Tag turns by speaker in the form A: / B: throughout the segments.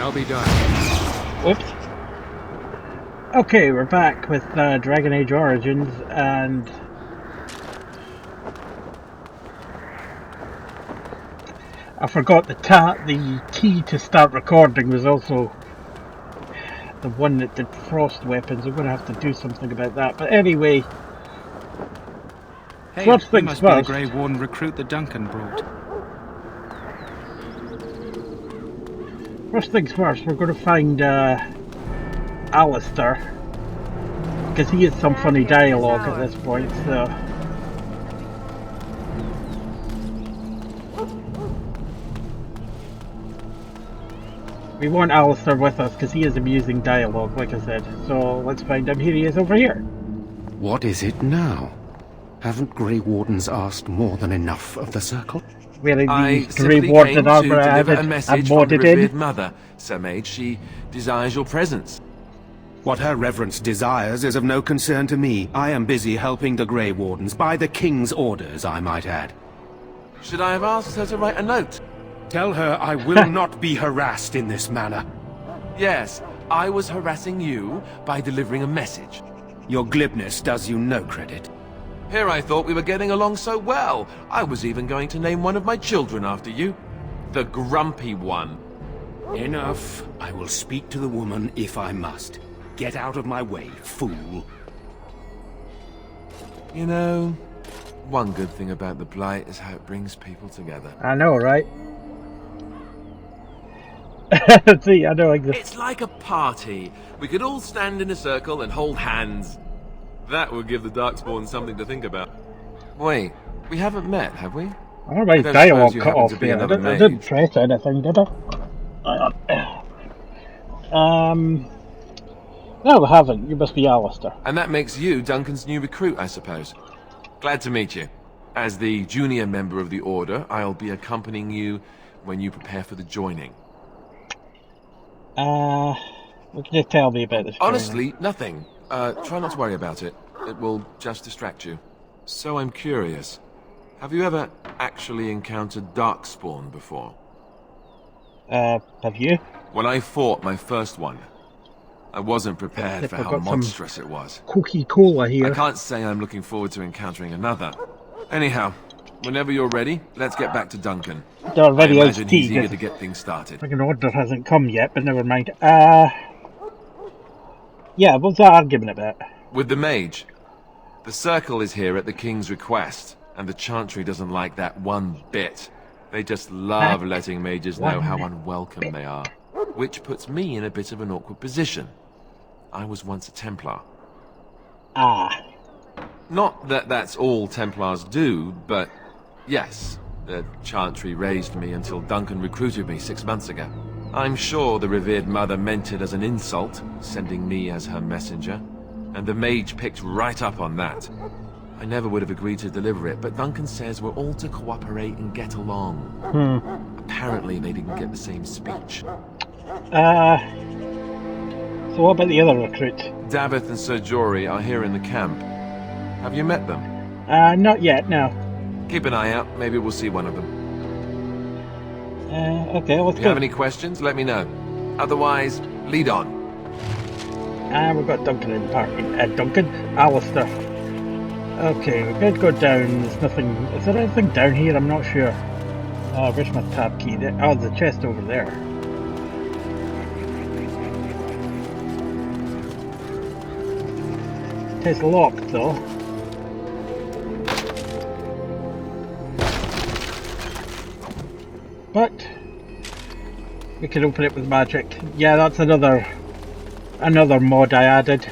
A: Shall be done.
B: Whoops. Okay, we're back with Dragon Age Origins, and I forgot the key to start recording was also the one that did frost weapons. I'm going to have to do something about that. But anyway,
A: Hey,
B: first
A: you
B: things
A: must be the
B: first.
A: Grey Warden recruit that Duncan brought.
B: First things first, we're going to find Alistair, because he has some funny dialogue at this point, so... We want Alistair with us, because he has amusing dialogue, like I said. So, let's find him. Here he is over here.
C: What is it now? Haven't Grey Wardens asked more than enough of the Circle?
B: Wearing
D: I
B: these Grey
D: simply
B: Warden
D: came to
B: armor
D: deliver
B: added
D: a
B: and
D: message from the
B: modded
D: revered
B: in.
D: mother, Sir Mage. She desires your presence.
C: What her reverence desires is of no concern to me. I am busy helping the Grey Wardens, by the King's orders, I might add.
D: Should I have asked her to write a note?
C: Tell her I will not be harassed in this manner.
D: Yes, I was harassing you by delivering a message.
C: Your glibness does you no credit.
D: Here I thought we were getting along so well. I was even going to name one of my children after you. The Grumpy One.
C: Enough. I will speak to the woman if I must. Get out of my way, fool.
D: You know, one good thing about the Blight is how it brings people together.
B: I know, right? See, I know exactly.
D: It's like a party. We could all stand in a circle and hold hands. That would give the Darkspawn something to think about. Wait, we haven't met, have we?
B: All right,
D: don't
B: dialogue
D: suppose you
B: cut
D: happen
B: off
D: to be
B: there.
D: another
B: I didn't
D: mage?
B: press anything, did I? No, we haven't. You must be Alistair.
D: And that makes you Duncan's new recruit, I suppose. Glad to meet you. As the junior member of the Order, I'll be accompanying you when you prepare for the joining.
B: What can you tell me about this?
D: Honestly, nothing. Try not to worry about it. It will just distract you. So I'm curious. Have you ever actually encountered Darkspawn before?
B: Have you?
D: When I fought my first one, I wasn't prepared for how monstrous it was.
B: Coca-Cola here.
D: I can't say I'm looking forward to encountering another. Anyhow, whenever you're ready, let's get back to Duncan.
B: They're already
D: I
B: out
D: imagine
B: tea,
D: he's eager
B: yes.
D: to get things started.
B: Like an order hasn't come yet, but never mind. Yeah, what's that argument about?
D: With the mage. The Circle is here at the King's request, and the Chantry doesn't like that one bit. They just love letting mages know how unwelcome they are. Which puts me in a bit of an awkward position. I was once a Templar.
B: Ah.
D: Not that that's all Templars do, but yes, the Chantry raised me until Duncan recruited me 6 months ago. I'm sure the revered mother meant it as an insult, sending me as her messenger, and the mage picked right up on that. I never would have agreed to deliver it, but Duncan says we're all to cooperate and get along. Apparently they didn't get the same speech.
B: So what about the other recruits?
D: Davith and Sir Jory are here in the camp. Have you met them?
B: Not yet, no.
D: Keep an eye out, maybe we'll see one of them.
B: Okay, let's
D: If you
B: go.
D: have any questions, let me know. Otherwise, lead on.
B: We've got Duncan in the parking. Duncan? Alistair. Okay, we're going to go down. There's nothing... Is there anything down here? I'm not sure. Where's my tab key? Oh, the chest over there. It's locked, though. But we can open it with magic. Yeah, that's another mod I added.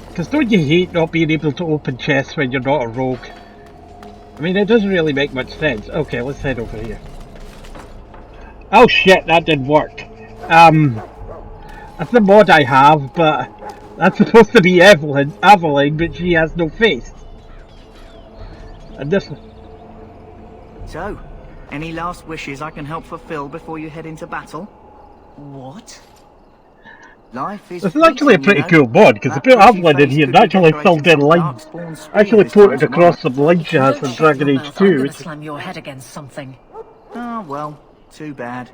B: Because don't you hate not being able to open chests when you're not a rogue? I mean, it doesn't really make much sense. Okay, let's head over here. Oh shit, that didn't work. That's the mod I have, but that's supposed to be Evelyn, but she has no face. And this...
E: So, any last wishes I can help fulfill before you head into battle?
F: What?
E: Life is
B: This is actually a pretty cool mod, because they put Evelyn in here and actually filled in lines. Actually ported across some lines she has from Dragon Age 2.
F: Slam your head against something.
E: Oh, well, too bad.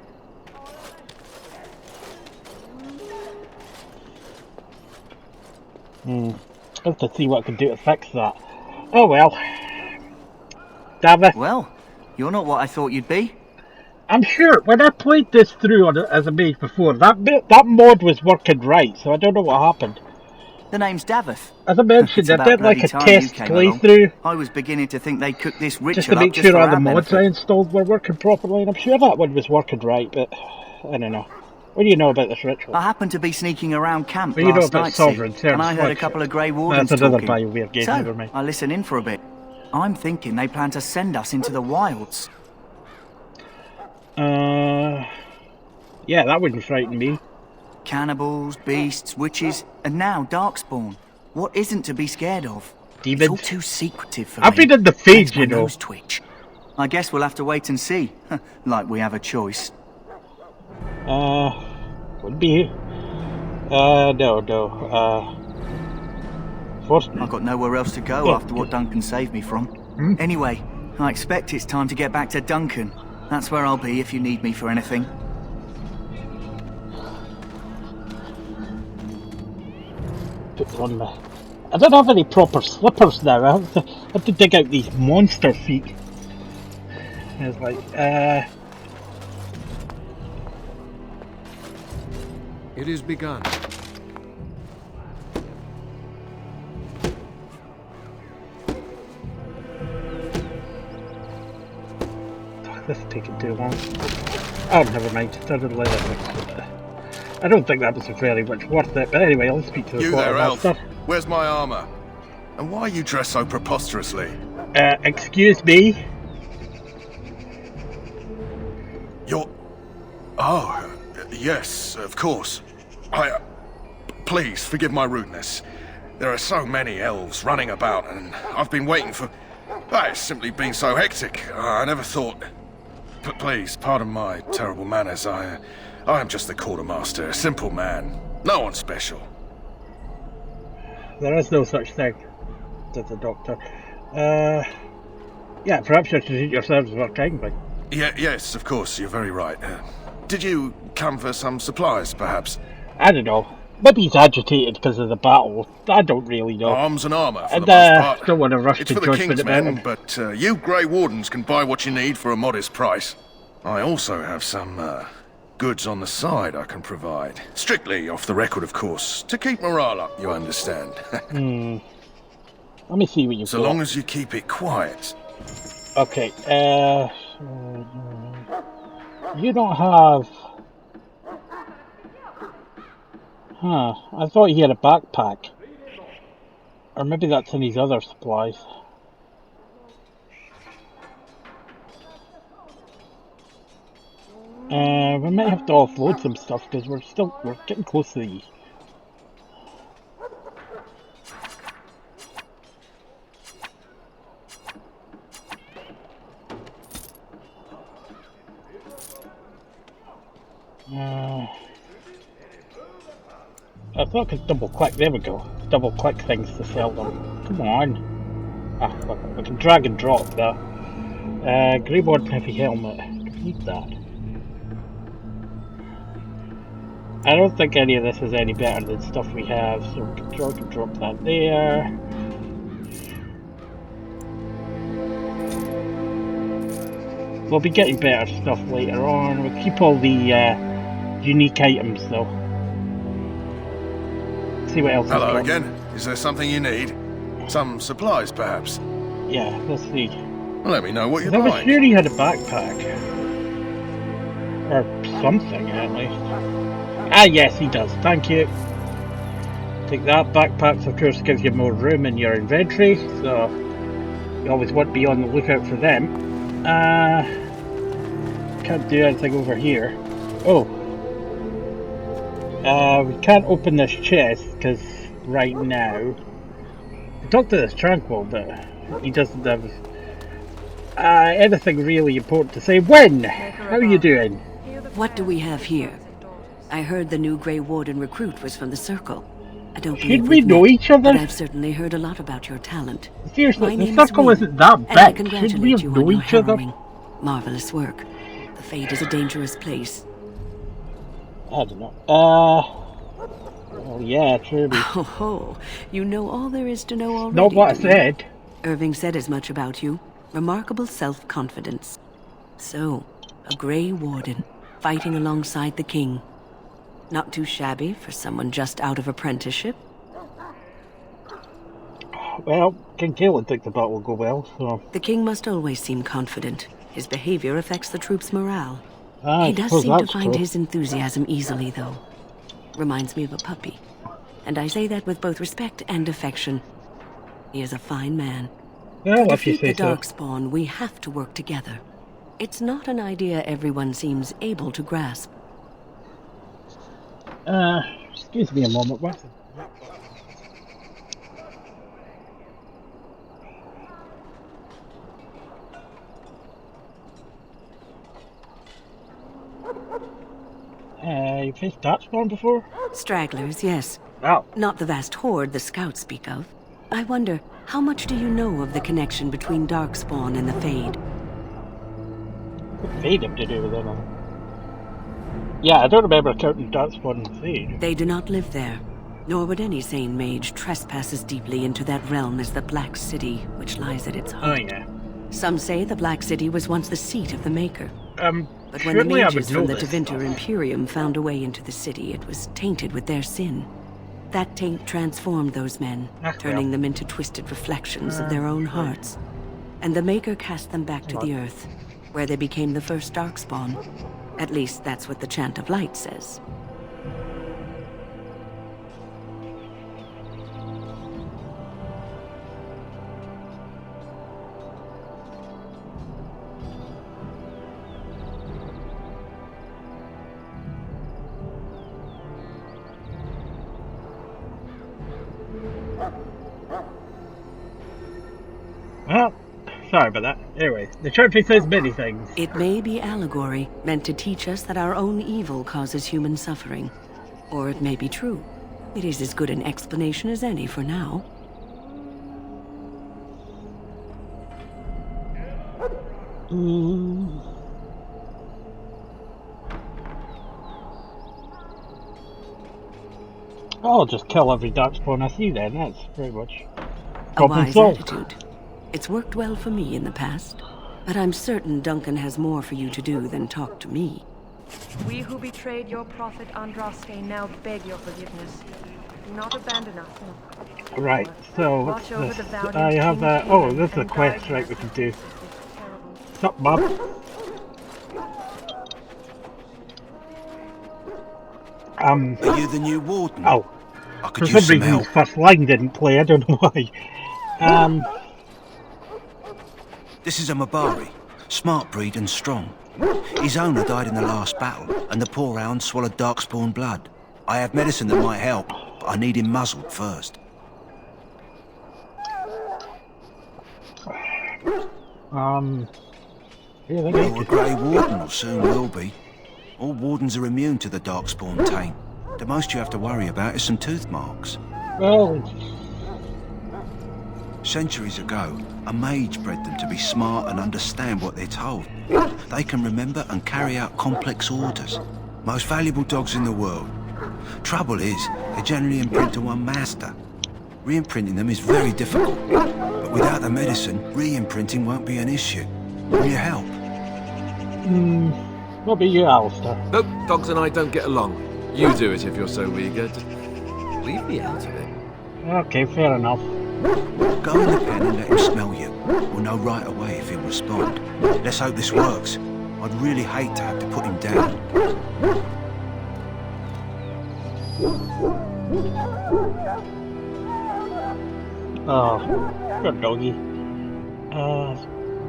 B: I have to see what I can do to fix that. Oh well. Davith.
E: Well, you're not what I thought you'd be.
B: I'm sure when I played this through as a mage before, that mod was working right, so I don't know what happened.
E: The name's Davith.
B: As I mentioned, I did like a test
E: along.
B: playthrough.
E: I was beginning to think they cooked this ritual
B: Just to make
E: up
B: sure
E: for
B: all the
E: our
B: mods
E: benefit.
B: I installed were working properly, and I'm sure that one was working right, but I don't know. What do you know about this ritual?
E: I happened to be sneaking around camp
B: What do you know
E: last
B: about
E: night,
B: sovereign
E: see, and I heard a
B: service?
E: couple of Grey Wardens
B: That's another
E: talking.
B: BioWare game, never
E: So,
B: mind.
E: I listened in for a bit. I'm thinking they plan to send us into the wilds.
B: Yeah, that wouldn't frighten me.
E: Cannibals, beasts, witches, and now Darkspawn. What isn't to be scared of?
B: Demons.
E: It's all too secretive for
B: I've
E: me.
B: been in the
E: Makes
B: feed,
E: my
B: you know.
E: nose twitch. I guess we'll have to wait and see. Like we have a choice.
B: Would be. No. First,
E: I've got nowhere else to go after what Duncan saved me from. Anyway, I expect it's time to get back to Duncan. That's where I'll be if you need me for anything.
B: put on my... I don't have any proper slippers now. I have to dig out these monster feet. And it's like,
C: It is begun.
B: this is taking too long. Oh, never mind. I don't think that was very much worth it, but anyway, I'll speak to the
F: You there, Elf.
B: quartermaster.
F: Where's my armor? And why are you dressed so preposterously?
B: Excuse me?
F: You're... Oh, yes, of course. Please, forgive my rudeness. There are so many elves running about, and I've been waiting for... It's simply been so hectic. I never thought... But please, pardon my terrible manners. I am just the quartermaster, a simple man. No one special.
B: There is no such thing, said the doctor. Yeah, perhaps you should treat yourselves more kindly.
F: Yes, of course, you're very right. Did you come for some supplies, perhaps?
B: I don't know. Maybe he's agitated because of the battle. I don't really know.
F: Arms and armour, for
B: And
F: the most part.
B: don't want to rush
F: It's
B: to
F: for the
B: judgment
F: King's
B: about
F: men,
B: him.
F: but you Grey Wardens can buy what you need for a modest price. I also have some goods on the side I can provide. Strictly off the record, of course, to keep morale up, you understand.
B: Let me see what you've
F: So
B: got.
F: long as you keep it quiet.
B: Okay, you don't have... Huh, I thought he had a backpack. Or maybe that's in his other supplies. We might have to offload some stuff because we're getting close to the... I thought I could double click, there we go. Double click things to sell them. Come on. Ah, look, we can drag and drop that. Grey Ward heavy helmet. Need that. I don't think any of this is any better than stuff we have, so we can drag and drop that there. We'll be getting better stuff later on. We'll keep all the unique items though. See what else.
F: Hello again. Is there something you need? Some supplies, perhaps?
B: Yeah, let's see.
F: Let me know what you'd
B: I was
F: like.
B: sure he had a backpack. Or something, at least. Ah, yes, he does. Thank you. Take that. Backpacks, of course, gives you more room in your inventory, so you always want to be on the lookout for them. Can't do anything over here. Oh. We can't open this chest, because right now... I talked to this Tranquil, but he doesn't have... anything really important to say. Wynn! How are you doing?
G: What do we have here? I heard the new Grey Warden recruit was from the Circle. I don't
B: Should
G: believe
B: we
G: we've
B: know
G: met,
B: each other?
G: but I've certainly heard a lot about your talent.
B: Seriously,
G: My
B: the
G: name is
B: circle
G: Wynn,
B: isn't that
G: and I
B: big. Should we
G: congratulate
B: have
G: you on
B: known
G: your
B: each other?
G: harrowing, marvelous work. The Fade is a dangerous place.
B: I don't know. Oh yeah, truly.
G: Oh ho, you know all there is to know already.
B: Not what I
G: do you?
B: said.
G: Irving said as much about you. Remarkable self-confidence. So, a Grey Warden, fighting alongside the king. Not too shabby for someone just out of apprenticeship.
B: Well, King Caleb thinks the battle will go well, so...
G: The king must always seem confident. His behavior affects the troops' morale.
B: I
G: He does
B: suppose
G: seem to
B: that's
G: find
B: true.
G: his enthusiasm easily, though. Reminds me of a puppy. And I say that with both respect and affection. He is a fine man.
B: Well,
G: To
B: if you
G: defeat
B: say
G: the
B: so.
G: Darkspawn, we have to work together. It's not an idea everyone seems able to grasp.
B: Excuse me a moment, what? You faced Darkspawn before?
G: Stragglers, yes.
B: Oh.
G: Not the vast horde the scouts speak of. I wonder, how much do you know of the connection between Darkspawn and the Fade?
B: What Fade have to do with it? Yeah, I don't remember counting Darkspawn and Fade.
G: They do not live there, nor would any sane mage trespass as deeply into that realm as the Black City, which lies at its
B: Oh
G: heart.
B: yeah.
G: Some say the Black City was once the seat of the Maker. But when the
B: surely I would
G: mages
B: know
G: from the
B: this
G: Tevinter
B: stuff.
G: Imperium found a way into the city, it was tainted with their sin. That taint transformed those men, turning them into twisted reflections of their own hearts. And the Maker cast them back to the Earth, where they became the first Darkspawn. At least that's what the Chant of Light says.
B: Well, sorry about that. Anyway, the trophy says many things.
G: It may be allegory, meant to teach us that our own evil causes human suffering. Or it may be true. It is as good an explanation as any for now.
B: I'll just kill every Darkspawn I see then, that's pretty much
G: A
B: problem
G: wise
B: solved.
G: attitude. It's worked well for me in the past. But I'm certain Duncan has more for you to do than talk to me.
H: We who betrayed your prophet Andraste now beg your forgiveness. Do not abandon us.
B: Right, so what's
H: Watch over
B: this?
H: the valiant
B: I have
H: King
B: a...
H: King
B: Oh, this is a
H: and
B: quest,
H: guide
B: right,
H: us
B: we can
H: through
B: do.
H: this terrible
B: What's up, Bob?
C: Are you the new warden?
B: Oh.
C: I
B: For
C: could
B: some
C: use some
B: reason,
C: help.
B: his first line didn't play, I don't know why.
C: This is a Mabari. Smart breed and strong. His owner died in the last battle, and the poor hound swallowed Darkspawn blood. I have medicine that might help, but I need him muzzled first.
B: Yeah,
C: You're a Grey Warden, or soon will be. All wardens are immune to the Darkspawn taint. The most you have to worry about is some tooth marks.
B: well,
C: Centuries ago, a mage bred them to be smart and understand what they're told. They can remember and carry out complex orders. Most valuable dogs in the world. Trouble is, they generally imprint to one master. Re-imprinting them is very difficult. But without the medicine, re-imprinting won't be an issue. Will you help?
B: what about you, Alistair?
D: Nope, dogs and I don't get along. You do it if you're so eager. Just leave me out of it.
B: Okay, fair enough.
C: Go in the pen and let him smell you. We'll know right away if he'll respond. Let's hope this works. I'd really hate to have to put him down.
B: Oh, good doggy.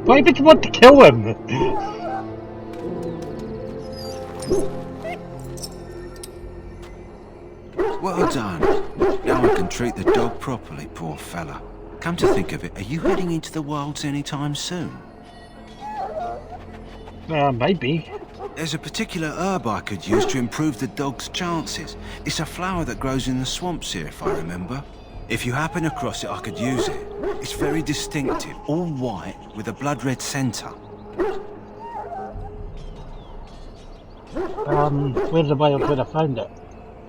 B: Why did you want to kill him?
C: Well done. Now I can treat the dog properly, poor fella. Come to think of it, are you heading into the wilds anytime soon?
B: Maybe.
C: There's a particular herb I could use to improve the dog's chances. It's a flower that grows in the swamps here, if I remember. If you happen across it, I could use it. It's very distinctive, all white with a blood-red centre.
B: Where's the wild where I found it?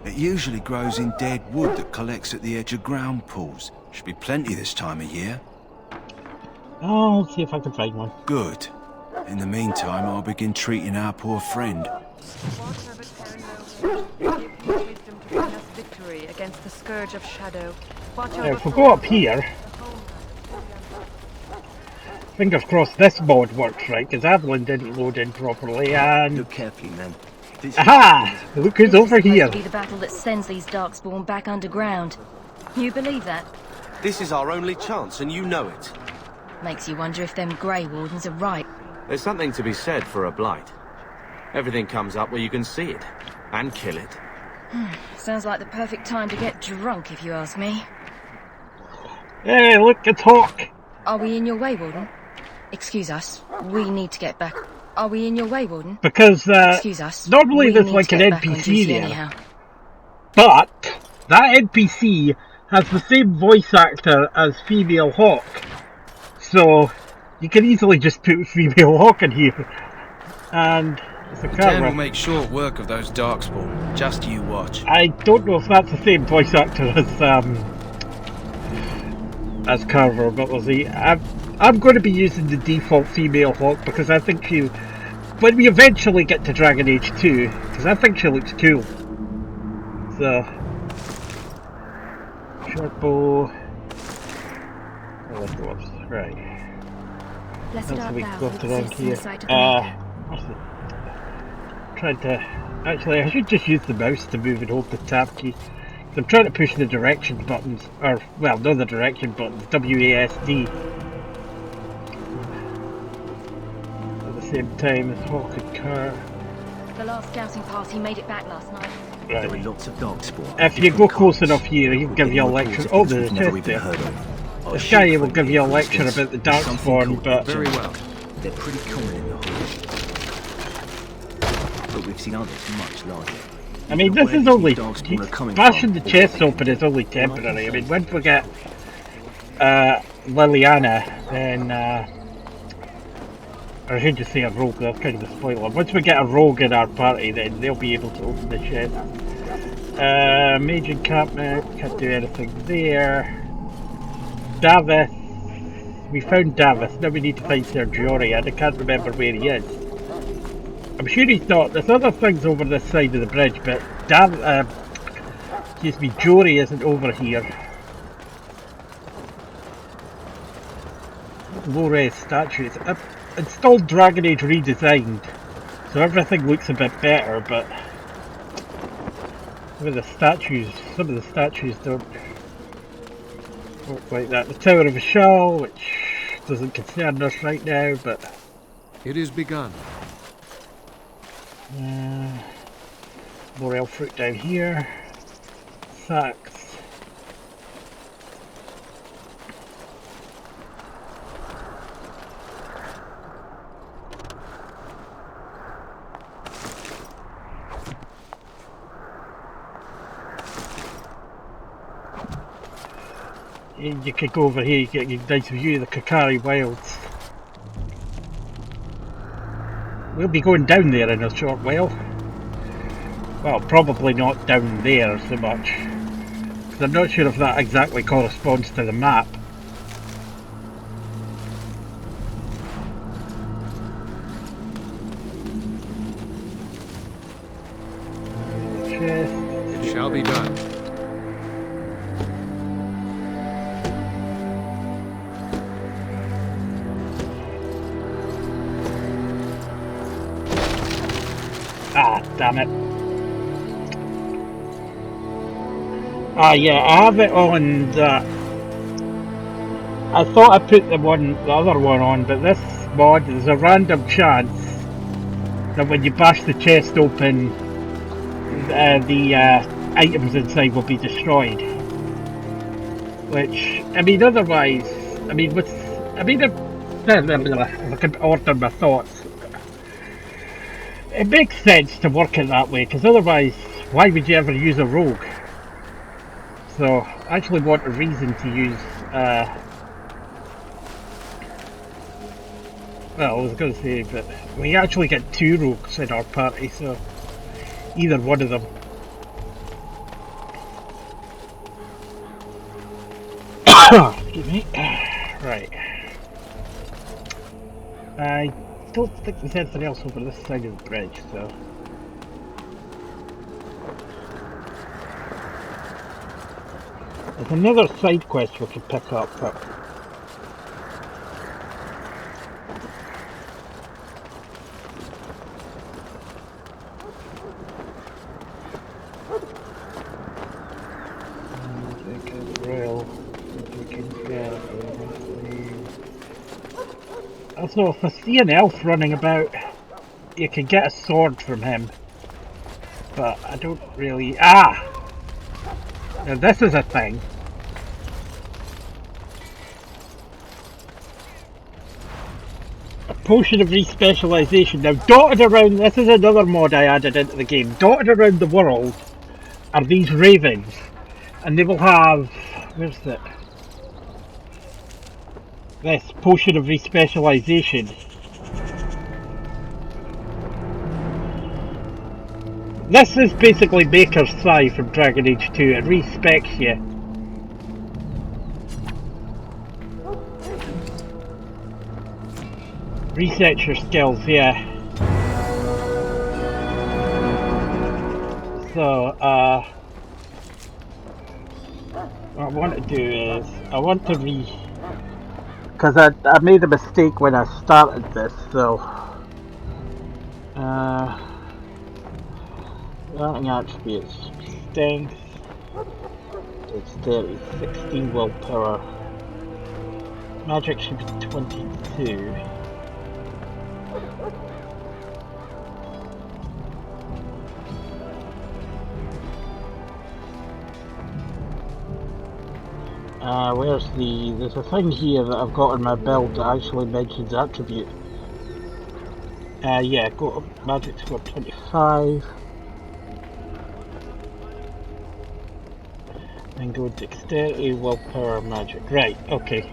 C: It usually grows in dead wood that collects at the edge of ground pools. Should be plenty this time of year.
B: I'll see if I can find one.
C: Good. In the meantime, I'll begin treating our poor friend.
H: Whatever Terran will give you wisdom to bring us victory against the scourge of shadow. Watch
B: Now,
H: over
B: if we go up here, fingers crossed this mod works right, because Adeline didn't load in properly, and...
I: Look carefully, man.
B: Aha! Look who's over here.
J: This is supposed to be the battle that sends these darkspawn back underground. You believe that?
I: This is our only chance, and you know it.
J: Makes you wonder if them Grey Wardens are right.
I: There's something to be said for a blight. Everything comes up where you can see it, and kill it.
J: Sounds like the perfect time to get drunk, if you ask me.
B: Hey, look, it's Hawk!
J: Are we in your way, Warden? Excuse us. We need to get back. Are we in your way, Warden?
B: Because,
J: Excuse us.
B: normally
J: We
B: there's
J: need
B: like
J: to
B: an
J: get back on
B: NPC
J: duty
B: there.
J: anyhow.
B: But, that NPC has the same voice actor as Female Hawk. So, you can easily just put Female Hawk in here. And it's a
A: The Ten
B: camera.
A: will make short work of those darkspawn. Just you watch.
B: I don't know if that's the same voice actor as Carver, but we'll see. I'm going to be using the default Female Hawk because I think she, when we eventually get to Dragon Age 2, because I think she looks cool. So, short bow. Oh, let's go up. Right.
J: Blessed
B: That's
J: art
B: the weak
J: thou
B: stuff
J: that
B: around
J: exists in the
B: here.
J: sight of the Maker.
B: What's the... Trying to... Actually, I should just use the mouse to move and hold the tab key. I'm trying to push the direction buttons, or, well, not the direction buttons, WASD. At the same time as Hawk and Car.
J: The last scouting party made it back last night.
I: There
B: Right.
I: were lots of darkspawn.
B: If you go close enough here, he'll give you a lecture. Oh, there's a
I: never
B: chest
I: even
B: there.
I: heard of.
B: This guy will give you a lecture about the Darkspawn, but...
A: Very well.
I: They're pretty common in the horde. But we've seen others much larger.
B: I mean, this is only... Bashing the chest open is only temporary. I mean, once we get Liliana, then... or I should just say a rogue, that's kind of a spoiler. Once we get a rogue in our party, then they'll be able to open the chest. Mage encampment, can't do anything there. Davis. We found Davis, now we need to find Sergiori, and I can't remember where he is. I'm sure he's not. There's other things over this side of the bridge, but excuse me, Jory isn't over here. Low-res statues. I've installed Dragon Age redesigned, so everything looks a bit better, but some of the statues don't work like that. The Tower of Ashal, which doesn't concern us right now, but
A: It is begun.
B: Morel fruit down here. Sacks. You could go over here, you get a nice view of the Kakari Wilds. We'll be going down there in a short while. Well, probably not down there so much, because I'm not sure if that exactly corresponds to the map. Chest.
A: It shall be done.
B: Ah, damn it. Ah, yeah, I have it on the... I thought I put the other one on, but this mod, there's a random chance that when you bash the chest open, the items inside will be destroyed. Which, I mean, otherwise, I mean, if I can order my thoughts, it makes sense to work it that way, because otherwise, why would you ever use a rogue? So, I actually want a reason to use, well, I was going to say, but we actually get 2 rogues in our party, so either one of them. Excuse me. Right. I don't think there's anything else over this side of the bridge, so... There's another side quest we could pick up, but... Also, if I see an elf running about, you can get a sword from him. But I don't really... Ah! Now this is a thing. A potion of respecialization. Now dotted around, this is another mod I added into the game. Dotted around the world are these ravens. And they will have... Where's it? This potion of respecialization. This is basically Baker's Sai from Dragon Age 2. It respecs you. Resets your skills, yeah. So, what I want to do is, I want to because I made a mistake when I started this, so... Starting attributes, strength, dexterity, 16 willpower, magic should be 22. There's a thing here that I've got in my build that actually mentions attribute. Yeah, go to magic score 25. Then go dexterity, willpower, magic. Right, okay.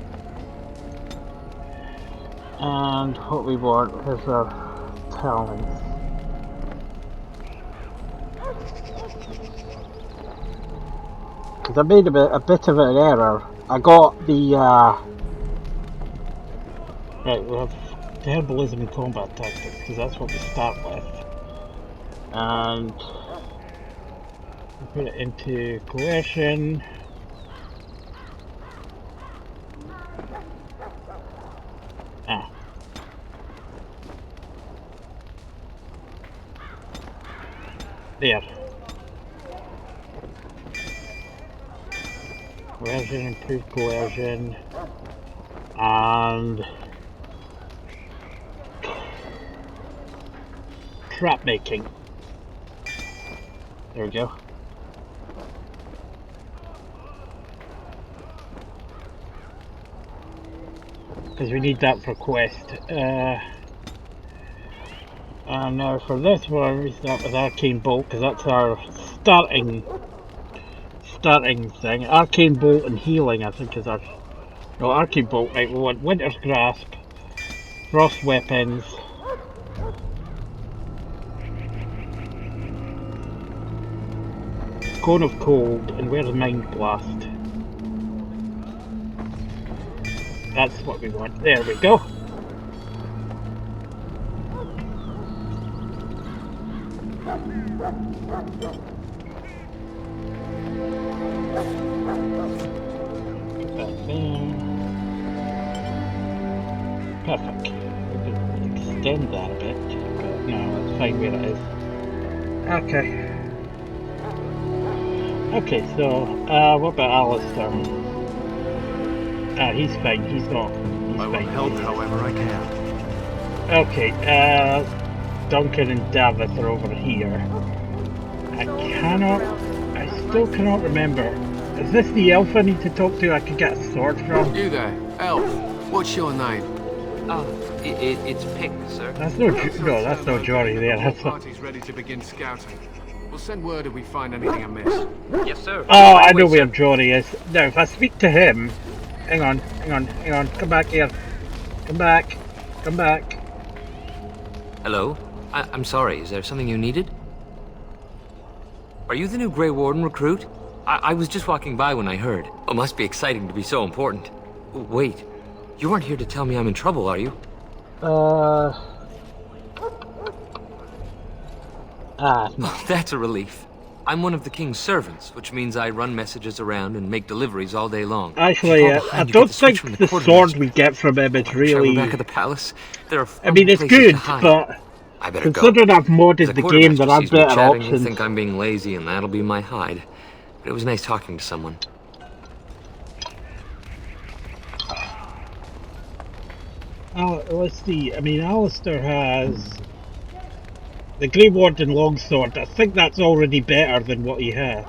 B: And what we want is our talents. Because I made a bit of an error. I got the right, we have herbalism and combat tactics, because that's what we start with. And we put it into coercion. There. Coercion, improved coercion, and trap making. There we go. Because we need that for quest. And now for this one, we start with Arcane Bolt, because that's our starting thing. Arcane Bolt and Healing, I think, is our... No, Arcane Bolt, right, we want Winter's Grasp, Frost Weapons, Cone of Cold, and where's Mind Blast? That's what we want. There we go. Perfect. We could extend that a bit, but no, let's find where it is. Okay. Okay, so, what about Alistair? He's fine, he's not. He's
C: I will
B: fine.
C: help however I can.
B: Okay, Duncan and Davith are over here. I still cannot remember. Is this the elf I need to talk to I could get a sword from?
A: You there, elf. What's your name?
K: Oh, it's Pick, sir.
B: That's no, that's no Jory there. That's
A: The party's ready to begin scouting. We'll send word if we find anything amiss.
K: Yes, sir.
B: Oh, I know where Jory is. Now, if I speak to him... Hang on. Come back here. Come back.
K: Hello? I'm sorry, is there something you needed? Are you the new Grey Warden recruit? I was just walking by when I heard. It must be exciting to be so important. Wait, you aren't here to tell me I'm in trouble, are you?
B: No.
K: That's a relief. I'm one of the king's servants, which means I run messages around and make deliveries all day long.
B: Actually, I don't think the sword we get from him is really...
K: back at the palace? There are
B: I mean, it's good, but
K: I better
B: considering I've modded the game, there are better options.
K: He'll think I'm being lazy, and that'll be my hide. But it was nice talking to someone.
B: Let's see. I mean, Alistair has the Grey Warden longsword. I think that's already better than what we have.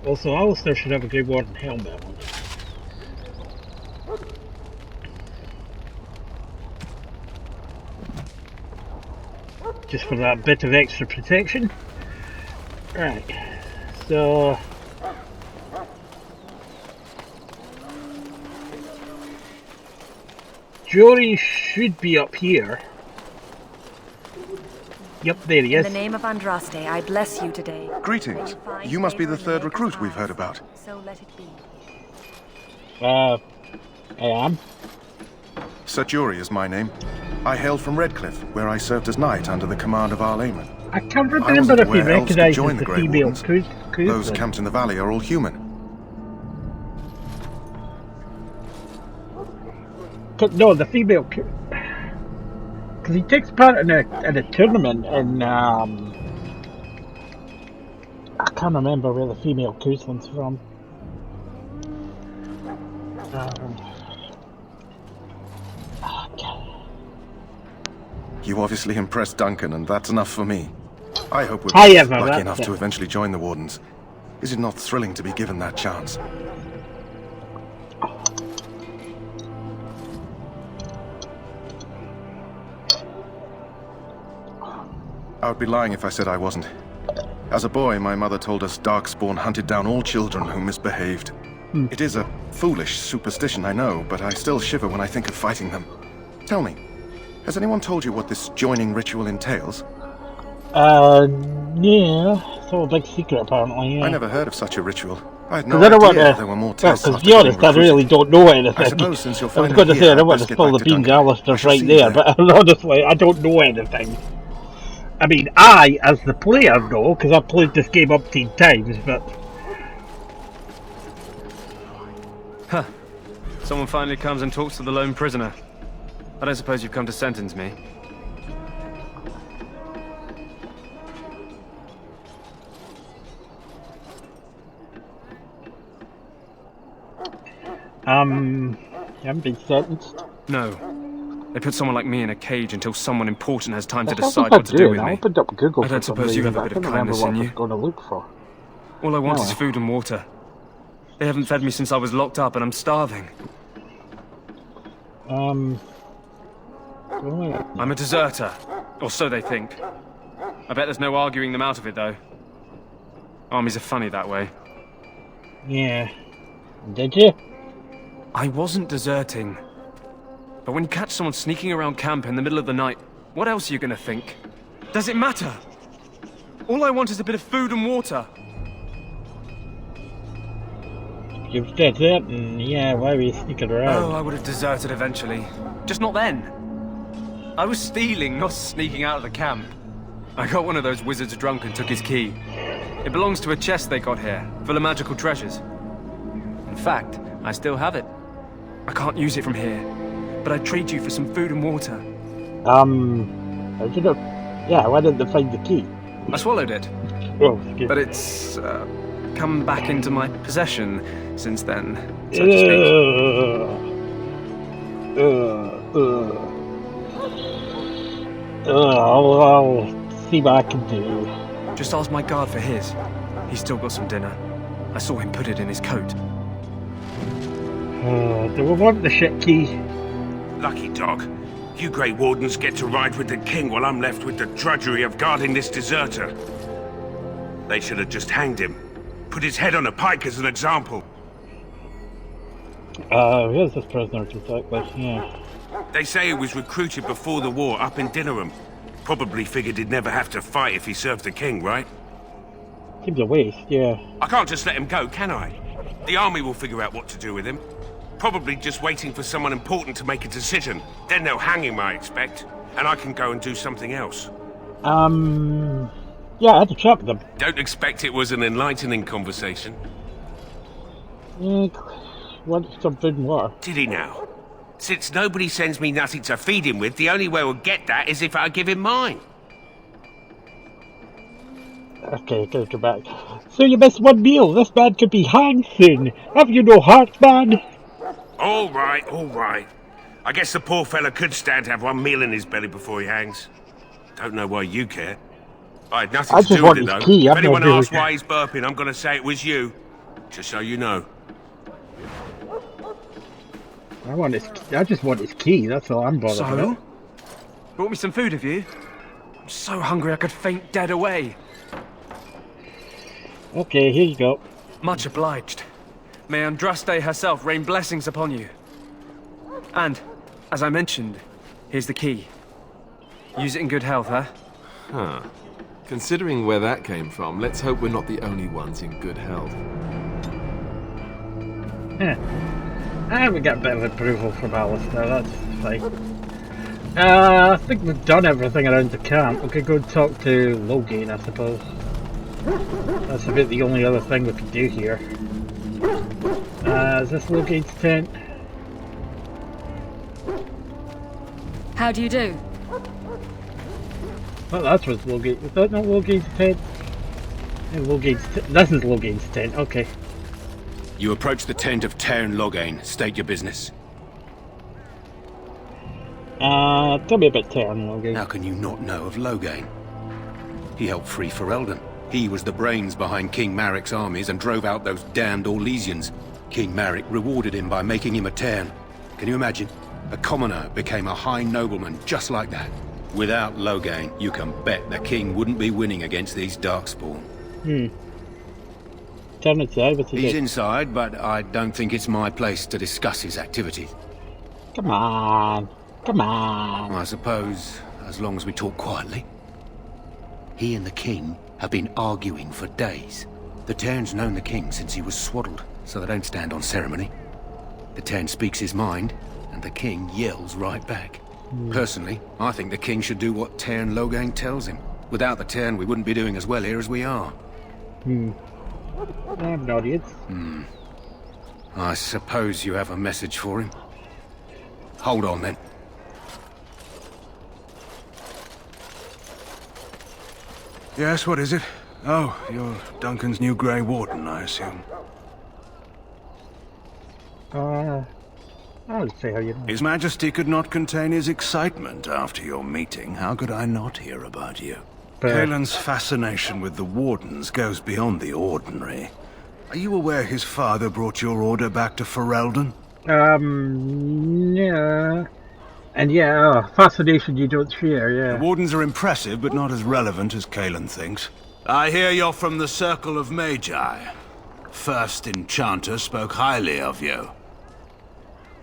B: Also, Alistair should have a Grey Warden helmet on. Just for that bit of extra protection. Right. So... Jory should be up here. Yep, there he is.
H: In the name of Andraste, I bless you today.
F: Greetings. You must be the third recruit we've heard about.
H: So let it be.
B: I am.
F: Sir Jory is my name. I hail from Redcliffe, where I served as knight under the command of Arcane.
B: I can't remember if he recognises the female cruise.
F: Those camped in the valley are all human.
B: No, the female... Because he takes part in a tournament in... I can't remember where the female Kuzlin's from.
F: You obviously impressed Duncan, and that's enough for me. I hope we're lucky enough to eventually join the Wardens. Is it not thrilling to be given that chance? I would be lying if I said I wasn't. As a boy, my mother told us Darkspawn hunted down all children who misbehaved. It is a foolish superstition, I know, but I still shiver when I think of fighting them. Tell me, has anyone told you what this joining ritual entails?
B: Yeah, it's all a big secret apparently, yeah.
F: I never heard of such a ritual. I had no idea there were more tests.
B: Well, to be honest, I really don't know anything.
F: I suppose since you're
B: I was going to say, I don't want to spill the beans, Alistair's right there, but honestly, I don't know anything. I mean, I, as the player, know, because I've played this game up 10 times, but...
L: Huh. Someone finally comes and talks to the lone prisoner. I don't suppose you've come to sentence me.
B: You haven't been sentenced?
L: No. They put someone like me in a cage until someone important has time to decide what to do with me.
B: I opened up Google
L: I don't suppose you have a bit of kindness in you.
B: Going to look for.
L: All I want is food and water. They haven't fed me since I was locked up and I'm starving. I'm a deserter. Or so they think. I bet there's no arguing them out of it, though. Armies are funny that way.
B: Yeah. Did you?
L: I wasn't deserting. But when you catch someone sneaking around camp in the middle of the night, what else are you gonna think? Does it matter? All I want is a bit of food and water.
B: You've deserted, yeah, why were you sneaking around?
L: Oh, I would have deserted eventually. Just not then. I was stealing, not sneaking out of the camp. I got one of those wizards drunk and took his key. It belongs to a chest they got here, full of magical treasures. In fact, I still have it. I can't use it from here, but I'd trade you for some food and water.
B: I did not... Yeah, why didn't they find the key?
L: I swallowed it.
B: Oh,
L: but it's, come back into my possession since then, so to speak.
B: I'll see what I can do.
L: Just ask my guard for his. He's still got some dinner. I saw him put it in his coat.
B: Do we want the shit key?
M: Lucky dog. You Grey Wardens get to ride with the king while I'm left with the drudgery of guarding this deserter. They should have just hanged him. Put his head on a pike as an example.
B: Where's this prisoner exactly? Yeah.
M: They say he was recruited before the war up in Dinnerham. Probably figured he'd never have to fight if he served the king, right?
B: Seems a waste, yeah.
M: I can't just let him go, can I? The army will figure out what to do with him. Probably just waiting for someone important to make a decision. Then they'll hang him, I expect. And I can go and do something else.
B: Yeah, I had to chat with them.
M: Don't expect it was an enlightening conversation.
B: Want some food and water.
M: Did he now? Since nobody sends me nothing to feed him with, the only way we'll get that is if I give him mine.
B: Okay, gotta go back. So you missed one meal. This man could be hanged soon. Have you no heart, man?
M: All right, all right. I guess the poor fella could stand to have one meal in his belly before he hangs. Don't know why you care. I had nothing to do with it, though. If anyone asks why he's burping, I'm gonna say it was you. Just so you know.
B: I just want his key, that's all I'm bothered about.
L: So? Brought me some food, have you? I'm so hungry I could faint dead away.
B: Okay, here you go.
L: Much obliged. May Andraste herself rain blessings upon you. And, as I mentioned, here's the key. Use it in good health, huh?
D: Huh. Considering where that came from, let's hope we're not the only ones in good health.
B: We got a bit of approval from Alistair, that's fine. I think we've done everything around the camp. We could go and talk to Loghain, I suppose. That's about the only other thing we could do here. Is this Loghain's tent?
J: How do you do?
B: Well, that's what's Loghain. Is that not Loghain's tent? Yeah, this is Loghain's tent, okay.
C: You approach the tent of Tairn Loghain. State your business.
B: Tell me about Tairn Loghain.
C: How can you not know of Loghain? He helped free Ferelden. He was the brains behind King Maric's armies and drove out those damned Orlesians. King Maric rewarded him by making him a Tairn. Can you imagine? A commoner became a high nobleman just like that. Without Loghain, you can bet the king wouldn't be winning against these Darkspawn.
B: He's
C: inside, but I don't think it's my place to discuss his activities.
B: Come on. Come on.
C: I suppose, as long as we talk quietly. He and the king have been arguing for days. The Tairn's known the king since he was swaddled, so they don't stand on ceremony. The Tairn speaks his mind, and the king yells right back. Personally, I think the king should do what Tairn Loghain tells him. Without the Tairn, we wouldn't be doing as well here as we are.
B: I have an audience.
C: I suppose you have a message for him. Hold on, then.
F: Yes, what is it? Oh, you're Duncan's new Grey Warden, I assume.
B: I'll say how you know.
F: His Majesty could not contain his excitement after your meeting. How could I not hear about you? Kaelin's fascination with the Wardens goes beyond the ordinary. Are you aware his father brought your order back to Ferelden?
B: Yeah. And yeah, fascination you don't share, yeah.
F: The Wardens are impressive, but not as relevant as Kaelin thinks. I hear you're from the Circle of Magi. First Enchanter spoke highly of you.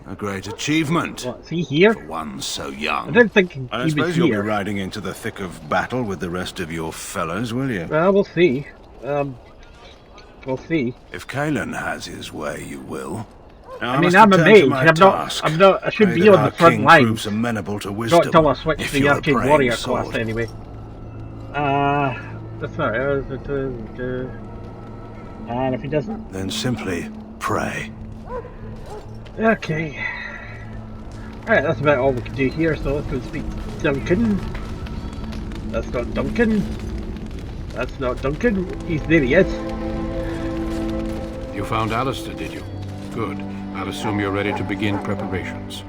F: A great achievement.
B: What, is he here?
F: For one so young.
B: I don't think he
F: I
B: was
F: suppose
B: here.
F: you'll be riding into the thick of battle with the rest of your fellows, will you?
B: Well, we'll see. We'll see.
F: If Kaelin has his way, you will. Now,
B: I mean, I'm a mage. I should be on the front line.
F: Amenable to wisdom,
B: not until I switch to the Arcane Warrior class,
F: sword.
B: anyway. Sorry. And if he doesn't?
F: Then simply pray.
B: Okay. Alright, that's about all we can do here, so let's go speak to Duncan. That's not Duncan. That's not Duncan. There he is.
N: You found Alistair, did you? Good. I'll assume you're ready to begin preparations.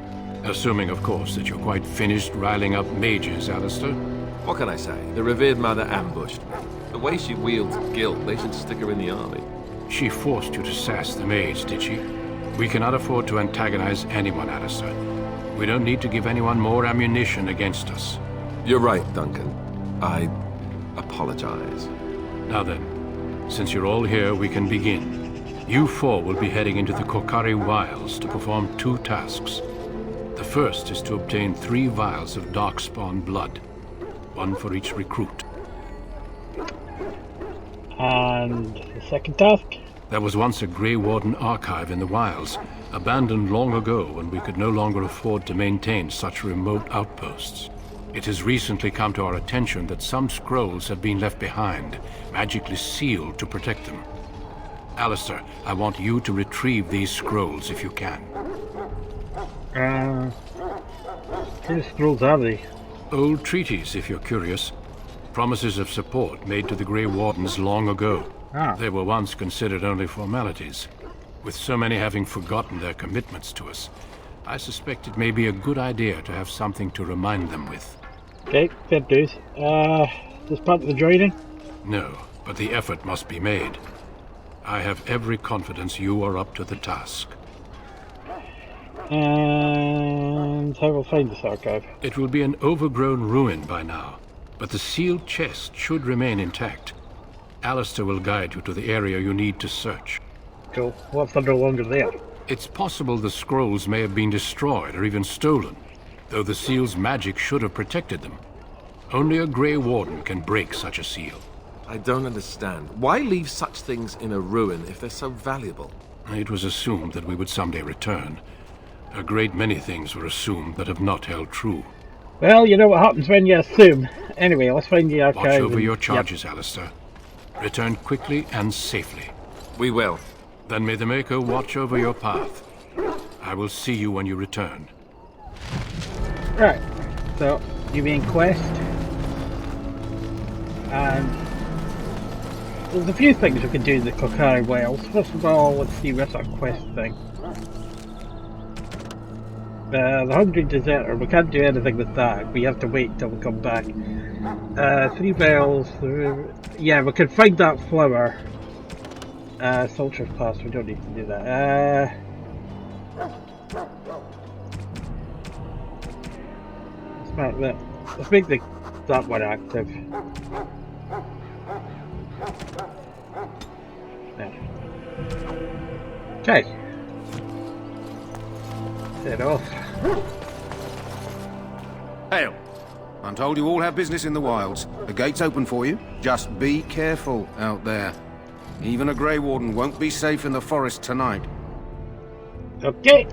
N: Assuming, of course, that you're quite finished riling up mages, Alistair.
D: What can I say? The revered mother ambushed me. The way she wields guilt, they should stick her in the army.
N: She forced you to sass the mage, did she? We cannot afford to antagonize anyone, Alistair. We don't need to give anyone more ammunition against us.
D: You're right, Duncan. I apologize.
N: Now then, since you're all here, we can begin. You four will be heading into the Korcari Wilds to perform 2 tasks. The first is to obtain 3 vials of Darkspawn blood, 1 for each recruit.
B: And the second task?
N: There was once a Grey Warden archive in the wilds, abandoned long ago when we could no longer afford to maintain such remote outposts. It has recently come to our attention that some scrolls have been left behind, magically sealed to protect them. Alistair, I want you to retrieve these scrolls if you can.
B: Whose scrolls are they?
N: Old treaties, if you're curious. Promises of support made to the Grey Wardens long ago. They were once considered only formalities. With so many having forgotten their commitments to us, I suspect it may be a good idea to have something to remind them with.
B: Okay, fair dues. This part of the joining?
N: No, but the effort must be made. I have every confidence you are up to the task.
B: And how will I find this archive?
N: It will be an overgrown ruin by now, but the sealed chest should remain intact. Alistair will guide you to the area you need to search.
B: Cool. What's no longer there?
N: It's possible the scrolls may have been destroyed or even stolen, though the seal's magic should have protected them. Only a Grey Warden can break such a seal.
D: I don't understand. Why leave such things in a ruin if they're so valuable?
N: It was assumed that we would someday return. A great many things were assumed that have not held true.
B: Well, you know what happens when you assume. Anyway, let's find the archive.
N: Watch over your charges, Alistair. Return quickly and safely.
D: We will.
N: Then may the Maker watch over your path. I will see you when you return.
B: Right, so you main quest. And there's a few things we can do in the Kokari Wilds. First of all, let's see what's our quest thing. The Hungry Deserter, we can't do anything with that. We have to wait till we come back. 3 bells. Yeah, we can find that flower. Soldier's Pass, we don't need to do that. Let's make that one active. There. Okay. Set off.
C: Hail. I'm told you all have business in the wilds. The gate's open for you. Just be careful out there. Even a Grey Warden won't be safe in the forest tonight.
B: Okay.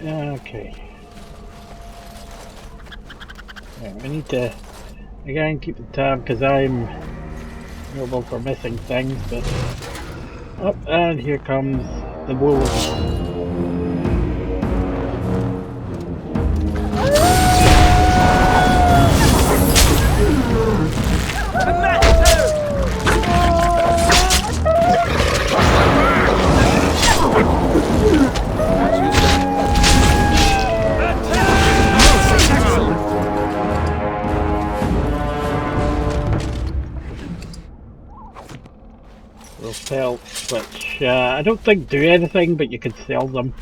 B: Okay. Right, we need to again keep the tab because I'm available for missing things, but up and here comes the wolves. Pelts, which I don't think do anything, but you can sell them.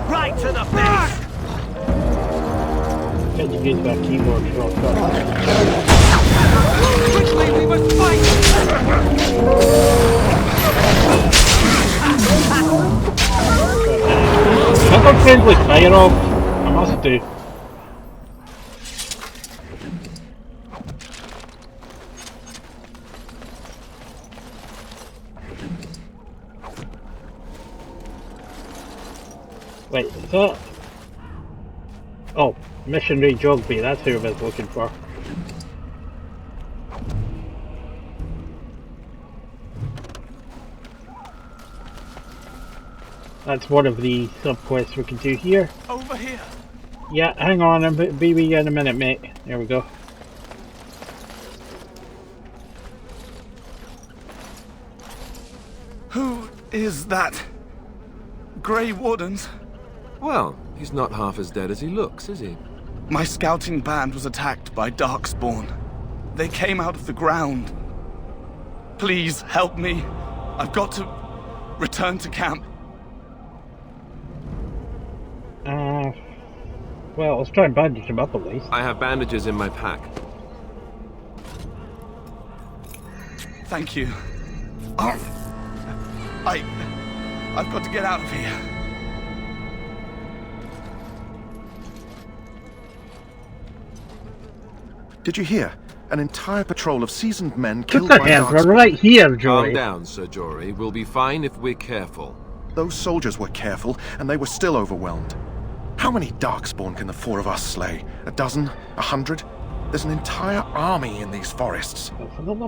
E: Right to the face!
B: Can you use that keyboard shortcut?
E: Quickly, we must fight!
B: Never friendly fire off. I must do. Wait, is that? Oh, Missionary Jogby, that's who I was looking for. That's one of the sub-quests we can do here.
E: Over here.
B: Yeah, hang on, I'll be with you in a minute, mate. There we go.
O: Who is that? Grey Wardens?
D: Well, he's not half as dead as he looks, is he?
O: My scouting band was attacked by Darkspawn. They came out of the ground. Please help me. I've got to return to camp.
B: Well, let's try and bandage him up at least.
D: I have bandages in my pack.
O: Thank you. I've got to get out of here.
F: Did you hear? An entire patrol of seasoned men
B: Put
F: killed
B: the
F: by
B: hands
F: Darkspawn.
B: right here, Jory.
D: Calm down, Sir Jory. We'll be fine if we're careful.
F: Those soldiers were careful, and they were still overwhelmed. How many Darkspawn can the four of us slay? A dozen? 100? There's an entire army in these forests.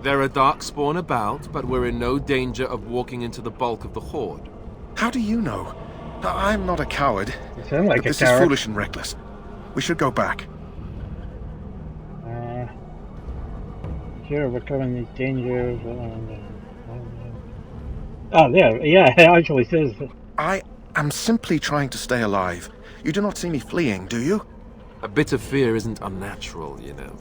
D: There are Darkspawn about, but we're in no danger of walking into the bulk of the Horde.
F: How do you know? I'm not a coward.
B: You sound like
F: but
B: a
F: this
B: coward.
F: is foolish and reckless. We should go back.
B: Here, overcoming these dangers. Oh, there. Yeah, it actually says.
F: I am simply trying to stay alive. You do not see me fleeing, do you?
D: A bit of fear isn't unnatural, you know.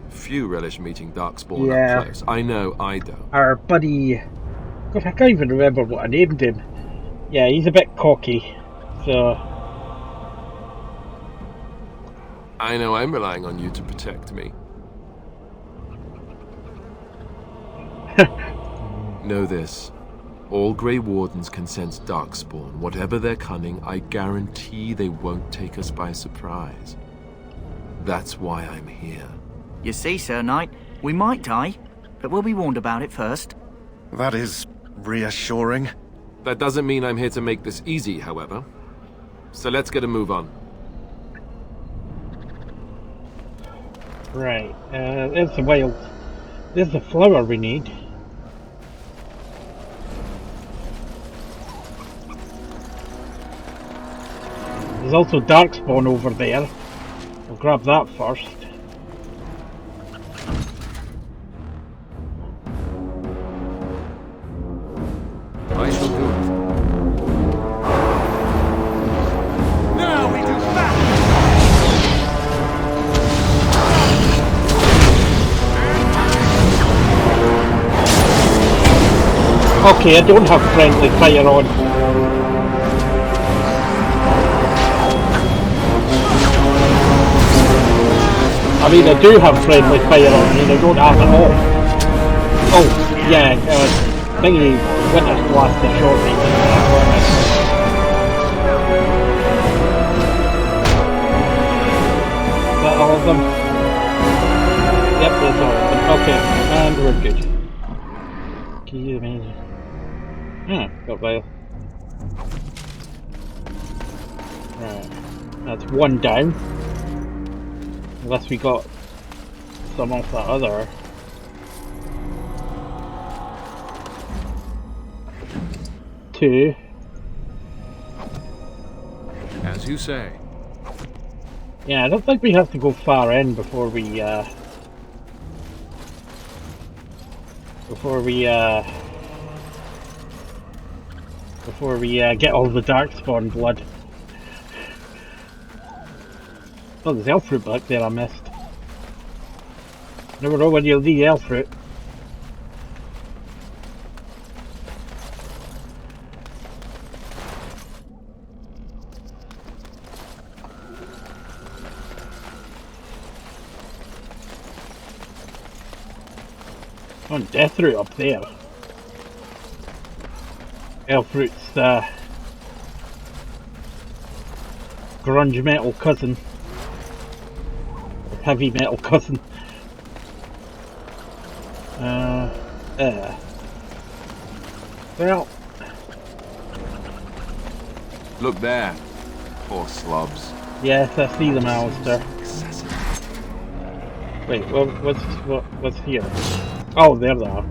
D: Few relish meeting Darkspawn
B: Yeah.
D: up close. I know I don't.
B: Our buddy. God, I can't even remember what I named him. Yeah, he's a bit cocky. So.
D: I know I'm relying on you to protect me. Know this. All Grey Wardens can sense Darkspawn. Whatever their cunning, I guarantee they won't take us by surprise. That's why I'm here.
E: You see, Sir Knight, we might die, but we'll be warned about it first.
F: That is reassuring.
D: That doesn't mean I'm here to make this easy, however. So let's get a move on.
B: Right. There's the wild. There's the flower we need. There's also Darkspawn over there. We'll grab that first.
A: I shall do it.
M: Now we do battle!
B: Okay, I don't have friendly fire on. I mean, I do have friendly fire on, and I don't have it all. Oh, yeah, thingy, Witness Blast the short range. Is that all of them? Yep, that's all of them. Okay, and we're good. Key amazing. Got vial. Right, that's one down. Unless we got some off that other. Two.
A: As you say.
B: Yeah, I don't think we have to go far in before we get all the Darkspawn blood. Oh, there's elf fruit back there I missed. Never know when you'll need elf fruit. Oh, death root up there. Elf fruit's grunge metal cousin. Heavy metal cousin. Well.
D: Look there. Poor slobs.
B: Yes, I see them, Alistair. Wait, what's here? Oh, there they are.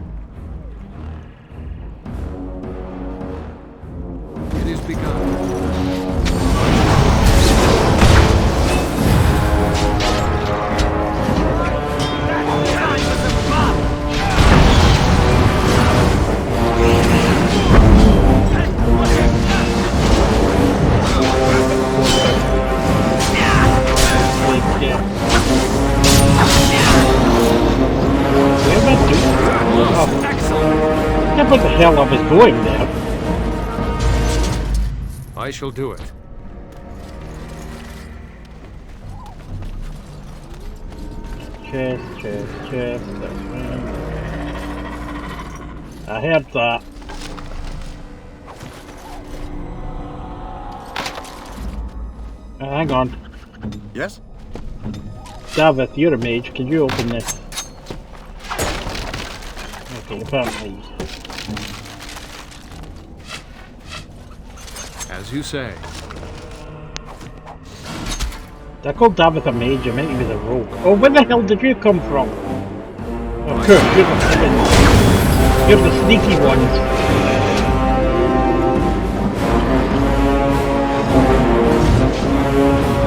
A: It is begun.
B: What the hell I was going there?
A: I shall do it.
B: Chest. That's right. I heard that. Hang on.
F: Yes?
B: Davith, you're a mage. Can you open this? Okay, apparently.
A: As you say.
B: I called Davith a mage. I meant he was a rogue. Oh, where the hell did you come from? Oh, cool. You're the sneaky ones.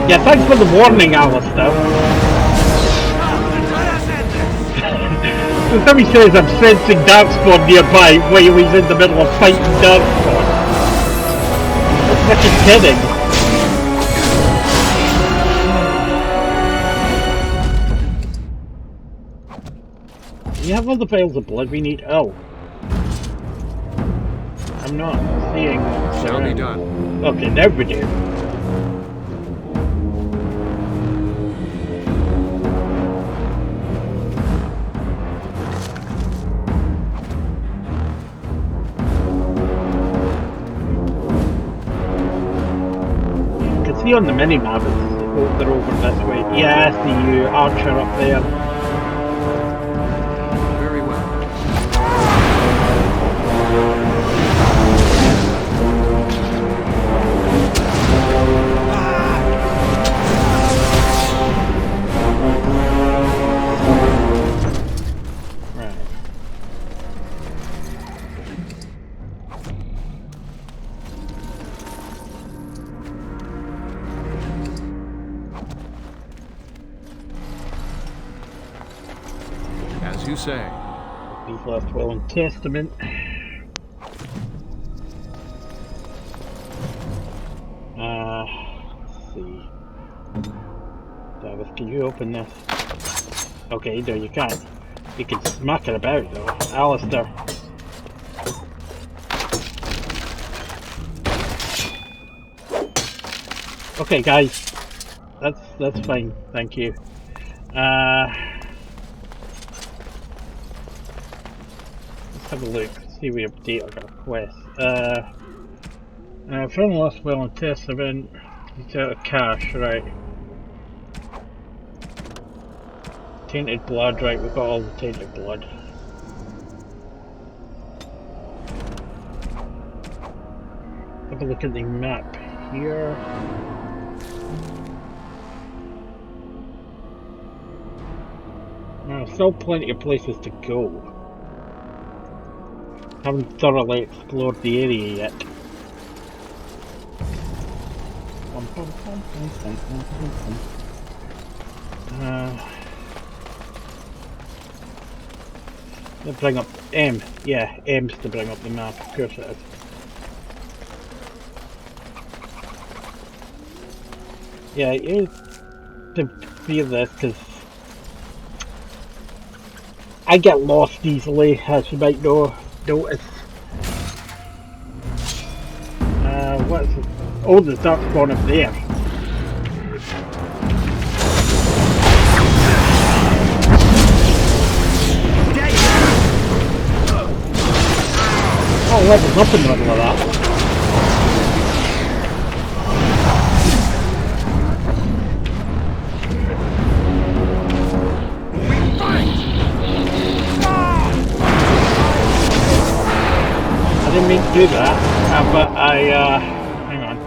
B: Yeah, thanks for the warning, Alistair. So somebody says I'm sensing Darkspawn nearby while he's in the middle of fighting Darkspawn. I'm freaking kidding. You have all the vials of blood we need. Oh. I'm not seeing.
A: Shall be done.
B: Okay, now we do. On the mini-map, they're over this way. Yeah, I see you, Archer up there.
A: Very well.
B: Right.
A: As you say.
B: These left will and Testament. Let's see. Davis, can you open this? Okay, no, you can't. You can smack it about though. Alistair. Okay, guys. That's fine. Thank you. Let's have a look, see if we update our quest. From the last well and testament, it's out of cash, right. Tainted blood, right, we've got all the tainted blood. Have a look at the map here. Still plenty of places to go. Haven't thoroughly explored the area yet. Let's bring up M. Yeah, M's to bring up the map. Of course it is. Yeah, you to fear this because I get lost easily, as you might notice. What's it? Oh, there's Darkspawn up there. Oh, level's up in the middle of that. I didn't mean to do that, but hang on.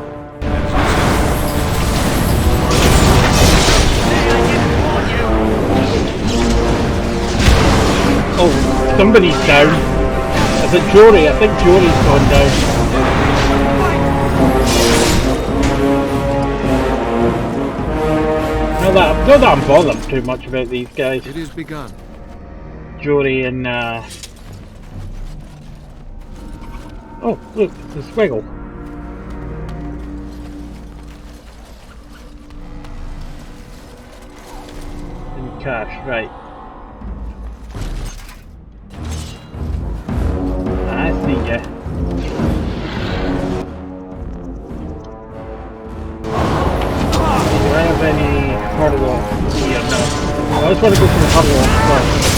B: Oh, somebody's down. Is it Jory? I think Jory's gone down. Not that I'm bothered too much about these guys.
A: It is begun.
B: Jory and oh, look, it's a squiggle. In cash, right. I see ya. Do I have any hardware here? No. I just want to go to the huddle first.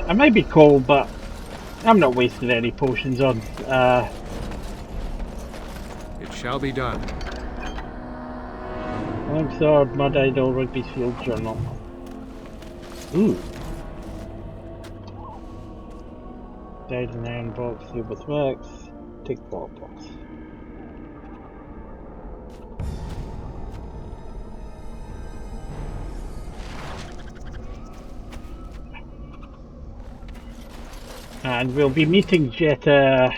B: I might be cold, but I'm not wasting any potions on.
A: It shall be done.
B: I'm sorry, Mud Idol Rugby Field Journal. Ooh. Died in iron box, filled with wax. Take ball box. And we'll be meeting Jetta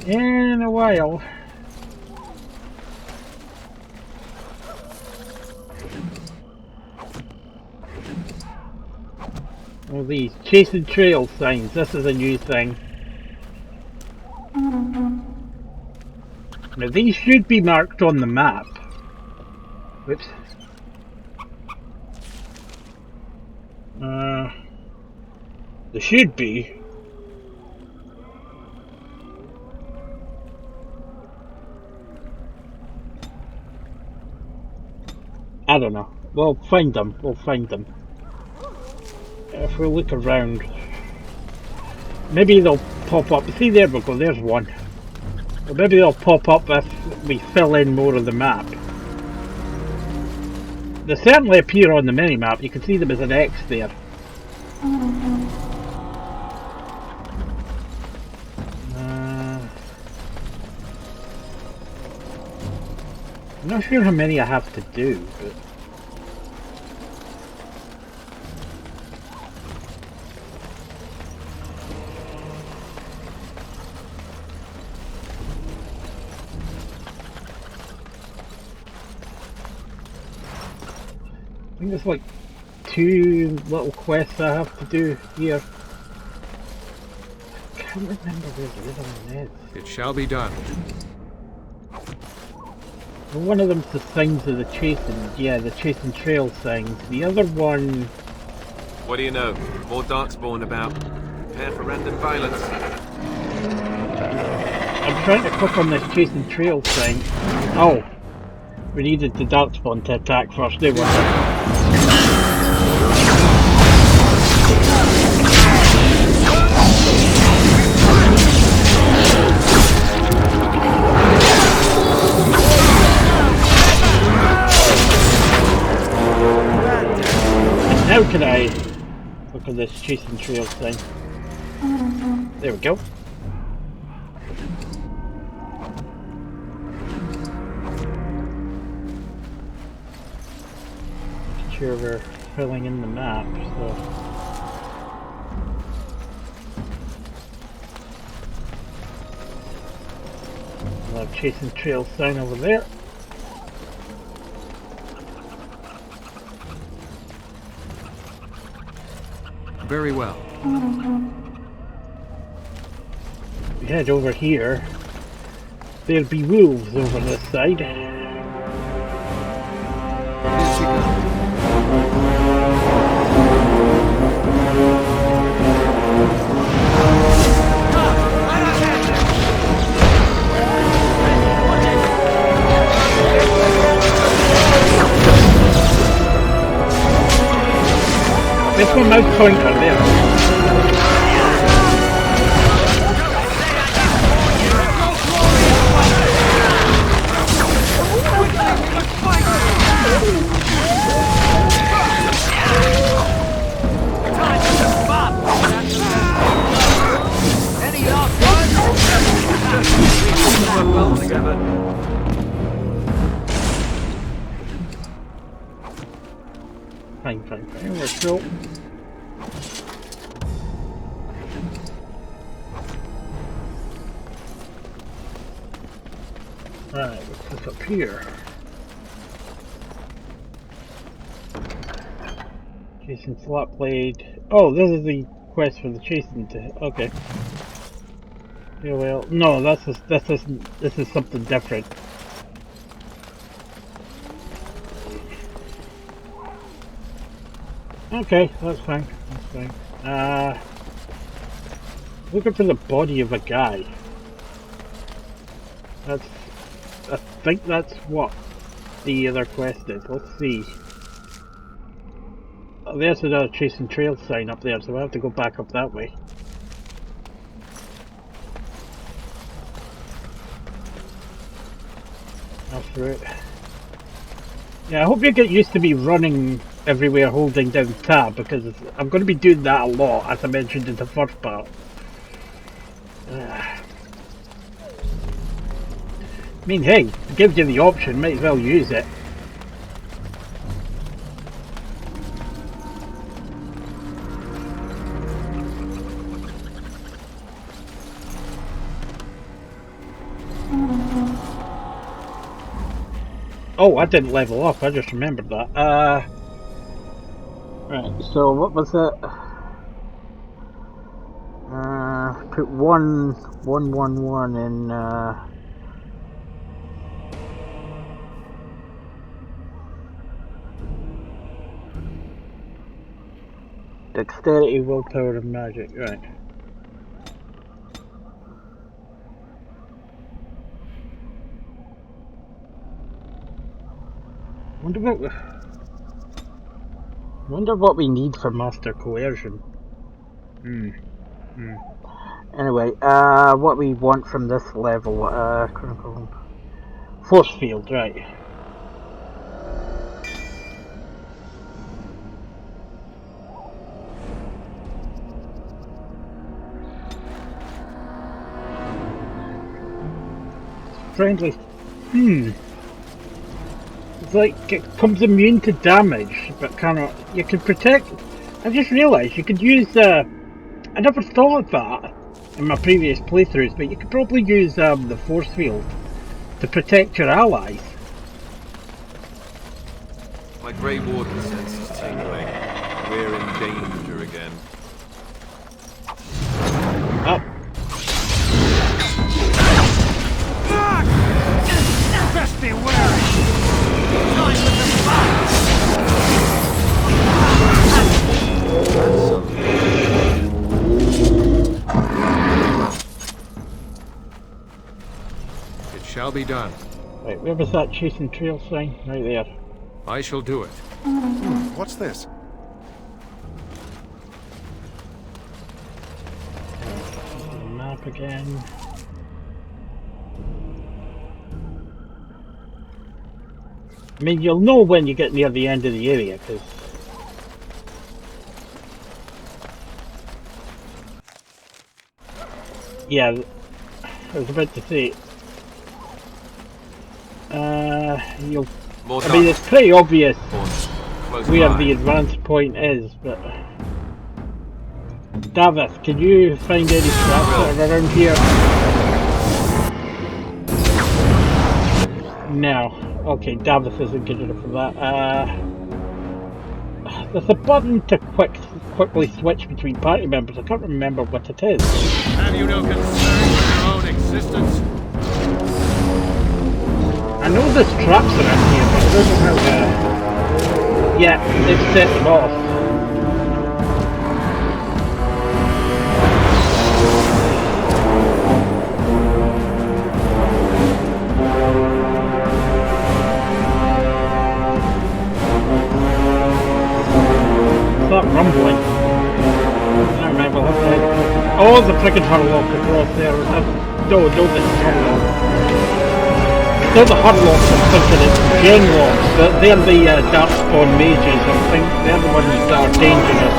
B: in a while. All these chasing trail signs, this is a new thing. Now these should be marked on the map. Whoops. They should be. I don't know. We'll find them. We'll find them. If we look around, maybe they'll pop up. See, there we go. There's one. Or maybe they'll pop up if we fill in more of the map. They certainly appear on the mini-map. You can see them as an X there. I'm not sure how many I have to do, but... I think there's like 2 little quests I have to do here. I can't remember where the other one is.
A: It shall be done.
B: Well, one of them's the signs of the chasing, yeah, the chasing trail signs. The other one...
D: What do you know? More darkspawn about. Prepare for random violence.
B: I'm trying to click on this chasing trail sign. Oh! We needed the darkspawn to attack first, they were. How can I look at this chasing trail thing? There we go. Make sure we're filling in the map, so. We'll have chasing trail sign over there.
A: Very well.
B: We head over here. There'll be wolves over this side. This one mouse pointer there. Fine, we're still. Right, what's this up here? Chasing slot blade. Oh, this is the quest for the chasing. Okay. Yeah, well, no, this is something different. Okay, that's fine. That's fine. Looking for the body of a guy. I think that's what the other quest is. Let's see. Oh, there's another chasing trail sign up there, so I have to go back up that way. That's right. Yeah, I hope you get used to me running everywhere holding down tab, because I'm going to be doing that a lot, as I mentioned in the first part. I mean, hey, it gives you the option, might as well use it. Oh, I didn't level up, I just remembered that. Right, so what was it? Put 111 in, dexterity, willpower, and magic, right. Wonder what we need for master coercion. Anyway, what we want from this level, critical force field, right. Friendly. It's like it comes immune to damage, but cannot. You can protect. I just realised you could use. I never thought of that in my previous playthroughs, but you could probably use the force field to protect your allies.
D: My Grey Warden sense is tingling. We're in danger again.
B: Up.
P: Best be wary! Time with the fight!
A: It shall be done.
B: Right, where was that chasing trail sign? Right there.
A: I shall do it.
F: What's this?
B: Map again. I mean, you'll know when you get near the end of the area, because... Yeah, I was about to say... you'll... I mean, it's pretty obvious where the advance point is, but... Davis, can you find any traps that are around here? No. Okay, Davis isn't good enough for that. There's a button to quickly switch between party members. I can't remember what it is.
A: Have you no concern for your own existence?
B: I know there's traps around here, but I don't know how to... Yeah, they've set them off. That rumbling. I don't remember what that. Oh, the freaking hurlock across there. No, this is hurlock. They're the hurlocks, I'm thinking it's genlocks, but they're the darkspawn mages. I think they're the ones that are dangerous.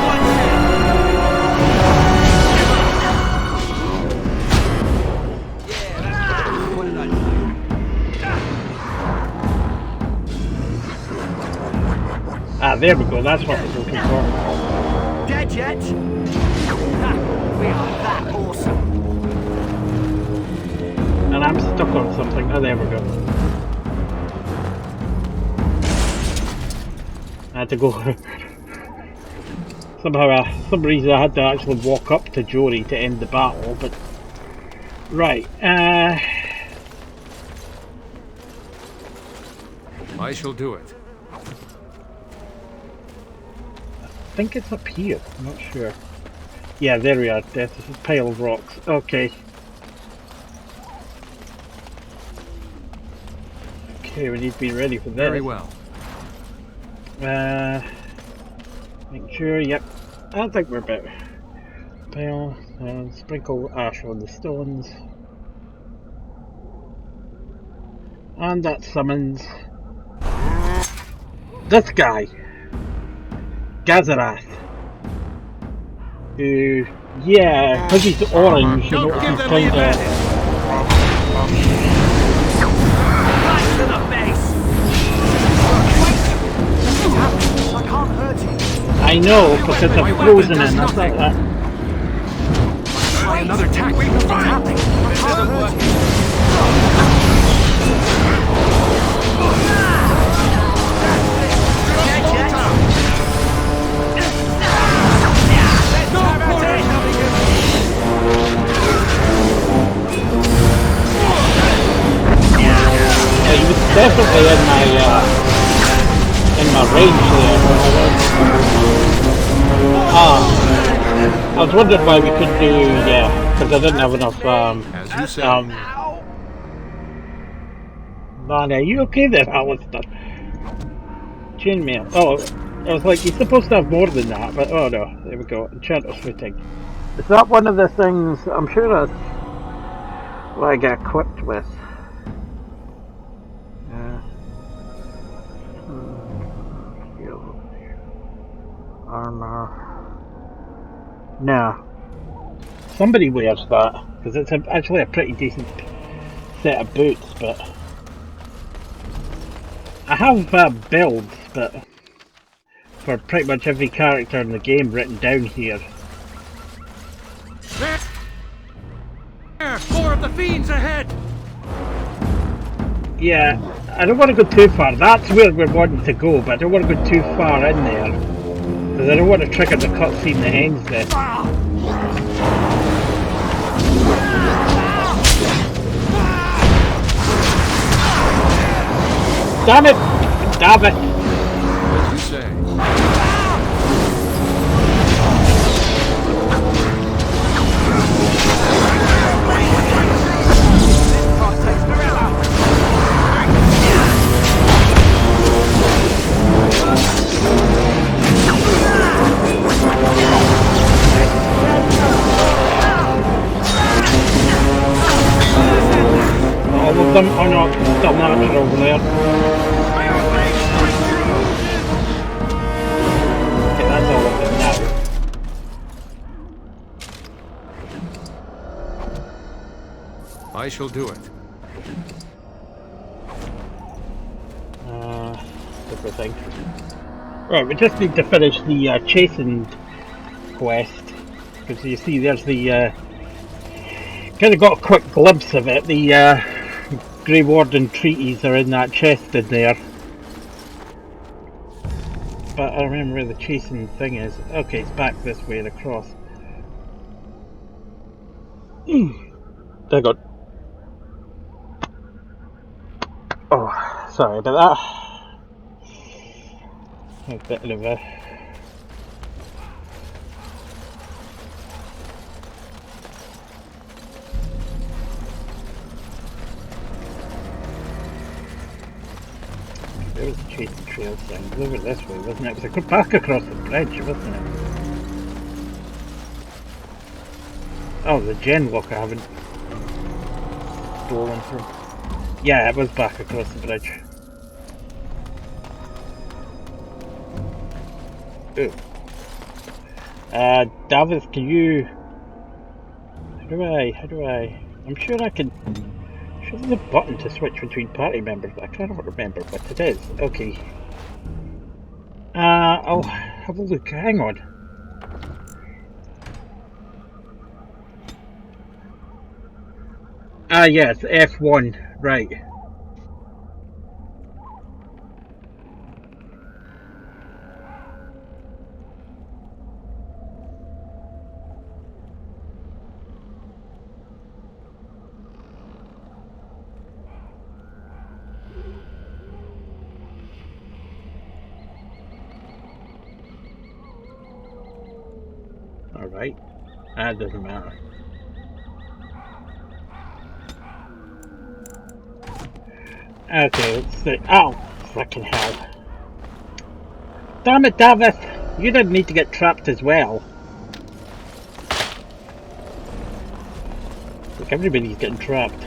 B: Ah, there we go, that's what I was looking for.
P: Dead yet? Ha, we are that awesome.
B: And I'm stuck on something. Oh, there we go. I had to go. Somehow, some reason I had to actually walk up to Jory to end the battle, but... Right,
N: I shall do it.
B: I think it's up here, I'm not sure. Yeah, there we are, there's a pile of rocks. Okay. Okay, we need to be ready for this.
N: Very well.
B: Make sure, yep. I think we're about. Pile, sprinkle ash on the stones. And that summons this guy, Gazarath. Who, yeah, because he's orange, you know, he's kind of...
P: I can't hurt you.
B: I know, because I'm frozen in, I thought that.
P: Try another attack. What's happening? I can't hurt you.
B: Yeah, he was definitely in my range there. I was wondering why we couldn't do, yeah, because I didn't have enough,
N: As you said.
B: Man, are you okay there, Alistair? Chainmail. Oh, I was like, you're supposed to have more than that, but oh no, there we go. Enchanter's footing. Is that one of the things? I'm sure that's what I get equipped with. Armor. No. Somebody wears that, because it's actually a pretty decent set of boots, but... I have builds, but for pretty much every character in the game written down here.
P: There! More of the fiends ahead!
B: Yeah, I don't want to go too far. That's where we're wanting to go, but I don't want to go too far in there. Because I don't want to trigger the cutscene that ends this. Damn it! Damn it!
N: As you say.
B: All of them are not still natural over there. Okay, that's all of them now.
N: I shall do it.
B: Everything. Right, we just need to finish the Chastened quest. Because you see there's the kind of got a quick glimpse of it. The Grey Warden treaties are in that chest in there. But I remember where the Chastened thing is. Okay, it's back this way and across. There got. Oh, sorry about that. A bit of a... There was a Chasing Trail thing. It was over this way, wasn't it? It was back across the bridge, wasn't it? Oh, the gen lock I haven't stolen from. Yeah, it was back across the bridge. Ooh. Davis, can you... How do I... I'm sure I can... I'm sure there's a button to switch between party members, but I can't remember what it is. Okay. I'll have a look. Hang on. Ah, yes, F1, right. Alright, that doesn't matter. Okay, let's see. Oh, frickin' hell. Damn it, Davis! You didn't need to get trapped as well. Look, everybody's getting trapped.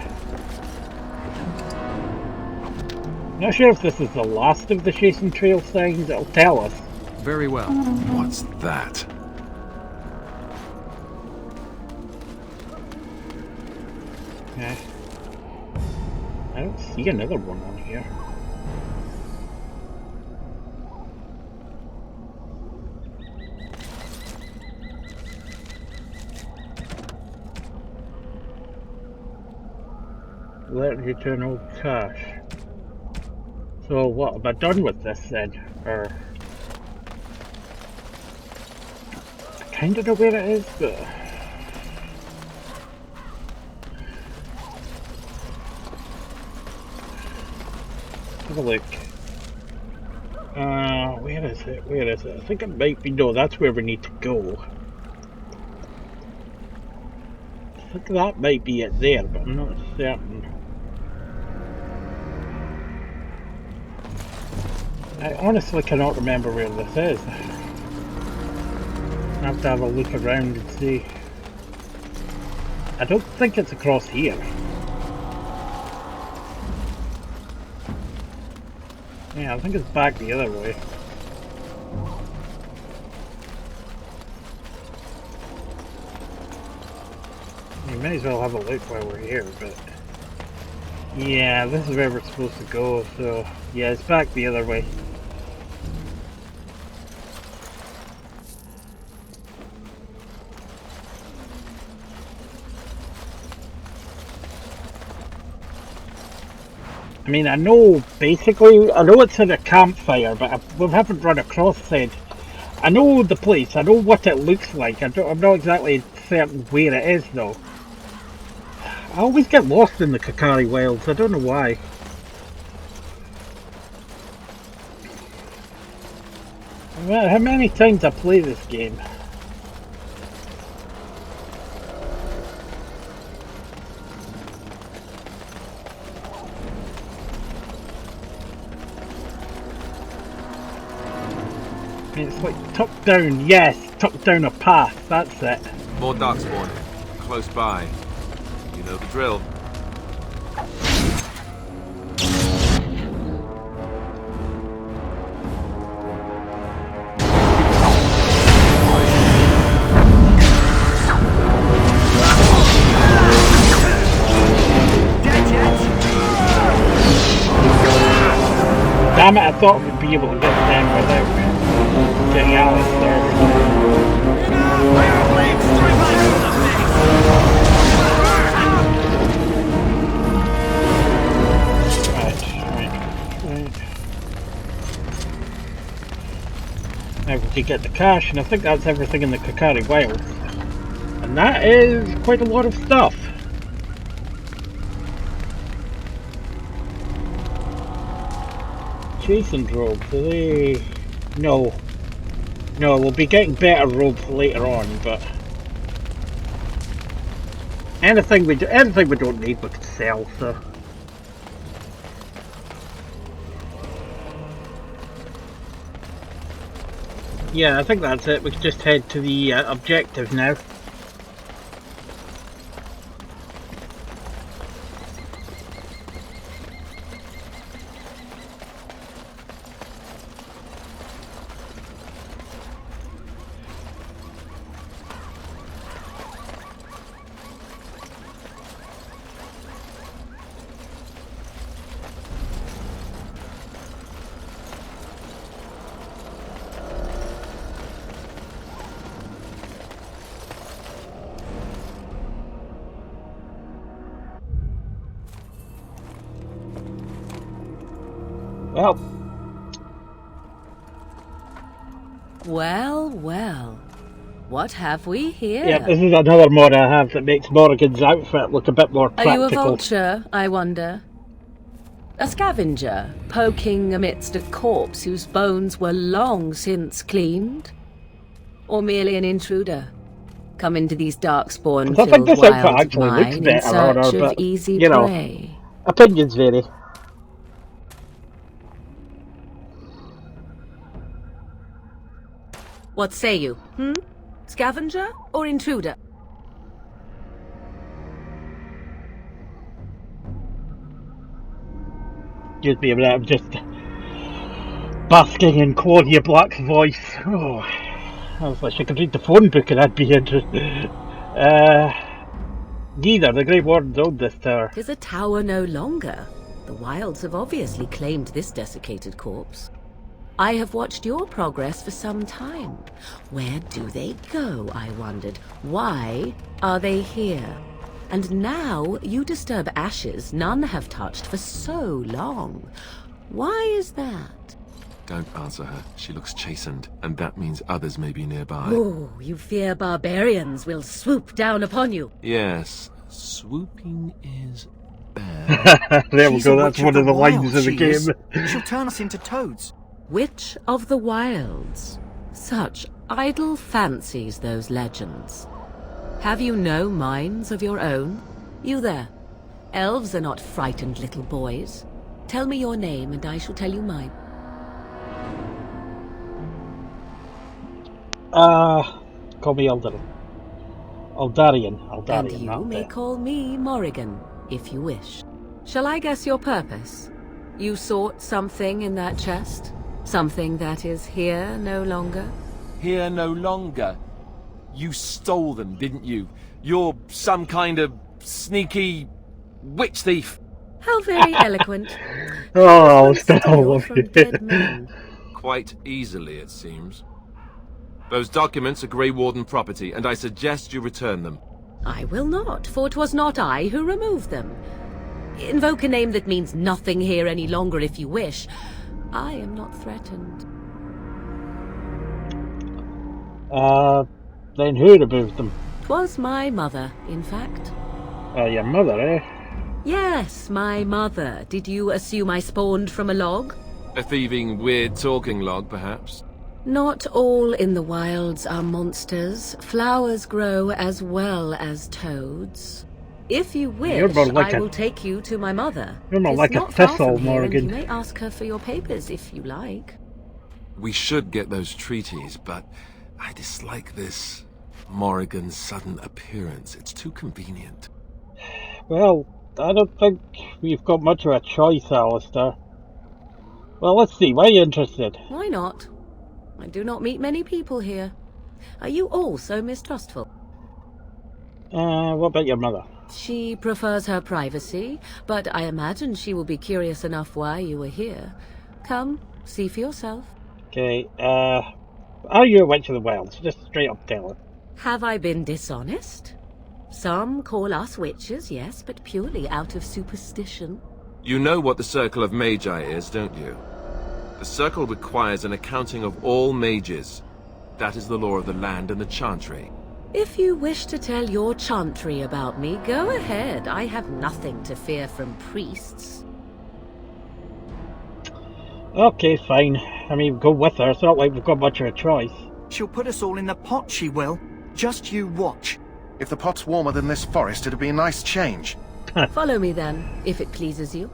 B: Not sure if this is the last of the chasing trail signs. It'll tell us.
A: Very well.
D: What's that?
B: Yeah. I don't see another one on here. Let return old cash. So what, am I done with this then? Or... I kinda know where it is, but... Have a look. Where is it? Where is it? I think it might be... No, that's where we need to go. I think that might be it there, but I'm not certain. I honestly cannot remember where this is. I have to have a look around and see. I don't think it's across here. Yeah, I think it's back the other way. You may as well have a look while we're here, but... Yeah, this is where we're supposed to go, so... Yeah, it's back the other way. I mean, I know, basically, I know it's in a campfire, but we haven't run across it. I know the place, I know what it looks like, I'm not exactly certain where it is, though. I always get lost in the Kakari Wilds, I don't know why. How many times I play this game? It's like tucked down, yes, tucked down a path, that's it.
D: More darkspawn, close by. You know the drill.
B: Damn it, I thought we'd be able to get them without getting Alice there. Right. Now we can get the cash, and I think that's everything in the Kakari Wilds. And that is quite a lot of stuff. Chasing robes, are they... No, we'll be getting better robes later on, but... Anything we don't need we can sell, so... Yeah, I think that's it, we can just head to the objective now. Well.
G: Well, well. What have we here?
B: Yeah, this is another mod I have that makes Morrigan's outfit look a bit more practical.
G: Are you a vulture, I wonder? A scavenger, poking amidst a corpse whose bones were long since cleaned? Or merely an intruder, come into these darkspawn-filled wilds of mine in search of easy prey?
B: Opinions vary.
G: What say you, Scavenger or intruder?
B: Excuse me a minute, I'm just basking in Claudia Black's voice. Oh, I was like, I could read the phone book and I'd be interested. Neither, the Grey Wardens owned this tower.
G: 'Tis a tower no longer. The wilds have obviously claimed this desiccated corpse. I have watched your progress for some time. Where do they go, I wondered? Why are they here? And now you disturb ashes none have touched for so long. Why is that?
D: Don't answer her. She looks chastened, and that means others may be nearby.
G: Oh, you fear barbarians will swoop down upon you.
D: Yes, swooping is bad.
B: There we go, that's one of the lines of the game.
E: She'll turn us into toads.
G: Witch of the Wilds. Such idle fancies, those legends. Have you no minds of your own? You there. Elves are not frightened little boys. Tell me your name and I shall tell you mine.
B: Call me Aldarian. Aldarian,
G: and you may call me Morrigan, if you wish. Shall I guess your purpose? You sought something in that chest? Something that is here no longer?
D: Here no longer? You stole them, didn't you? You're some kind of sneaky witch thief.
G: How very eloquent.
B: Oh, still you.
D: Quite easily, it seems. Those documents are Grey Warden property, and I suggest you return them.
G: I will not, for 'twas not I who removed them. Invoke a name that means nothing here any longer if you wish. I am not threatened.
B: Then who removed them?
G: 'Twas my mother, in fact.
B: Your mother, eh?
G: Yes, my mother. Did you assume I spawned from a log?
D: A thieving, weird talking log, perhaps?
G: Not all in the wilds are monsters. Flowers grow as well as toads. If you wish, I will take you to my mother.
B: You're not like a thistle, Morrigan.
G: You may ask her for your papers if you like.
D: We should get those treaties, but I dislike this Morrigan's sudden appearance. It's too convenient.
B: Well, I don't think we've got much of a choice, Alistair. Well, let's see. Why are you interested?
G: Why not? I do not meet many people here. Are you all so mistrustful?
B: What about your mother?
G: She prefers her privacy, but I imagine she will be curious enough why you were here. Come, see for yourself.
B: Okay, are you a witch of the wilds? Just straight up tell it.
G: Have I been dishonest? Some call us witches, yes, but purely out of superstition.
D: You know what the Circle of Magi is, don't you? The Circle requires an accounting of all mages. That is the law of the land and the Chantry.
G: If you wish to tell your chantry about me, go ahead. I have nothing to fear from priests.
B: Okay, fine. I mean, go with her. It's not like we've got much of a choice.
E: She'll put us all in the pot, she will. Just you watch.
F: If the pot's warmer than this forest, it'd be a nice change.
G: Follow me then, if it pleases you.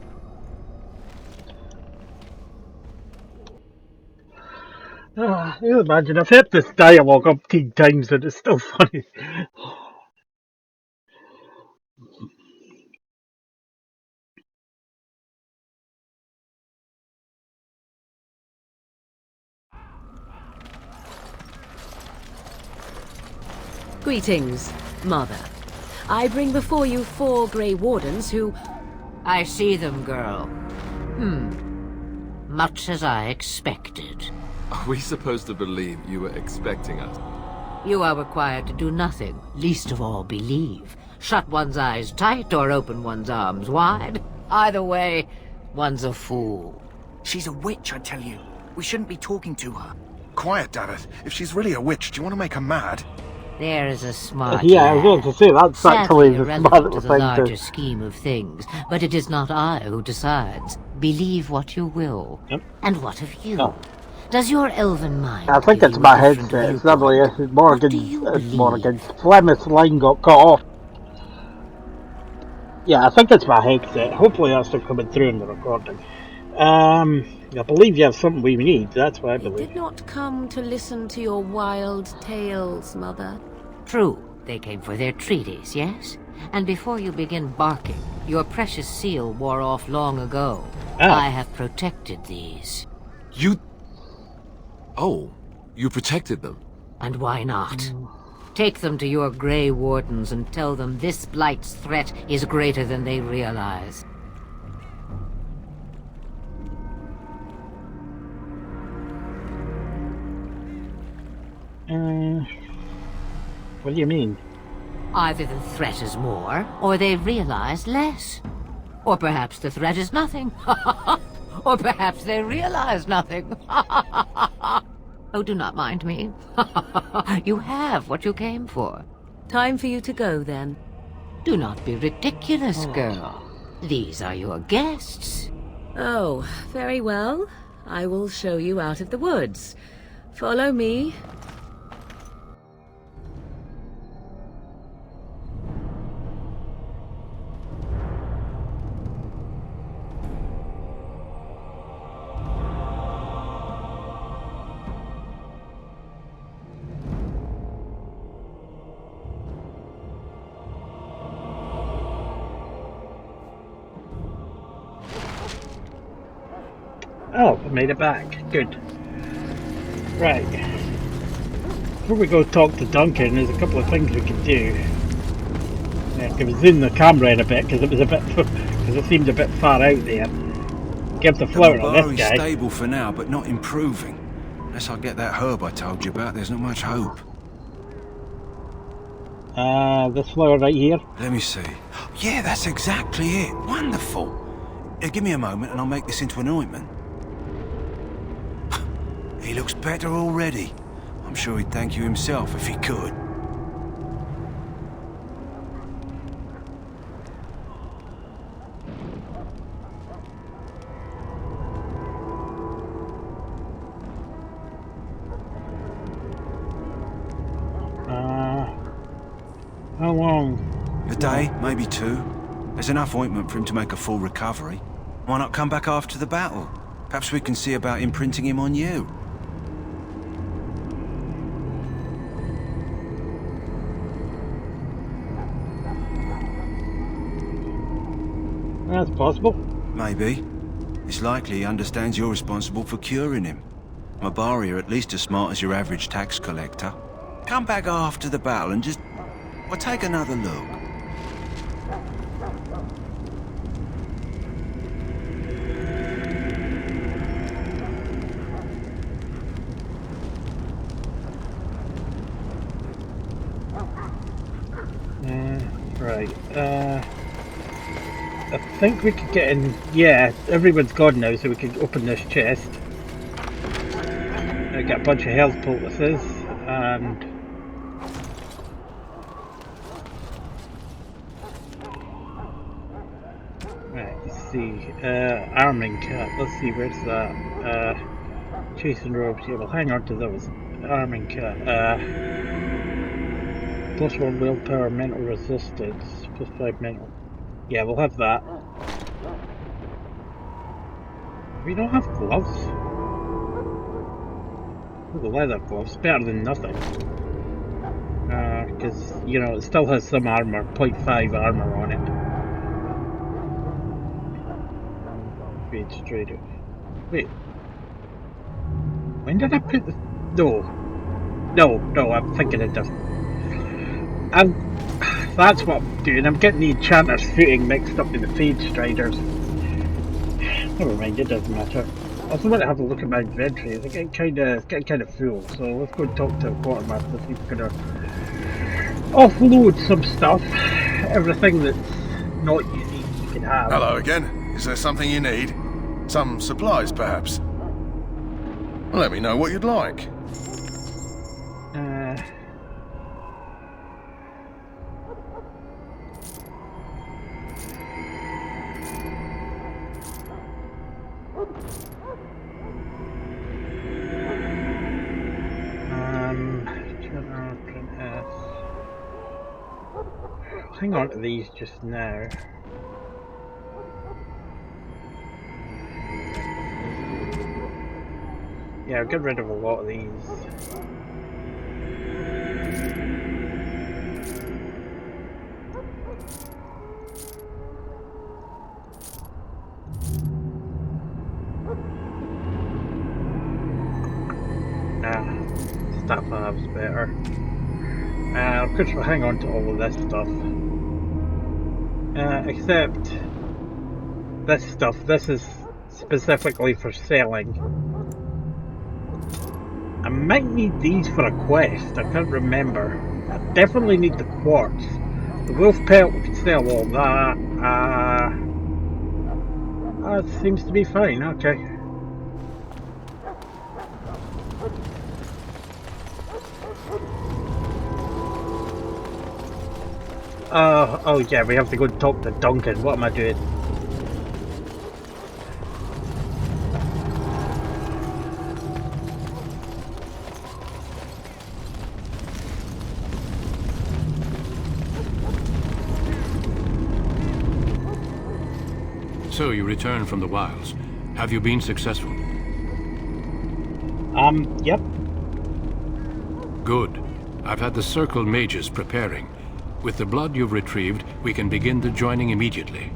B: You imagine, I've heard this dialogue umpteen times and it's still funny.
G: Greetings, Mother. I bring before you 4 Grey Wardens who...
Q: I see them, girl. Much as I expected.
D: Are we supposed to believe you were expecting us?
Q: You are required to do nothing, least of all believe. Shut one's eyes tight or open one's arms wide. Either way, one's a fool.
E: She's a witch, I tell you. We shouldn't be talking to her.
F: Quiet, Davith. If she's really a witch, do you want to make her mad?
Q: There is a smart
B: Yeah, I was going to say, that's actually
Q: sadly
B: the
Q: irrelevant to
B: smart
Q: the
B: thing
Q: larger
B: to...
Q: scheme of things, but it is not I who decides. Believe what you will.
B: Yep.
Q: And what of you?
B: Oh.
Q: Does your elven mind
B: I think
Q: give
B: it's
Q: you
B: my
Q: a different
B: headset. It's
Q: viewpoint?
B: probably Morgan's.
Q: What do you
B: Morgan's Flemish line got cut off. Yeah, I think it's my headset. Hopefully that's still coming through in the recording. I believe you have something we need. That's what I believe.
G: Did not come to listen to your wild tales, Mother.
Q: True. They came for their treaties, yes? And before you begin barking, your precious seal wore off long ago. I have protected these.
D: You... Oh, you protected them?
Q: And why not? Take them to your Grey Wardens and tell them this Blight's threat is greater than they realize.
B: What do you mean?
Q: Either the threat is more, or they realize less. Or perhaps the threat is nothing. Or perhaps they realize nothing. Oh, do not mind me. You have what you came for.
G: Time for you to go, then.
Q: Do not be ridiculous, girl. These are your guests.
G: Oh, very well. I will show you out of the woods. Follow me.
B: Oh, I made it back. Good. Right. Before we go talk to Duncan, there's a couple of things we can do. Yeah, I was zoom the camera in a bit because it was a bit, because it seemed a bit far out there. Give the flower to this guy.
C: Stable for now, but not improving. Unless I get that herb I told you about, there's not much hope.
B: This flower right here.
C: Let me see. Yeah, that's exactly it. Wonderful. Give me a moment and I'll make this into an ointment. He looks better already. I'm sure he'd thank you himself if he could.
B: How long?
C: A day, maybe two. There's enough ointment for him to make a full recovery. Why not come back after the battle? Perhaps we can see about imprinting him on you.
B: That's possible.
C: Maybe. It's likely he understands you're responsible for curing him. Mabari are at least as smart as your average tax collector. Come back after the battle and just... well, take another look.
B: Right. I think we could get in. Yeah, everyone's gone now, so we can open this chest. I got a bunch of health poultices and. Right, let's see. Arming cap. Let's see, where's that? Chasing robes. Yeah, we'll hang on to those. Arming cap. +1 willpower, mental resistance, +5 mental. Yeah, we'll have that. We don't have gloves. The leather gloves, better than nothing. Because, you know, it still has some armor, 0.5 armor on it. Fade straight up. Wait. When did I put the... No, I'm thinking it doesn't. That's what I'm doing. I'm getting the Enchanter's footing mixed up with the Fade Striders. Never mind, it doesn't matter. I also want to have a look at my inventory. It's getting kind of full. So let's go and talk to the quartermaster. See if we're gonna offload some stuff. Everything that's not unique you can have.
F: Hello again. Is there something you need? Some supplies, perhaps? Let me know what you'd like.
B: Hang on to these just now. Yeah, I'll get rid of a lot of these. Staff halves better. Of course we'll hang on to all of this stuff. Except this stuff, this is specifically for selling. I might need these for a quest, I can't remember. I definitely need the quartz. The wolf pelt, we can sell all that. That seems to be fine, okay. Oh yeah, we have to go and talk to Duncan. What am I doing?
N: So you returned from the wilds. Have you been successful?
B: Yep.
N: Good. I've had the Circle mages preparing. With the blood you've retrieved, we can begin the joining immediately.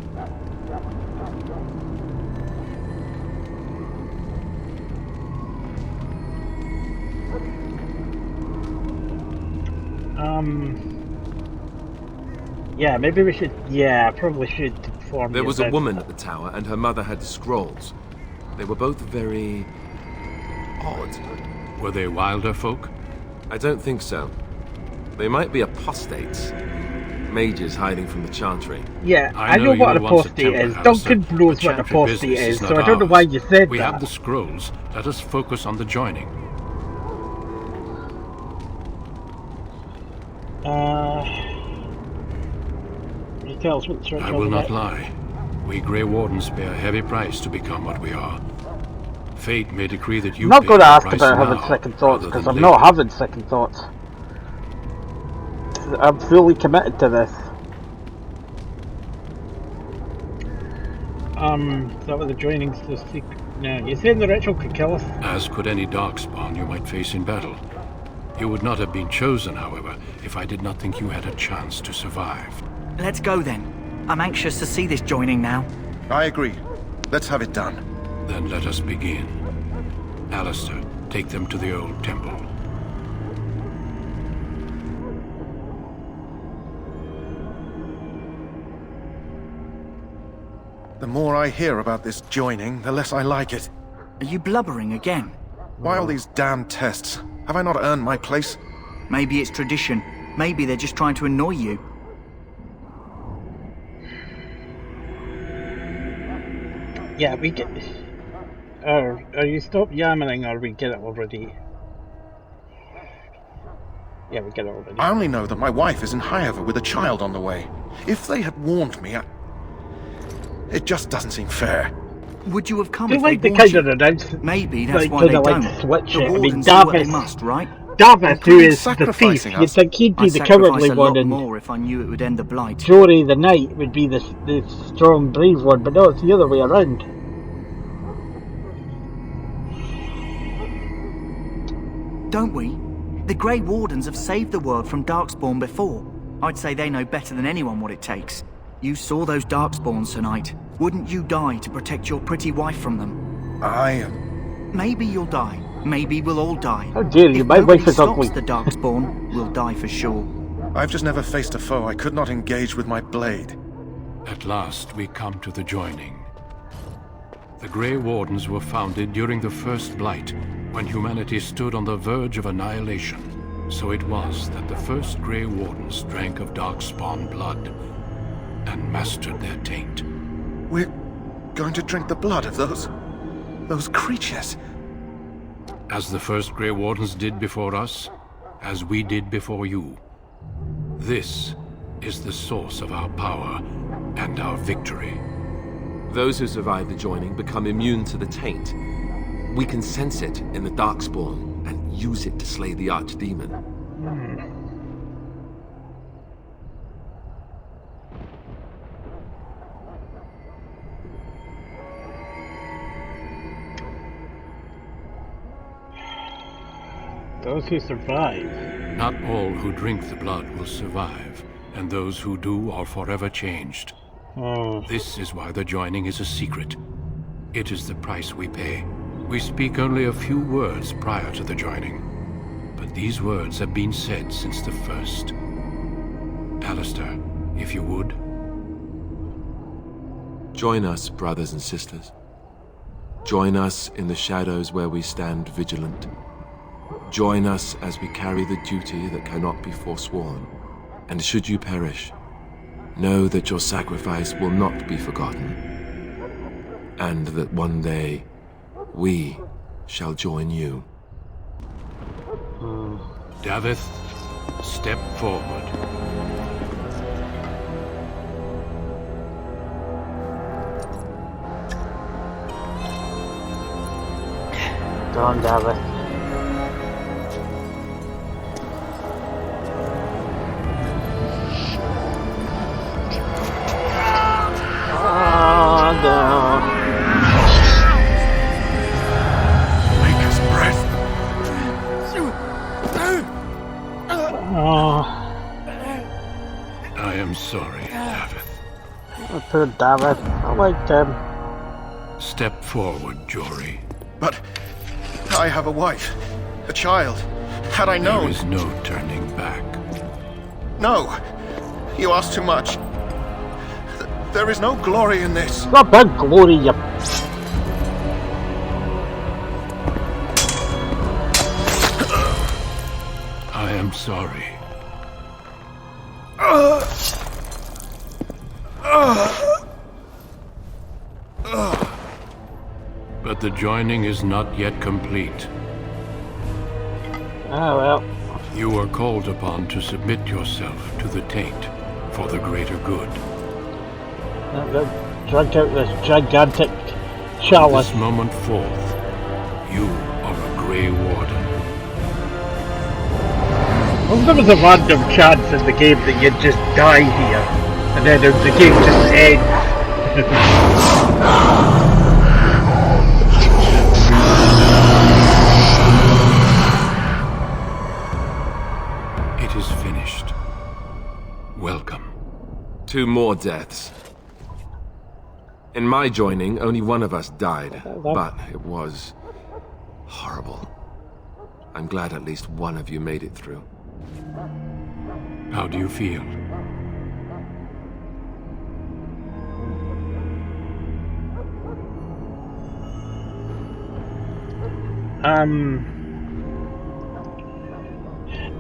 B: Yeah, maybe we should, yeah, probably should form.
D: There was a woman at the tower, and her mother had scrolls. They were both very odd.
N: Were they wilder folk?
D: I don't think so. They might be apostates. Mages hiding from the Chantry.
B: Yeah, I know what an apostate is. Duncan knows what an apostate is, so I don't know why you said that.
N: We have the scrolls. Let us focus on the joining.
B: You tell us what the church
N: I will not lie. We Grey Wardens pay a heavy price to become what we are. Fate may decree that you.
B: I'm not going to ask about having second thoughts, because I'm not having second thoughts. I'm fully committed to this. Is that what the joining's to seek? No, you saying the ritual could kill us?
N: As could any darkspawn you might face in battle. You would not have been chosen, however, if I did not think you had a chance to survive.
E: Let's go then. I'm anxious to see this joining now.
F: I agree. Let's have it done.
N: Then let us begin. Alistair, take them to the old temple.
F: The more I hear about this joining, the less I like it.
E: Are you blubbering again?
F: Why all these damn tests? Have I not earned my place?
E: Maybe it's tradition. Maybe they're just trying to annoy you.
B: Yeah, we get... Are you stop yammering or we get it already? Yeah, we get it already.
F: I only know that my wife is in Highover with a child on the way. If they had warned me, it just doesn't seem fair.
E: Would you have come
B: they
E: if
B: like
E: they
B: the
E: warned
B: kind
E: you?
B: of announcement.
E: Maybe that's
B: like,
E: why they don't.
B: Like switch
E: the
B: it. I mean,
E: Wardens do what they
B: Davis,
E: must, right?
B: Davis, who is the thief, you'd think he'd be the cowardly one, and
E: more if I knew it would end the blight.
B: Jory the knight would be the strong, brave one, but no, it's the other way around.
E: Don't we? The Grey Wardens have saved the world from Darkspawn before. I'd say they know better than anyone what it takes. You saw those Darkspawns tonight. Wouldn't you die to protect your pretty wife from them?
F: Maybe
E: you'll die. Maybe we'll all die.
B: How dare you? My wife is ugly.
E: If the Darkspawn, we'll die for sure.
F: I've just never faced a foe I could not engage with my blade.
N: At last, we come to the joining. The Grey Wardens were founded during the First Blight, when humanity stood on the verge of annihilation. So it was that the first Grey Wardens drank of Darkspawn blood and mastered their taint.
F: We're going to drink the blood of those Those creatures.
N: As the first Grey Wardens did before us, as we did before you. This is the source of our power and our victory.
D: Those who survive the joining become immune to the taint. We can sense it in the Darkspawn and use it to slay the Archdemon.
B: Those who survive.
N: Not all who drink the blood will survive, and those who do are forever changed. This is why the joining is a secret. It is the price we pay. We speak only a few words prior to the joining, but these words have been said since the first. Alistair, if you would.
D: Join us, brothers and sisters. Join us in the shadows where we stand vigilant. Join us as we carry the duty that cannot be forsworn. And should you perish, know that your sacrifice will not be forgotten. And that one day, we shall join you.
N: Davith, step forward.
B: Go on, Davith. Oh, no.
F: Maker's breath.
B: Oh.
N: I am sorry, Davith.
B: Oh, poor Davith. I liked him.
N: Step forward, Jory.
F: But I have a wife, a child. Had I known...
N: There is no turning back.
F: No. You ask too much. There is no glory in this.
B: What about glory, you...
N: I am sorry. But the joining is not yet complete.
B: Ah, well.
N: You are called upon to submit yourself to the taint for the greater good.
B: Drunk out this gigantic chalice.
N: From this moment forth, you are a Grey Warden.
B: Well, there was a random chance in the game that you'd just die here, and then the game just ends.
N: It is finished. Welcome.
D: 2 more deaths. In my joining, only one of us died, but it was horrible. I'm glad at least one of you made it through.
N: How do you feel?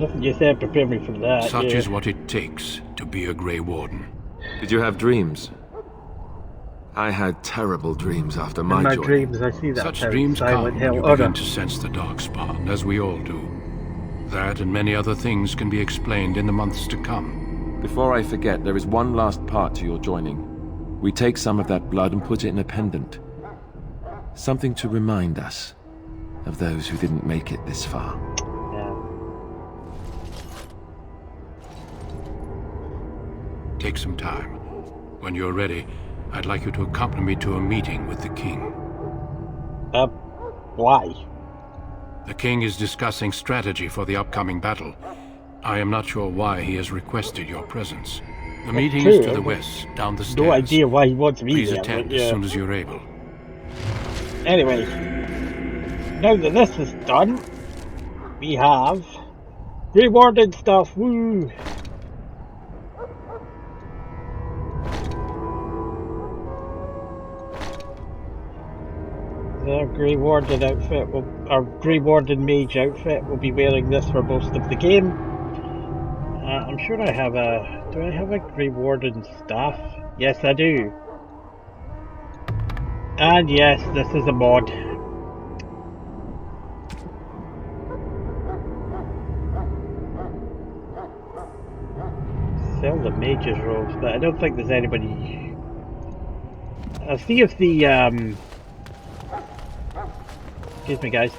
B: Nothing you said prepare me for that.
N: Such is what it takes to be a Grey Warden.
D: Did you have dreams? I had terrible dreams after my joining.
B: Dreams, I see that.
N: Such dreams come when you begin to sense the Darkspawn, as we all do. That and many other things can be explained in the months to come.
D: Before I forget, there is one last part to your joining. We take some of that blood and put it in a pendant. Something to remind us of those who didn't make it this far.
N: Take some time. When you're ready, I'd like you to accompany me to a meeting with the king.
B: Why?
N: The king is discussing strategy for the upcoming battle. I am not sure why he has requested your presence. The meeting is to the west, down the stairs.
B: No idea why he wants me
N: Please
B: there.
N: attend as soon as you're able.
B: Anyway, now that this is done, we have rewarded stuff. Woo! Our Grey Warden outfit, our Grey Warden mage outfit, will be wearing this for most of the game. I'm sure I have a... Do I have a Grey Warden staff? Yes, I do. And yes, this is a mod. mage's robes, but I don't think there's anybody. I'll see if the excuse me, guys.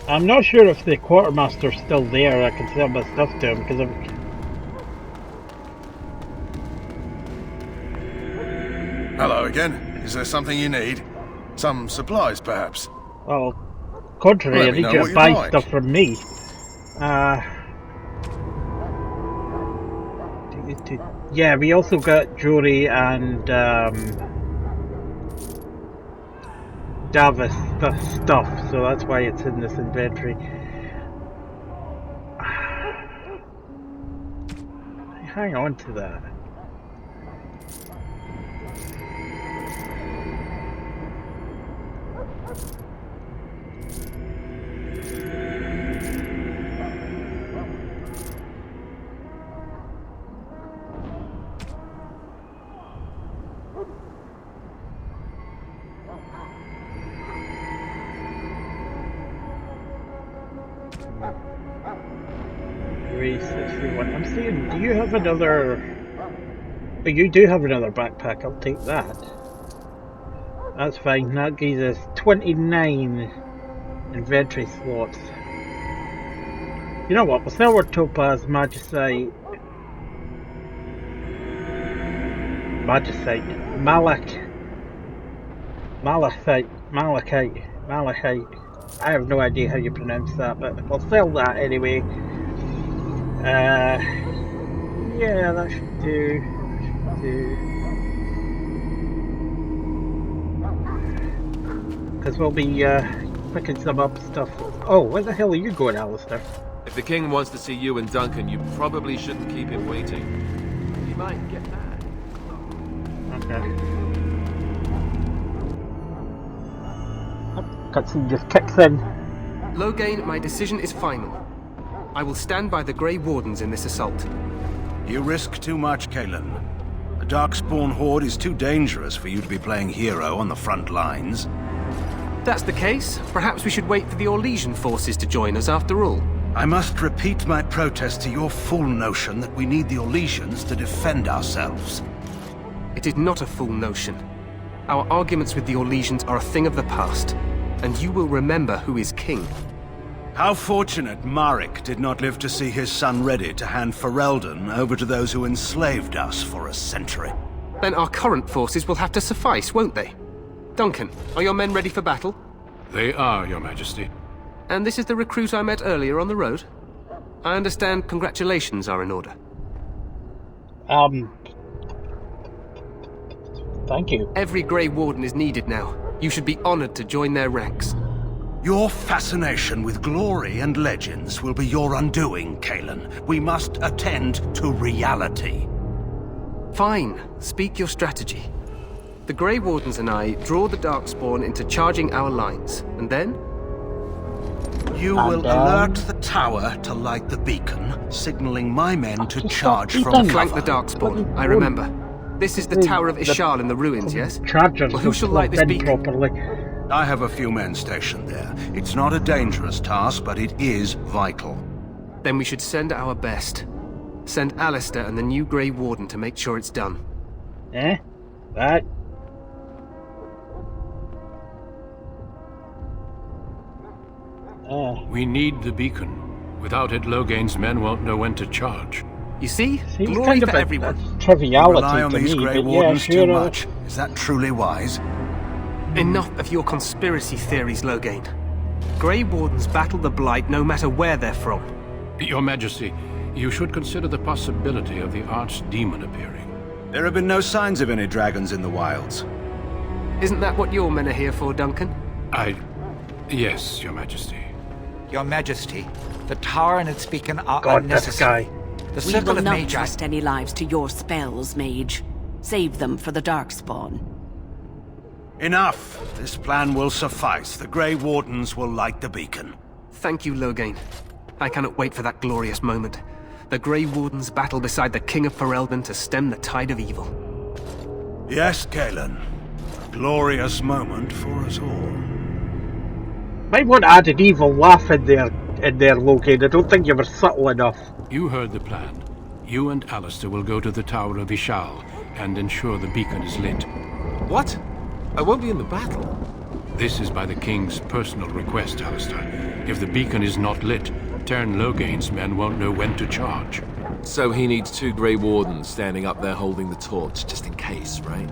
B: I'm not sure if the quartermaster's still there. I can sell my stuff to him because I'm.
F: Hello again. Is there something you need? Some supplies, perhaps?
B: Well, contrary, I need you to buy stuff from me. Yeah, we also got jewelry and Davis stuff, so that's why it's in this inventory. Hang on to that. I'm seeing, do you have another... Oh, you do have another backpack, I'll take that. That's fine, that gives us 29 inventory slots. You know what, we'll sell our topaz, malachite, malachite. I have no idea how you pronounce that, but we'll sell that anyway. Yeah, that should do. Because we'll be picking some up stuff. Oh, where the hell are you going, Alistair?
D: If the king wants to see you and Duncan, you probably shouldn't keep him waiting. He might get mad.
B: Okay. Cutscene just kicks in.
L: Loghain, my decision is final. I will stand by the Grey Wardens in this assault.
C: You risk too much, Kalen. The Darkspawn Horde is too dangerous for you to be playing hero on the front lines.
L: If that's the case, perhaps we should wait for the Orlesian forces to join us after all.
C: I must repeat my protest to your fool notion that we need the Orlesians to defend ourselves.
L: It is not a fool notion. Our arguments with the Orlesians are a thing of the past, and you will remember who is king.
C: How fortunate Marek did not live to see his son ready to hand Ferelden over to those who enslaved us for a century.
L: Then our current forces will have to suffice, won't they? Duncan, are your men ready for battle?
N: They are, Your Majesty.
L: And this is the recruit I met earlier on the road? I understand congratulations are in order.
B: Thank you.
L: Every Grey Warden is needed now. You should be honored to join their ranks.
C: Your fascination with glory and legends will be your undoing, Kalen. We must attend to reality.
L: Fine. Speak your strategy. The Grey Wardens and I draw the Darkspawn into charging our lines, and then?
C: You will alert the tower to light the beacon, signaling my men to charge from cover.
L: Flank the Darkspawn, I remember. This is the Tower of Ishal in the ruins, yes?
B: Chargers
L: well, who shall light this beacon?
B: Properly.
C: I have a few men stationed there. It's not a dangerous task, but it is vital.
L: Then we should send our best. Send Alistair and the new Grey Warden to make sure it's done.
B: That?
N: We need the beacon. Without it, Loghain's men won't know when to charge.
L: You see?
B: Seems
L: glory
B: kind
L: for
B: of
L: everyone.
B: Triviality
C: you rely on
B: to
C: these
B: me,
C: Grey
B: but
C: Wardens
B: yeah, sure,
C: too much. Is that truly wise?
L: Enough of your conspiracy theories, Loghain. Grey Wardens battle the Blight no matter where they're from.
N: Your Majesty, you should consider the possibility of the Archdemon appearing.
C: There have been no signs of any dragons in the wilds.
L: Isn't that what your men are here for, Duncan?
N: Yes, Your Majesty.
P: Your Majesty, the tower and its beacon are
B: God,
P: unnecessary.
B: That guy.
P: The
G: We
P: circle
G: will
P: of
G: not
P: Magi...
G: trust any lives to your spells, mage. Save them for the Darkspawn.
C: Enough! This plan will suffice. The Grey Wardens will light the beacon.
L: Thank you, Loghain. I cannot wait for that glorious moment. The Grey Wardens battle beside the King of Ferelden to stem the tide of evil.
C: Yes, Kalen. A glorious moment for us all.
B: Might want to add an evil laugh in there, Loghain. I don't think you were subtle enough.
N: You heard the plan. You and Alistair will go to the Tower of Ishal and ensure the beacon is lit.
D: What? I won't be in the battle.
N: This is by the King's personal request, Alistair. If the beacon is not lit, Tern Loghain's men won't know when to charge.
D: So he needs 2 Grey Wardens standing up there holding the torch, just in case, right?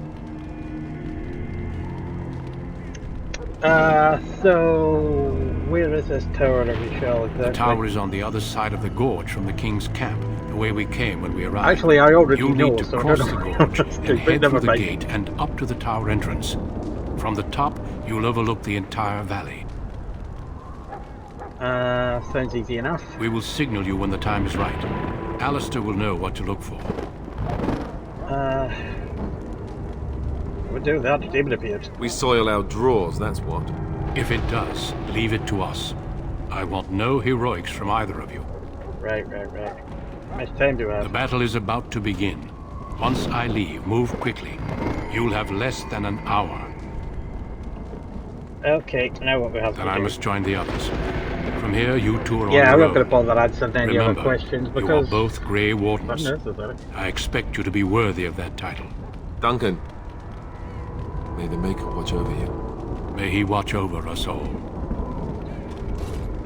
B: So where is this Tower of Ishal exactly?
N: The tower is on the other side of the gorge from the King's camp, the way we came when we arrived.
B: Actually, I already
N: You'll
B: know,
N: need to
B: so
N: cross
B: I
N: the
B: don't
N: gorge
B: know.
N: and head
B: Never
N: through the
B: mind.
N: gate and up to the tower entrance. From the top, you'll overlook the entire valley.
B: Sounds easy enough.
N: We will signal you when the time is right. Alistair will know what to look for.
B: We'll do that, the demon appeared.
D: We soil our drawers, that's what.
N: If it does, leave it to us. I want no heroics from either of you.
B: Right. Much time do I have?
N: The battle is about to begin. Once I leave, move quickly. You'll have less than an hour.
B: Okay, now what we have
N: Then
B: to
N: I
B: do.
N: must join the others. From here, you two are on
B: Yeah,
N: your
B: I'm not
N: own.
B: going to bother answering any
N: Remember,
B: other questions
N: you are
B: because...
N: both Grey Wardens.
B: Unnecessary.
N: I expect you to be worthy of that title.
D: Duncan, may the Maker watch over you.
N: May he watch over us all.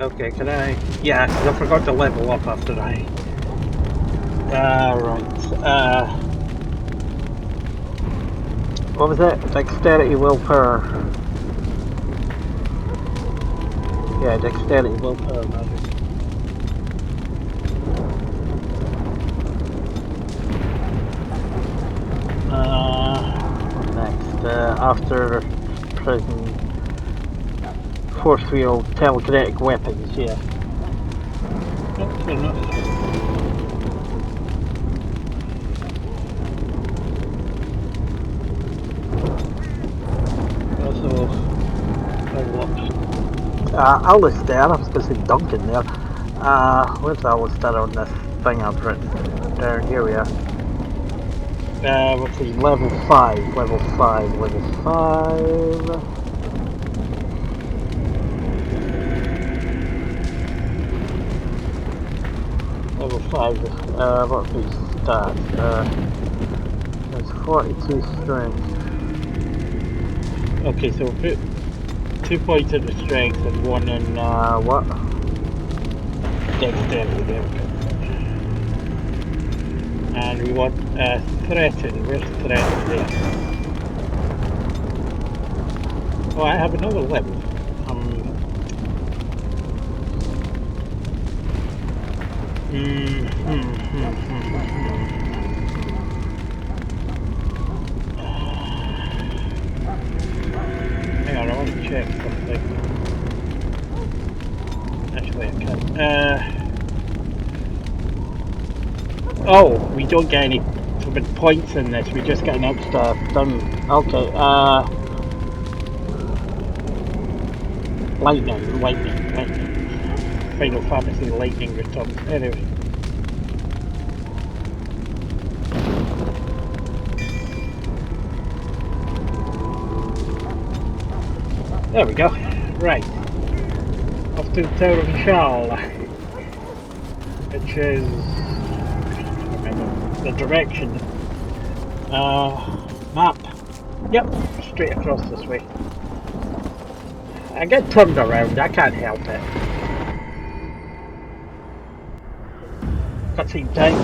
B: Okay, can I... Yeah, because I forgot to level up after I... right. What was it? Dexterity, willpower. Yeah, dexterity, willpower, magic. What next? After prison... Force field, telekinetic weapons, yeah. That's good enough. Also, level up. Alistair, I was going to say Duncan there. Where's Alistair on this thing I've written? There, here we are. What's he? Level 5, level 5, level 5. Level 5, what's his stats? There's 42 strength. Okay, so we'll put 2 points into strength and 1 in, what? Dexterity, there we go. And we want, threaten. Where's threaten there? Oh, I have another level. Hang on, I want to check something. Actually, I can't. Oh, we don't get any points in this, we just get an extra thing. Okay, lightning. Final Fantasy lightning returns. Anyway. There we go. Right. Off to the Tower of Ishal, which is, remember the direction. Map. Yep, straight across this way. I get turned around, I can't help it. Cutscene time.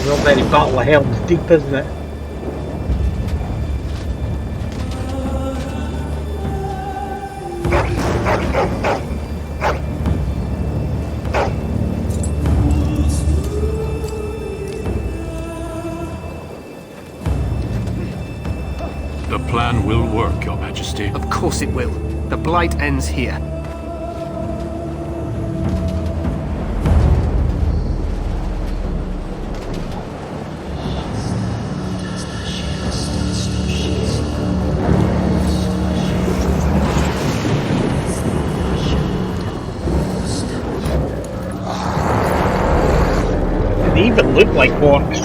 B: Not very Battle of Helm's Deep, isn't it?
N: The plan will work, Your Majesty.
L: Of course it will. The Blight ends here.
B: Even look like orcs.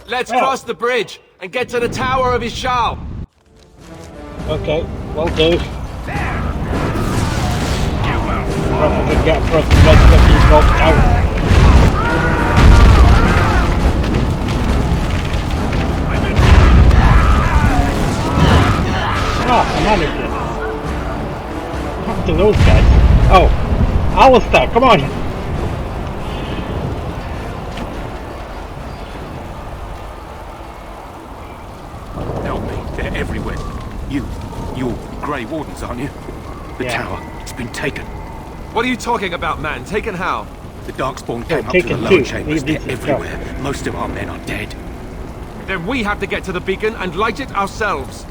D: Let's cross the bridge and get to the Tower of Ishal.
B: Okay, will do. Probably get across the bridge and get these knocked out. I managed it. What happened to those guys? Oh, Alistair, come on!
M: Help me, they're everywhere. You're Grey Wardens, aren't you? The tower, it's been taken.
D: What are you talking about, man? Taken how?
M: The Darkspawn came up to the lower chambers, they're everywhere.
B: Stuff.
M: Most of our men are dead.
D: Then we have to get to the beacon and light it ourselves.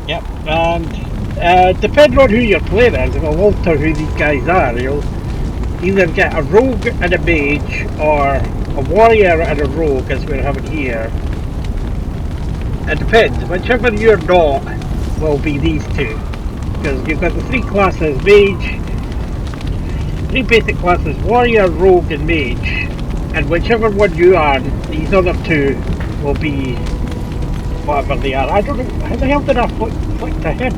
B: Yep, and depending on who your player is, it'll alter who these guys are. You'll either get a rogue and a mage, or a warrior and a rogue, as we're having here. It depends. Whichever you're not, will be these two. Because you've got the three classes, mage, three basic classes, warrior, rogue, and mage. And whichever one you are, these other two will be whatever they are. I don't know, how the hell did I flick to him?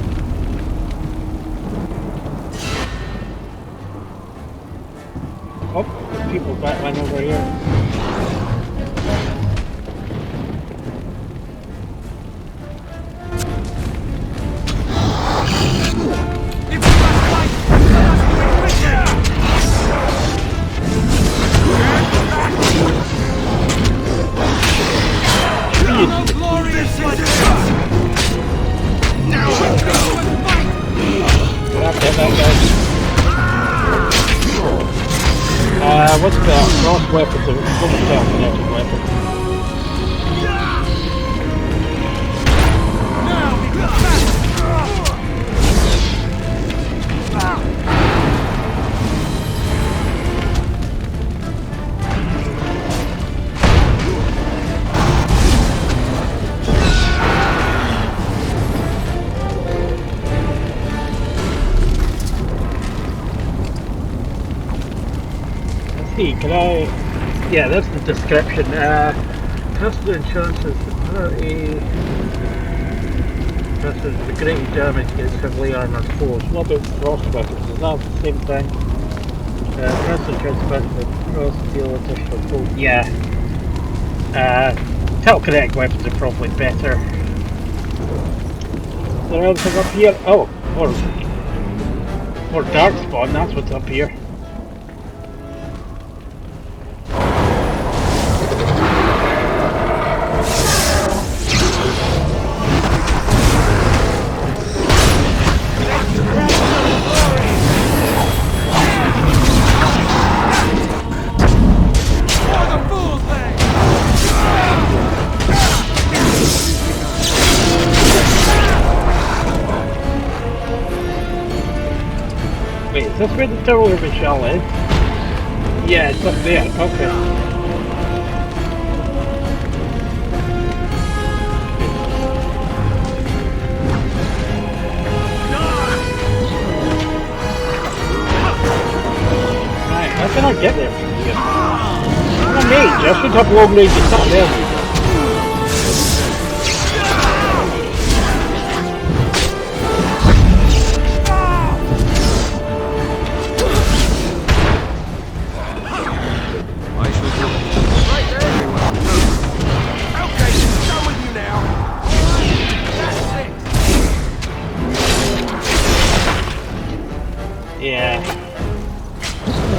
B: Oh, there's people battling over here. What's that? Cross weapons are kinetic weapons. Can I? Yeah, that's the description. Personal insurance is versus the great damage against heavily armoured foes. What about cross weapons? Is that the same thing? Personal insurance versus cross deal additional foes. Yeah. Telekinetic weapons are probably better. Is there anything up here? Oh, more Darkspawn, that's what's up here. this where the tower of the shell is? Yeah, it's up there. Okay. How can I get there from here? I'm a mage, I should have long range attack. There we go.
P: Right there. Okay, done with you now. That's it.
B: Yeah.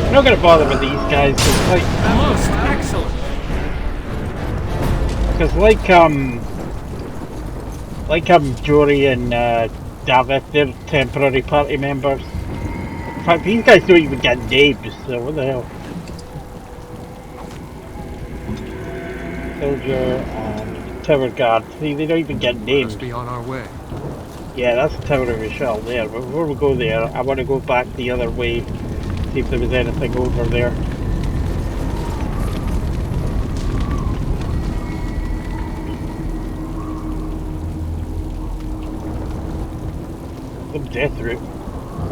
B: I'm not gonna bother with these guys, cause
P: Most excellent.
B: Jory and David, they're temporary party members. In fact, these guys don't even get names, so what the hell? Soldier and Tower Guard, see, they don't even get names.
A: Must be on our way.
B: Yeah, that's the Tower of Rochelle there, but before we go there, I want to go back the other way, see if there was anything over there. Some death route.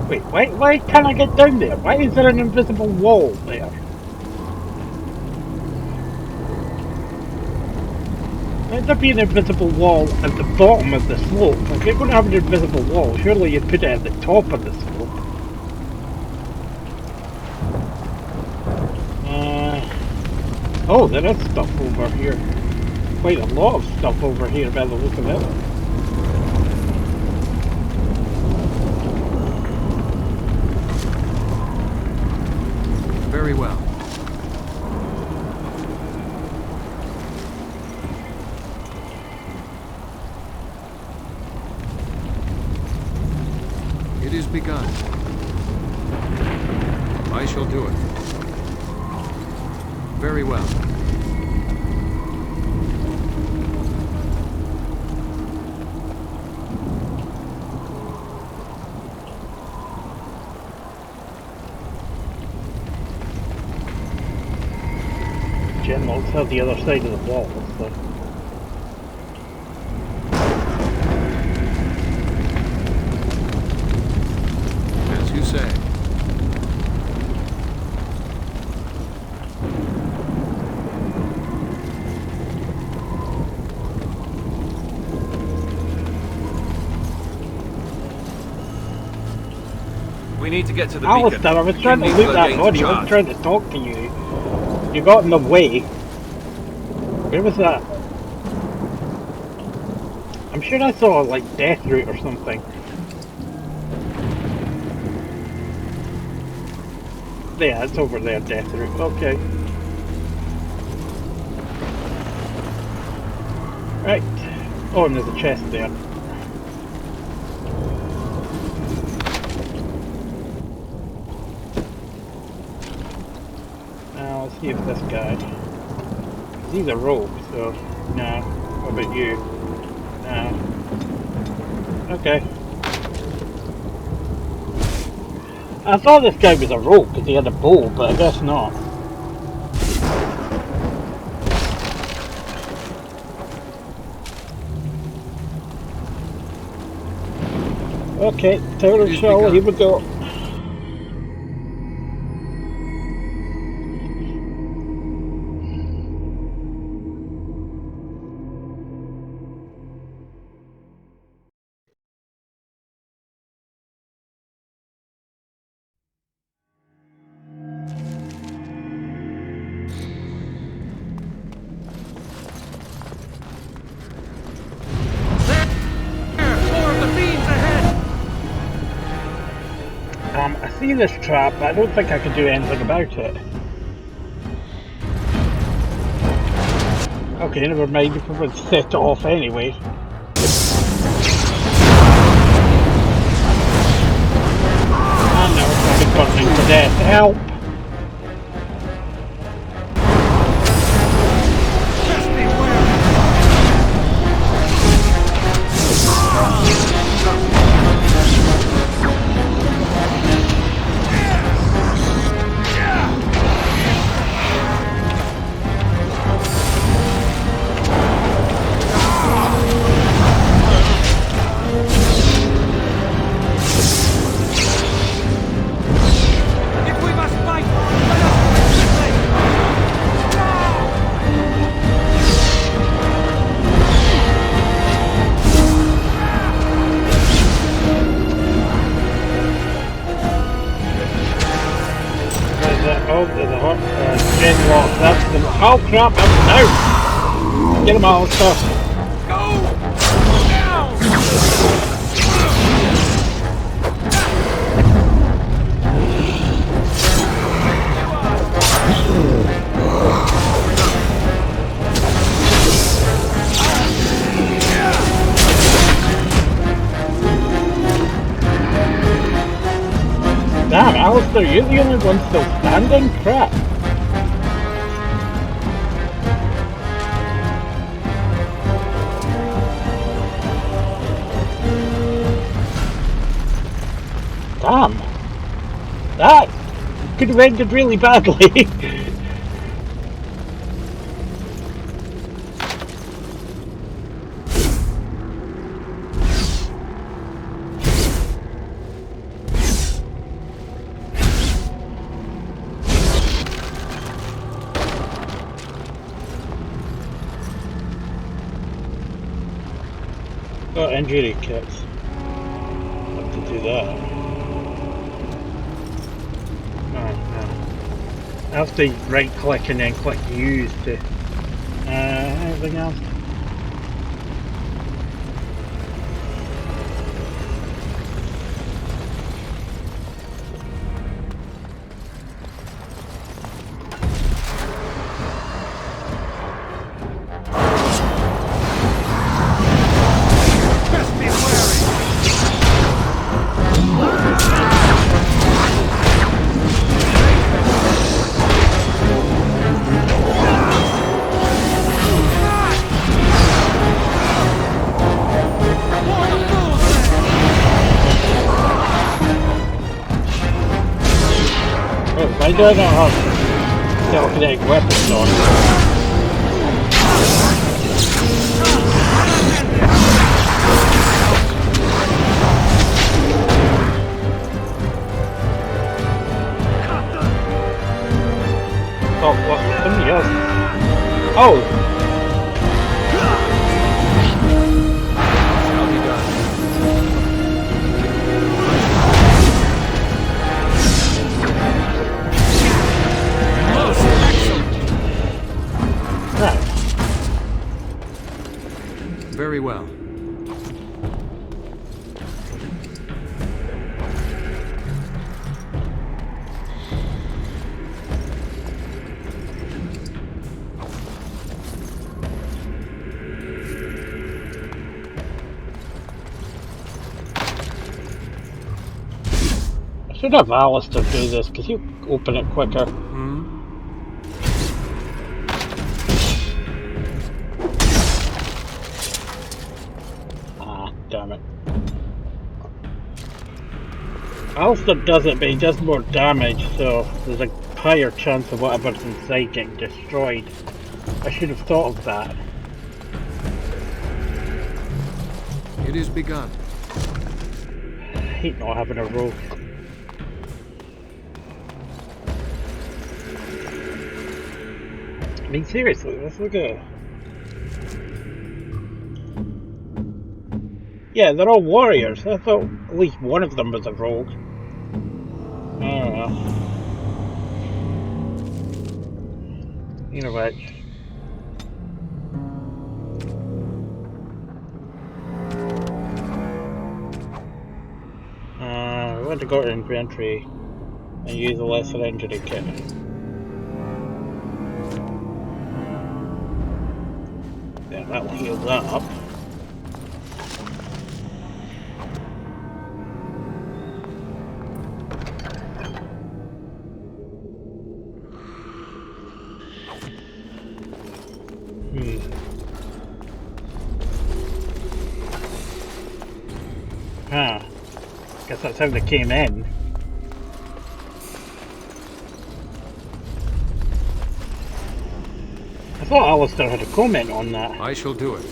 B: Wait, why can't I get down there? Why is there an invisible wall there? Let there be an invisible wall at the bottom of the slope. If you're going to have an invisible wall, surely you'd put it at the top of the slope. Oh, there is stuff over here. Quite a lot of stuff over here by the look of it.
A: Very well. It is begun. I shall do it. Very well.
B: General's at the other side of the wall, so.
A: As you say.
D: We need to get to the
B: Alistair,
D: beacon.
B: I was trying to loot that body, I was trying to talk to you. You got in the way. Where was that? I'm sure I saw like death route or something. Yeah, it's over there, death route. Okay. Right. Oh, and there's a chest there. Now let's see if this guy. He's a rogue, so no. What about you? No. Okay. I thought this guy was a rogue because he had a bow, but I guess not. Okay, Tower of Shell, here we go. I see this trap, but I don't think I can do anything about it. Okay, never mind, if we would set it off anyway. I know, it's like burning to death. Help! There's a hot gen lock. That's the. Oh crap! I'm out! Get him, Alistair! Damn, Alistair, you're the only one still standing? Crap. Damn. That could have ended really badly. Got injury kits. Have to do that. I have to right click and then click use to anything else. I don't know how to telekinetic weapons on. Oh, what? Somebody else. Oh!
L: Very well.
B: I should have Alistair do this because he'll open it quicker. Damn it. Alistair does it, but he does more damage, so there's a higher chance of whatever's inside getting destroyed. I should have thought of that.
A: It is begun.
B: I hate not having a rogue. I mean, seriously, let's look at it. Yeah, they're all warriors. I thought at least one of them was a rogue. I don't know. You know what? We want to go to inventory and use a lesser injury kit. Yeah, that will heal that up. Guess that's how they came in. I thought Alistair had a comment on that.
A: I shall do it.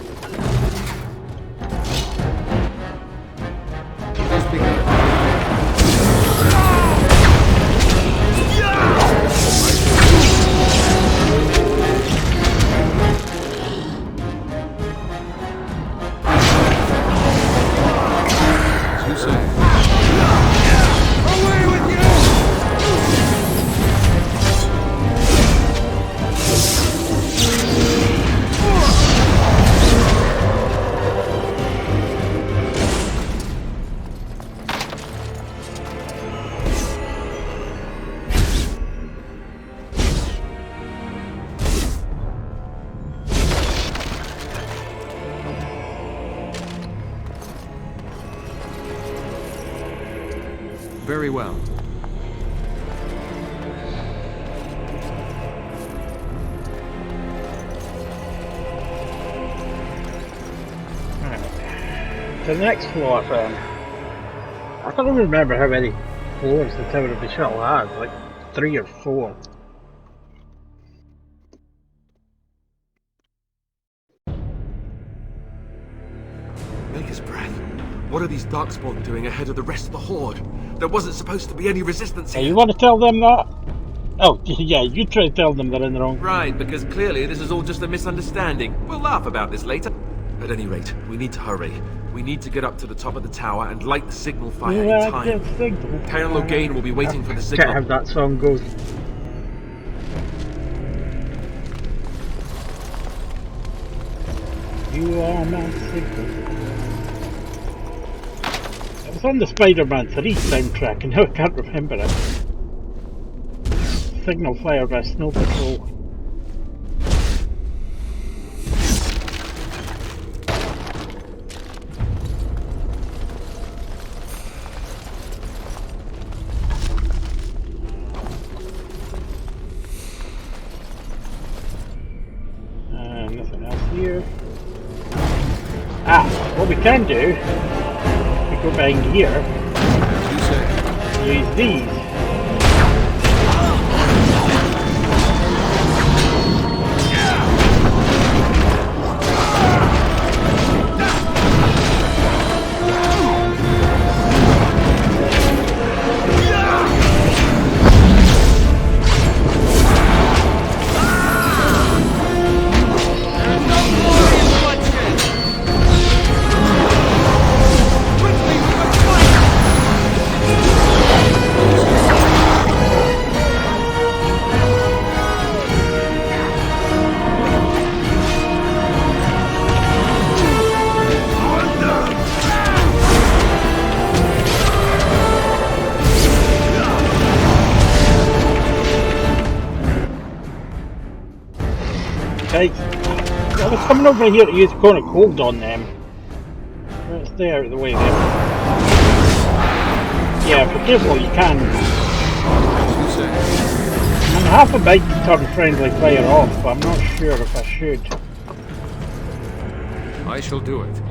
A: Very well.
B: To the next floor, then. I can't even remember how many floors the Tower of the Shuttle has, like 3 or 4.
D: Maker's breath. What are these Darkspawn doing ahead of the rest of the Horde? There wasn't supposed to be any resistance here.
B: Hey, you want to tell them that? Oh, yeah, you try to tell them they're in the wrong.
D: Right, because clearly this is all just a misunderstanding. We'll laugh about this later. At any rate, we need to hurry. We need to get up to the top of the tower and light the signal fire in time. Colonel Logain will be waiting for the signal.
B: Can't have that song goes. You are my signal. It was on the Spider-Man 3 soundtrack and now I can't remember it. Signal fire by Snow Patrol. Nothing else here. What we can do, we go behind here, use these. I was coming over here to use Cone of Cold on them. Let's stay out of the way there. Yeah, if you're careful you can. I'm half about to turn friendly fire off, but I'm not sure if I should.
A: I shall do it.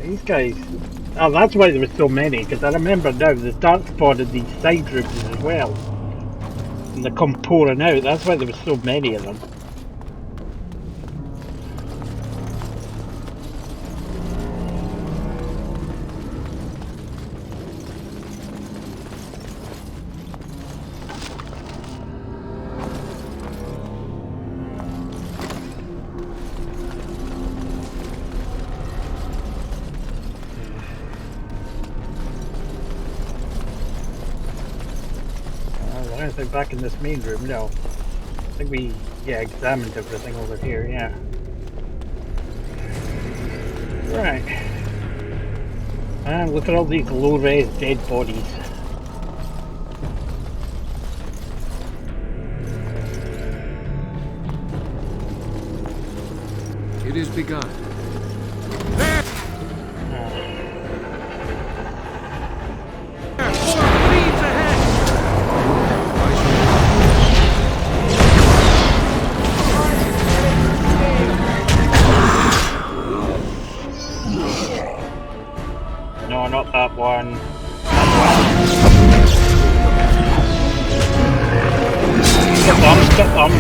B: These guys, oh, that's why there were so many, because I remember now the Darkspawn had these side rooms as well. And they come pouring out, that's why there were so many of them. Anything back in this main room? No. I think we, examined everything over here, yeah. Right. And look at all these low-res dead bodies.
A: It is begun.
B: No, not that one. Get them, get them.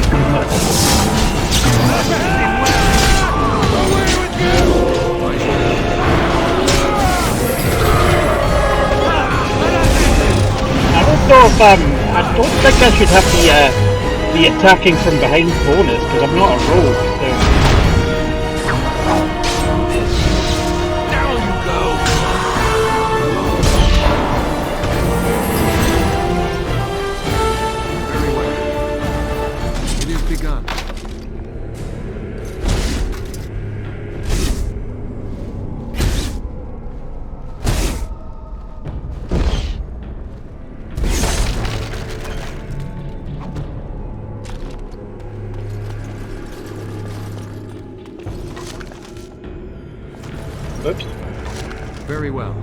B: I don't know if I don't think I should have the attacking from behind bonus because I'm not a rogue. So. Oops.
L: Very well.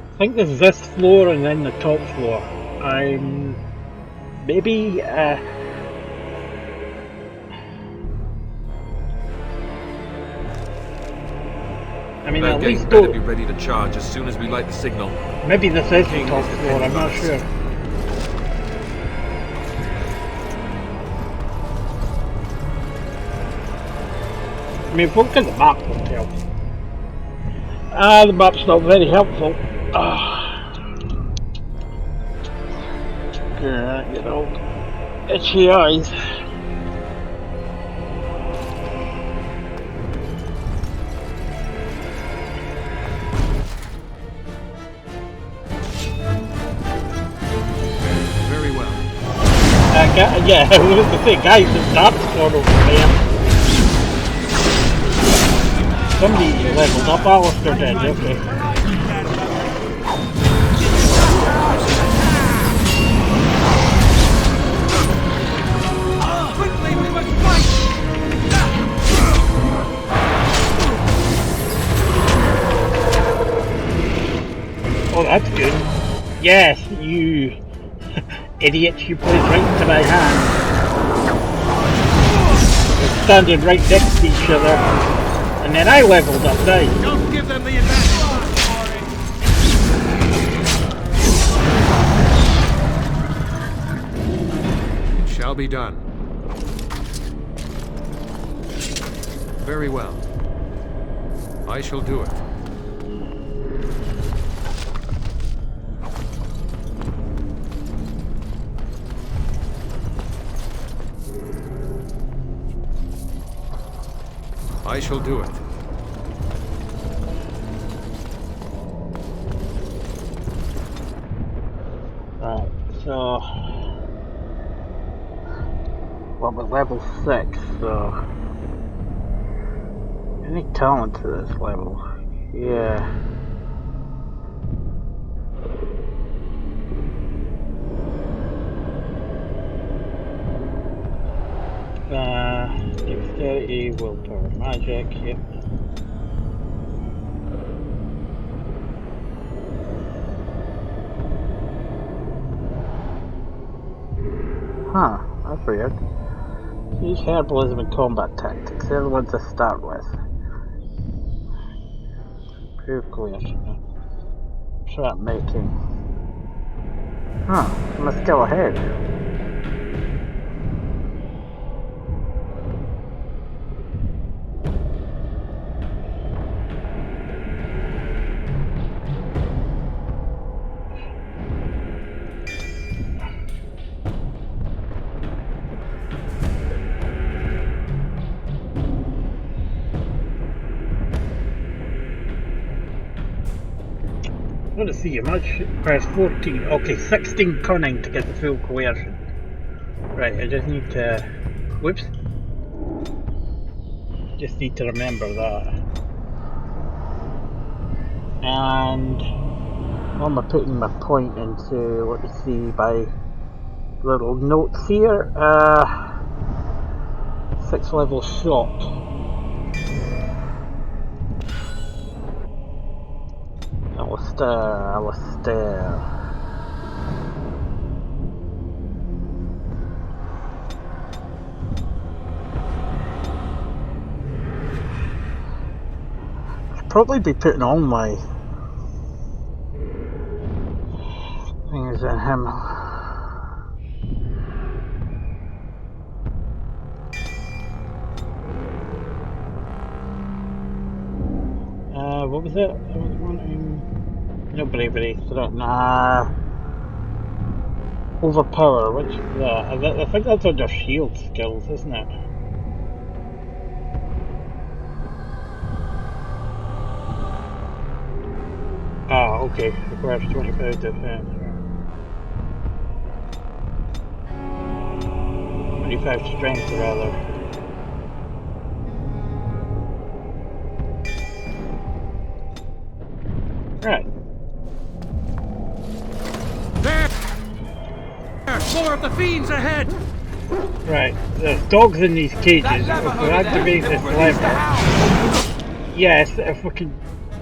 B: I think there's this floor and then the top floor. I'm maybe I mean, at least
D: better be ready to charge as soon as we light the signal.
B: Maybe this is the top floor, I'm not sure. I mean, if we look at the map, we'll tell. The map's not very helpful. You know, itchy eyes.
L: Very well.
B: Yeah, I was to say, guys, the dark sort of there. Somebody leveled up, Alistair did, okay. Oh, that's good. Yes, you idiots, you played right into my hand. We're standing right next to each other. And then I leveled up, now.
P: Don't give them the advantage.
L: It shall be done. Very well. I shall do it. I shall do it.
B: Right, so... well, we're level 6, so... any talent to this level? Yeah. Dexterity, willpower, magic, yep. Huh, that's weird. Use herbalism and combat tactics, they're the ones to start with. Improve coercion. Trap making. Huh, I'm a skill ahead. Let's see, how much? Press 14. Okay, 16 cunning to get the full coercion. Right, I just need to... whoops. Just need to remember that. And... what am I putting my point into? Let me see, by little notes here. 6th level shot. Alistair. Should probably be putting all my things in him. What was it? I was wanting... no bravery, so nah. Overpower, which is that? I think that's under shield skills, isn't it? Ah, okay. Requires 25 defense. 25 strength, rather. Right.
P: There! More of the fiends ahead!
B: Right. There's dogs in these cages. If we activate this lever. Yes, if we can.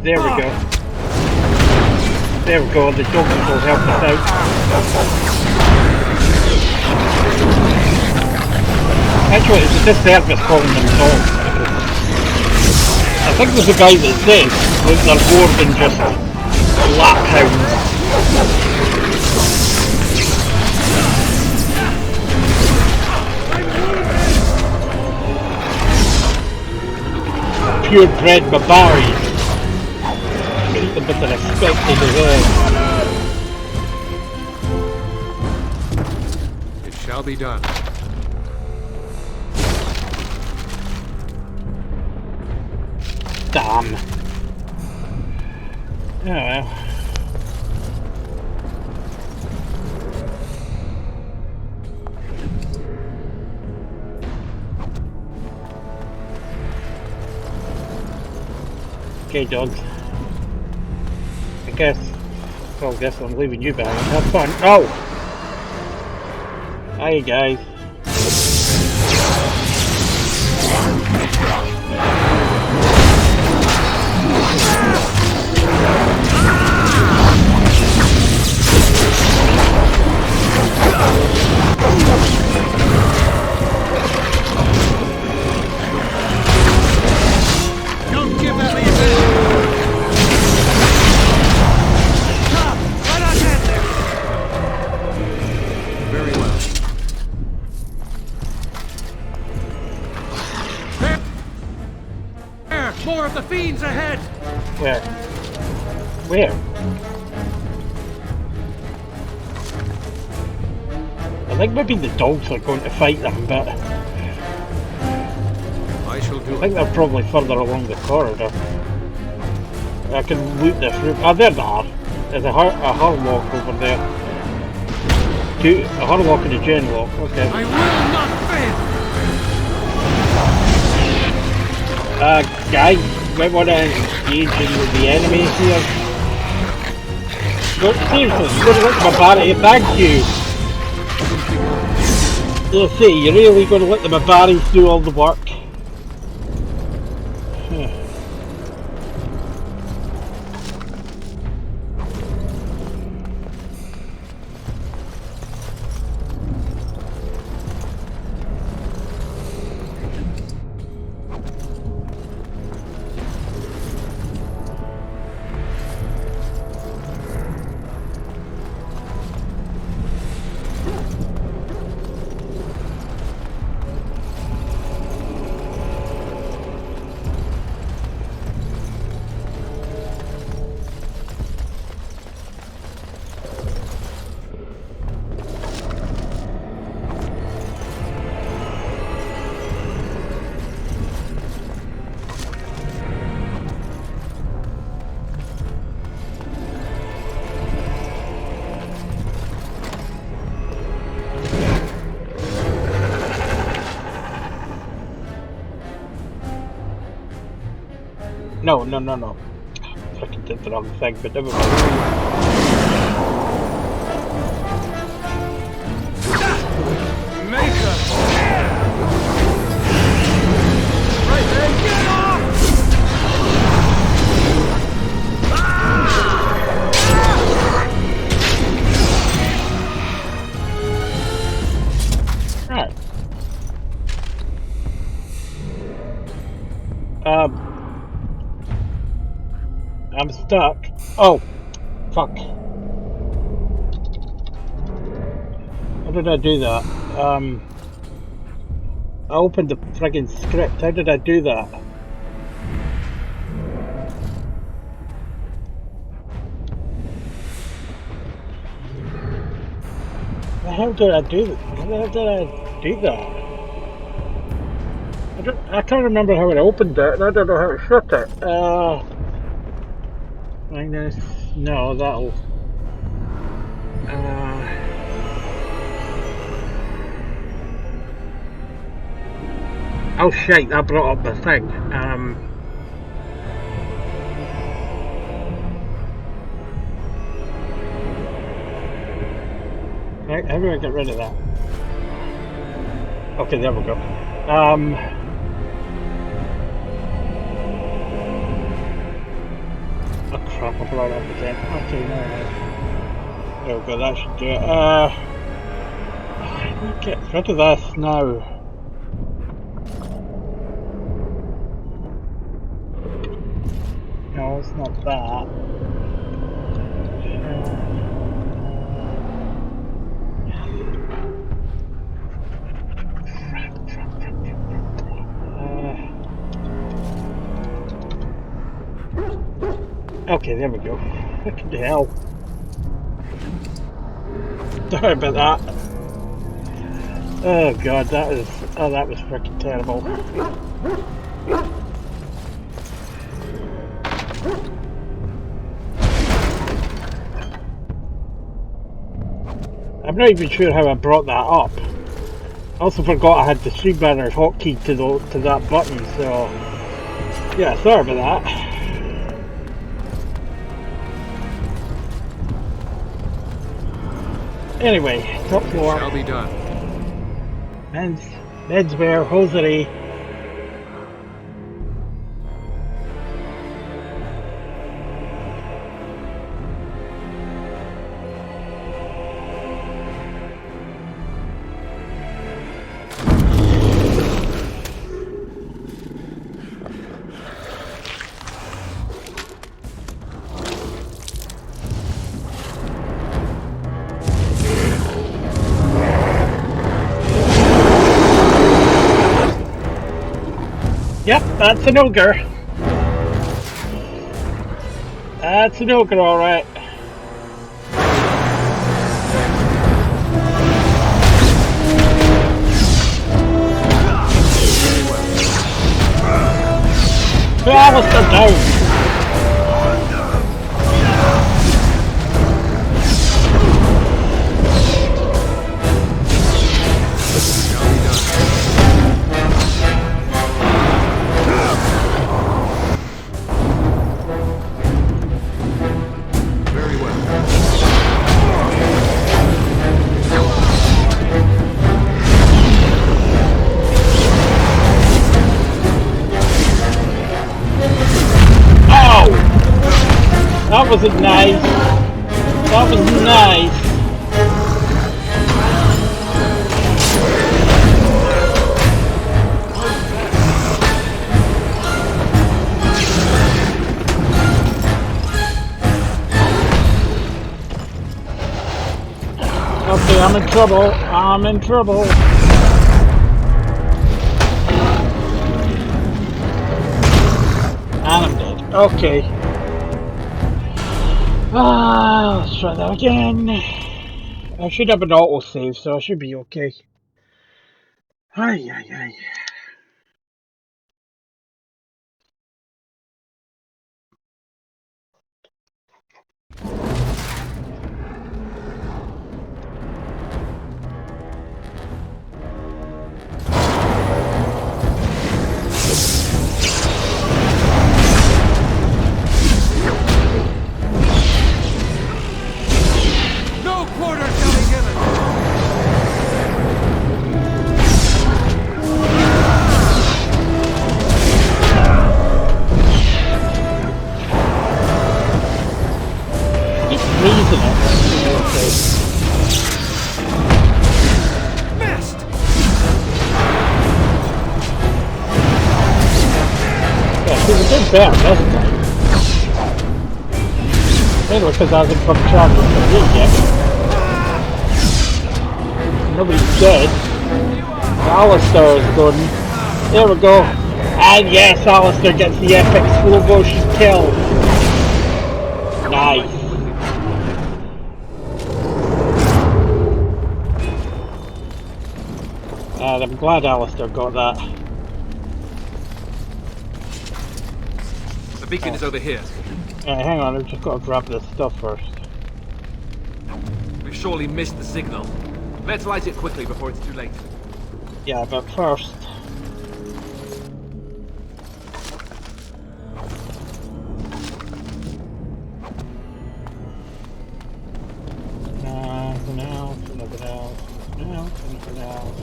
B: There we go. There we go. The dogs will help us out. Actually, it's a disservice calling them dogs. I think there's a guy that says that they're more than just lap hounds. Purebred barbaries. Treat them with the respect they deserve.
A: It shall be done.
B: Damn. Oh well. Okay, dogs. I guess I'm leaving you behind. Have fun. Oh! Hi, guys.
P: Don't give that me a bit! Right on head there!
A: Very well.
P: There! More of the fiends ahead!
B: Where? Where? I think maybe the dogs are going to fight them, but
A: I shall do
B: I think they're probably further along the corridor. I can loot this room. Ah, there they are. There's a Harlock over there. A Harlock and a Genlock. Okay.
P: I will not fail!
B: Guys, might want to engage in with the enemy here. Seriously, you're going to let them about it. Thank you. Let's see, you're really going to let the Mabaris do all the work? No. Fucking did the wrong thing, but never mind.
P: Maker! Right there, get off!
B: Right. I'm stuck. Oh, fuck. How did I do that? I opened the friggin' script. How did I do that? How did I do that? How did I do that? I can't remember how I opened it, and I don't know how to shut it. Minus No, that'll... Oh shit, that brought up the thing. Right, how do I get rid of that? Okay, there we go. Oh crap, I brought it up again. Okay, no. There we go, that should do it. Get rid of this now. No, it's not that. Okay, there we go. What the hell? Sorry about that. Oh god, that was freaking terrible. I'm not even sure how I brought that up. I also forgot I had the Streambanner hotkey to that button, so yeah, sorry about that. Anyway, top floor.
A: Shall be done.
B: Menswear, hosiery. Yep, that's an ogre. That's an ogre, alright. Alistair down! That wasn't nice. That was nice. Okay, I'm in trouble. I'm in trouble. And I'm dead. Okay. Let's try that again. I should have an autosave, so I should be okay. Ay, ay, ay.
A: No quarter shall be given.
B: It's freezing it.
A: Missed.
B: Yeah, see, we did better this time. Mainly because I wasn't from charging for me yet. Nobody's dead. Alistair is good. There we go. And yes, Alistair gets the epic slow motion kill. Nice. And I'm glad Alistair got that.
A: The beacon is over here.
B: Hang on, I've just got to grab this stuff first.
D: We've surely missed the signal. Let's light it quickly before it's too late.
B: Yeah, but first... Anything else?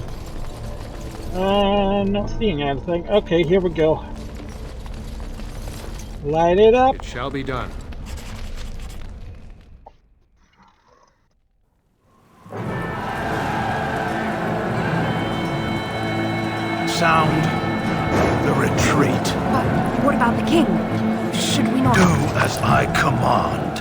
B: Not seeing anything. Okay, here we go. Light it up.
A: It shall be done.
C: Sound the retreat.
H: But what about the king? Should we not...
C: Do as I command.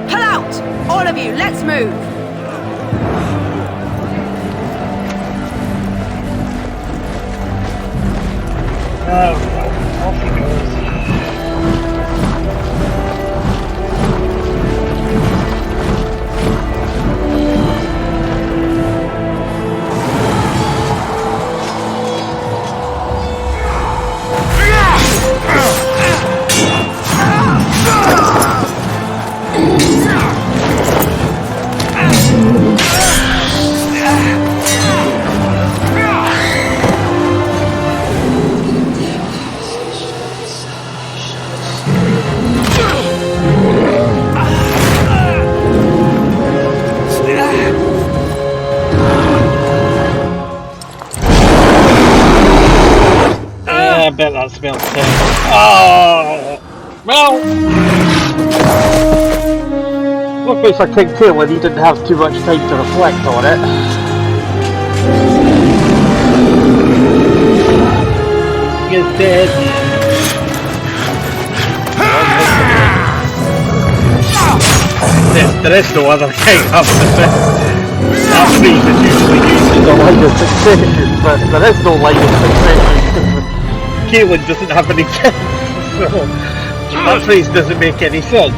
G: Pull out! All of you, let's move!
B: Off he goes. I bet that smells terrible. Oh! Well! Luckily for King Taylor, he didn't have too much time to reflect on it. He is dead. There is no other king after this. That phrase is usually used as a line of succession, but there is no line of succession. Caitlin doesn't have any kids, so that phrase doesn't make any sense.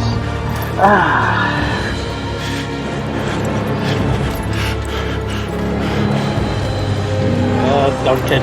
B: Duncan.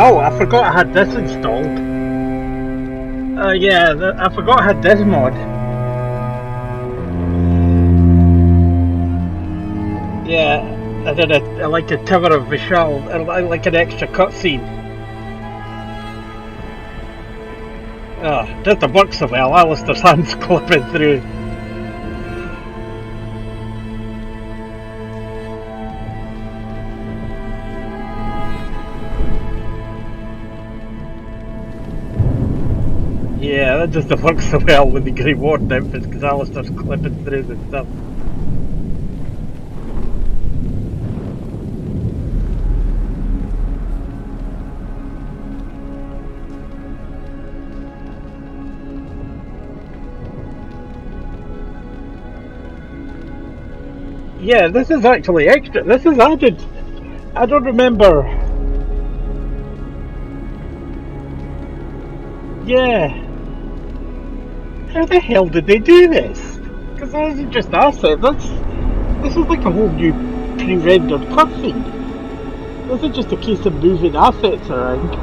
B: Oh, I forgot I had this installed. Yeah, I forgot I had this mod. Yeah, I did I like the Tower of Vishal, I like an extra cutscene. Doesn't work so well, Alistair's hands clipping through. Yeah, that doesn't work so well with the Grey Warden outfits because Alistair's clipping through the stuff. Yeah, this is actually extra. This is added. I don't remember. Yeah. How the hell did they do this? Because that isn't just assets, this is like a whole new pre-rendered cutscene. This is just a case of moving assets around.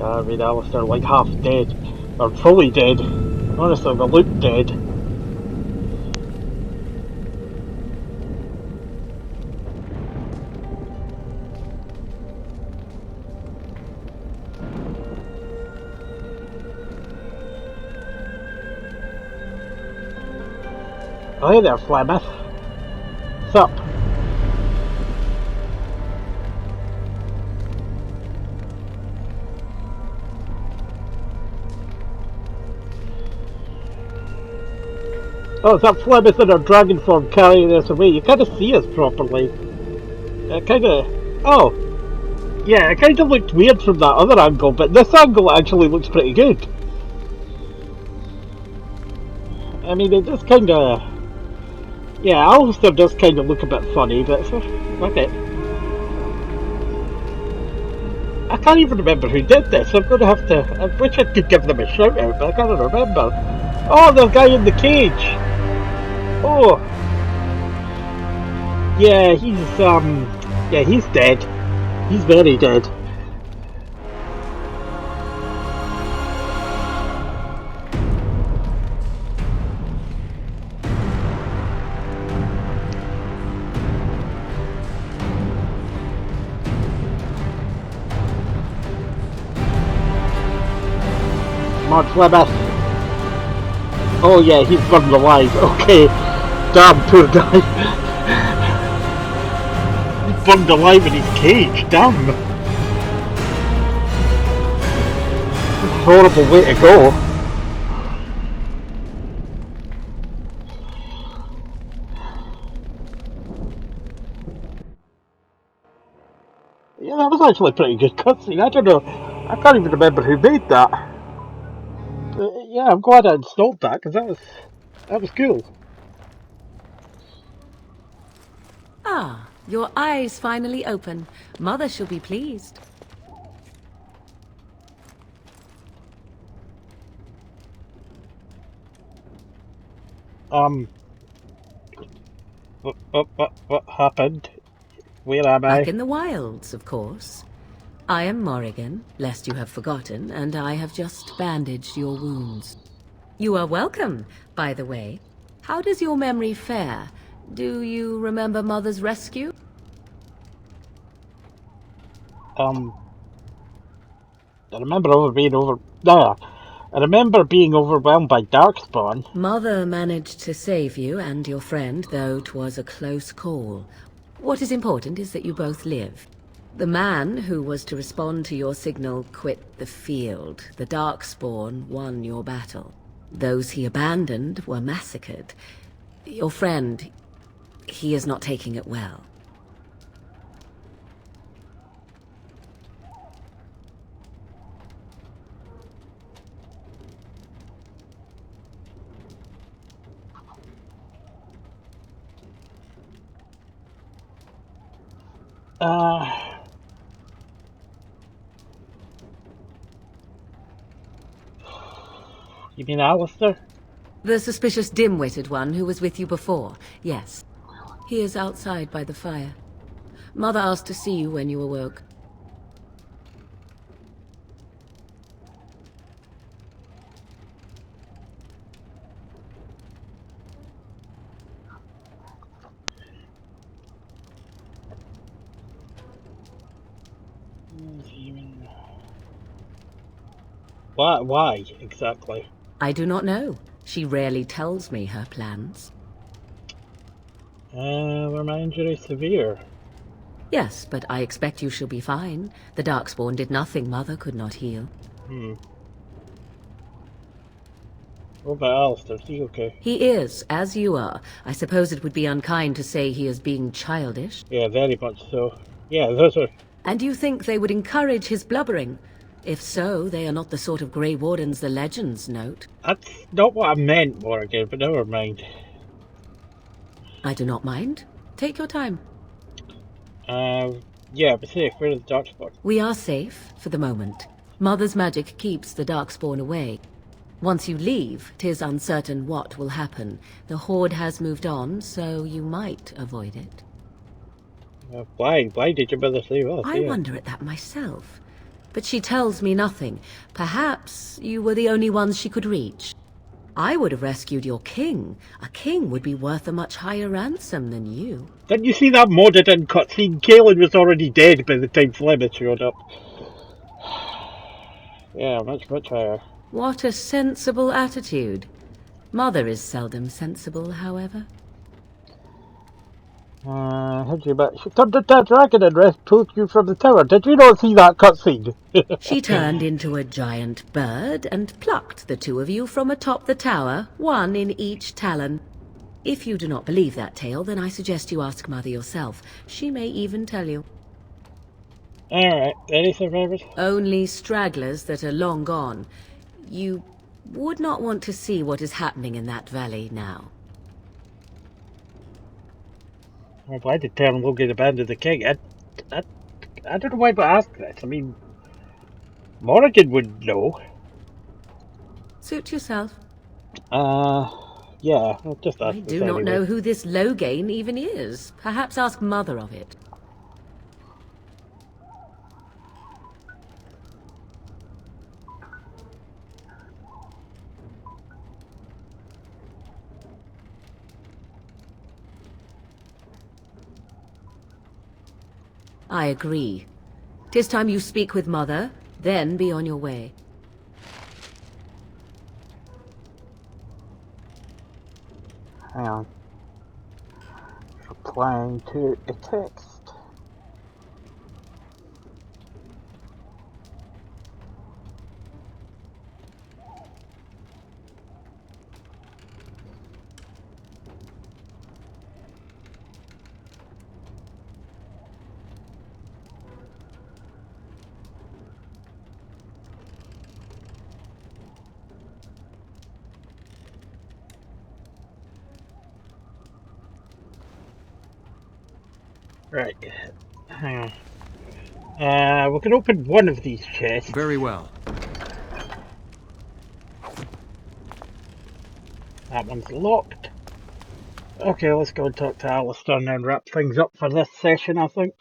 B: I mean, Alistair like half dead, or fully dead. Honestly, they look dead. Oh, hey there, Flemeth. What's up? Oh, is that Flemeth in her dragon form carrying us away? You can't see us properly. It kinda... Oh! Yeah, it kinda looked weird from that other angle, but this angle actually looks pretty good. I mean, it does kinda... Yeah, Alistair does kinda look a bit funny, but... Okay. I can't even remember who did this. I'm gonna have to... I wish I could give them a shout out, but I can't remember. Oh, the guy in the cage! Oh! Yeah, he's dead. He's very dead. Mark Flemeth. Oh yeah, he's burned alive. Okay. Damn, poor guy. He's burned alive in his cage. Damn. Horrible way to go. Yeah, that was actually a pretty good cutscene. I don't know. I can't even remember who made that. Yeah, I'm glad I installed that because that was cool.
G: Ah, your eyes finally open. Mother shall be pleased.
B: What happened? Where am I?
G: Back in the wilds, of course. I am Morrigan, lest you have forgotten, and I have just bandaged your wounds. You are welcome, by the way. How does your memory fare? Do you remember Mother's rescue?
B: I remember being overwhelmed by Darkspawn.
G: Mother managed to save you and your friend, though 'twas a close call. What is important is that you both live. The man who was to respond to your signal quit the field. The Darkspawn won your battle. Those he abandoned were massacred. Your friend, he is not taking it well.
B: You mean Alistair?
G: The suspicious dim-witted one who was with you before, yes. He is outside by the fire. Mother asked to see you when you awoke.
B: Why exactly?
G: I do not know. She rarely tells me her plans.
B: Were my injuries severe?
G: Yes, but I expect you shall be fine. The Darkspawn did nothing Mother could not heal.
B: What about Alistair? Is he okay?
G: He is, as you are. I suppose it would be unkind to say he is being childish.
B: Yeah, very much so. Yeah, those are...
G: And you think they would encourage his blubbering? If so, they are not the sort of Grey Wardens the legends note.
B: That's not what I meant, Morrigan, but never mind.
G: I do not mind. Take your time.
B: Yeah, but safe. Where's the Darkspawn?
G: We are safe, for the moment. Mother's magic keeps the Darkspawn away. Once you leave, 'tis uncertain what will happen. The Horde has moved on, so you might avoid it.
B: Why? Why did your mother leave us?
G: I wonder at that myself. But she tells me nothing. Perhaps you were the only ones she could reach. I would have rescued your king. A king would be worth a much higher ransom than you.
B: Didn't you see that modded in cutscene? Kaelin was already dead by the time Flemeth showed up. Yeah, much higher.
G: What a sensible attitude. Mother is seldom sensible, however.
B: Had you bet she turned into a dragon and pulled you from the tower. Did you not see that cutscene?
G: She turned into a giant bird and plucked the two of you from atop the tower, one in each talon. If you do not believe that tale, then I suggest you ask Mother yourself. She may even tell you.
B: Alright, any survivors?
G: Only stragglers that are long gone. You would not want to see what is happening in that valley now.
B: Well, why did Terran Logan abandon the king? I don't know why I asked this. I mean, Morrigan would know.
G: Suit yourself.
B: Yeah, I'll just ask
G: I
B: this
G: do not
B: anyway.
G: know who this Logain even is. Perhaps ask Mother of it. I agree. 'Tis time you speak with Mother, then be on your way.
B: Hang on. Replying to a text. Right. Hang on. We can open one of these chests.
L: Very well.
B: That one's locked. Okay, let's go and talk to Alistair and then wrap things up for this session, I think.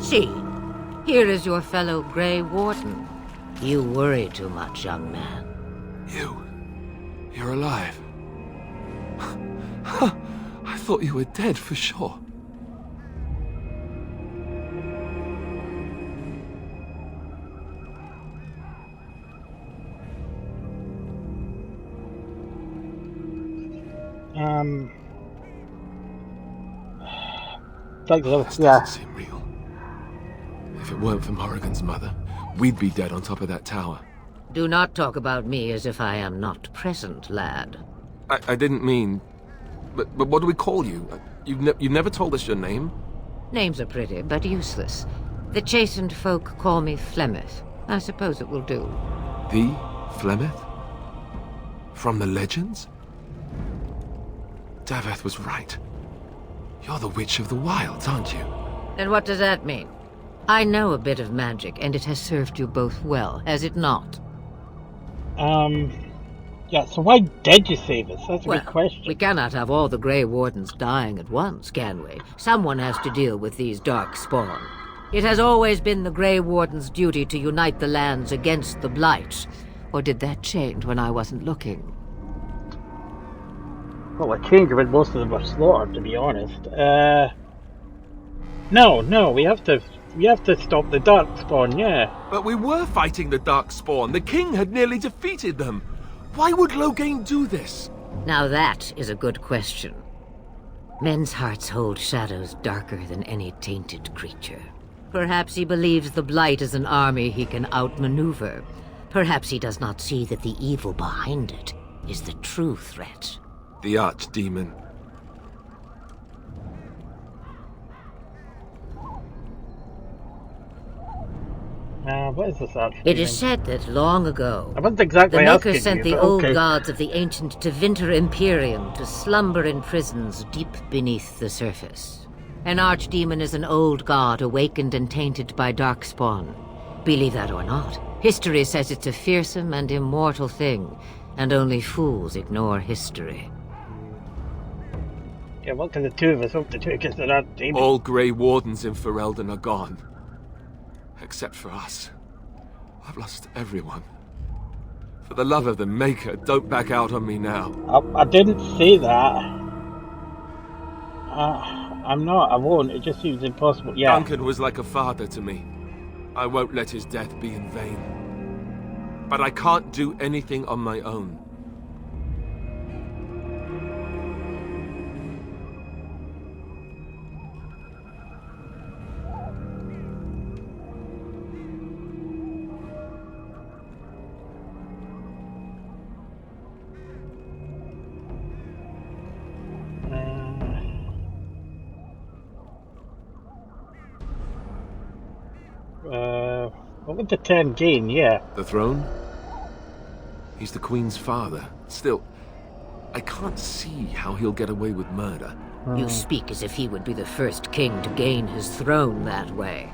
Q: See, here is your fellow Grey Warden. You worry too much, young man.
D: You're alive. I thought you were dead for sure.
B: This doesn't
D: seem real. If it weren't for Morrigan's mother, we'd be dead on top of that tower.
Q: Do not talk about me as if I am not present, lad.
D: I didn't mean... But what do we call you? You've never told us your name?
Q: Names are pretty, but useless. The chastened folk call me Flemeth. I suppose it will do.
D: The Flemeth? From the legends? Daveth was right. You're the Witch of the Wilds, aren't you?
Q: And what does that mean? I know a bit of magic, and it has served you both well, has it not?
B: Yeah, so why did you save us? That's a
Q: Well,
B: good question.
Q: we cannot have all the Grey Wardens dying at once, can we? Someone has to deal with these dark spawn. It has always been the Grey Warden's duty to unite the lands against the Blights. Or did that change when I wasn't looking?
B: Well, it changed when most of them were slaughtered, to be honest. No, we have to stop the Darkspawn, yeah.
D: But we were fighting the Darkspawn. The king had nearly defeated them. Why would Loghain do this?
Q: Now that is a good question. Men's hearts hold shadows darker than any tainted creature. Perhaps he believes the Blight is an army he can outmaneuver. Perhaps he does not see that the evil behind it is the true threat.
D: The Archdemon.
B: What is this Archdemon?
Q: It is said that long ago,
B: I wasn't exactly
Q: the Maker
B: asking
Q: sent
B: you,
Q: the
B: but
Q: old
B: okay.
Q: gods of the ancient to Vinter Imperium to slumber in prisons deep beneath the surface. An Archdemon is an old god awakened and tainted by Darkspawn. Believe that or not, history says it's a fearsome and immortal thing, and only fools ignore history.
B: Yeah, what can the two of us hope to do against that Archdemon?
D: All Grey Wardens in Ferelden are gone. Except for us. I've lost everyone. For the love of the Maker, don't back out on me now.
B: I didn't say that. I'm not, I won't. It just seems impossible. Yeah.
D: Duncan was like a father to me. I won't let his death be in vain. But I can't do anything on my own.
B: What would the 10 gain? Yeah.
D: The throne? He's the Queen's father. Still, I can't see how he'll get away with murder.
Q: You speak as if he would be the first king to gain his throne that way.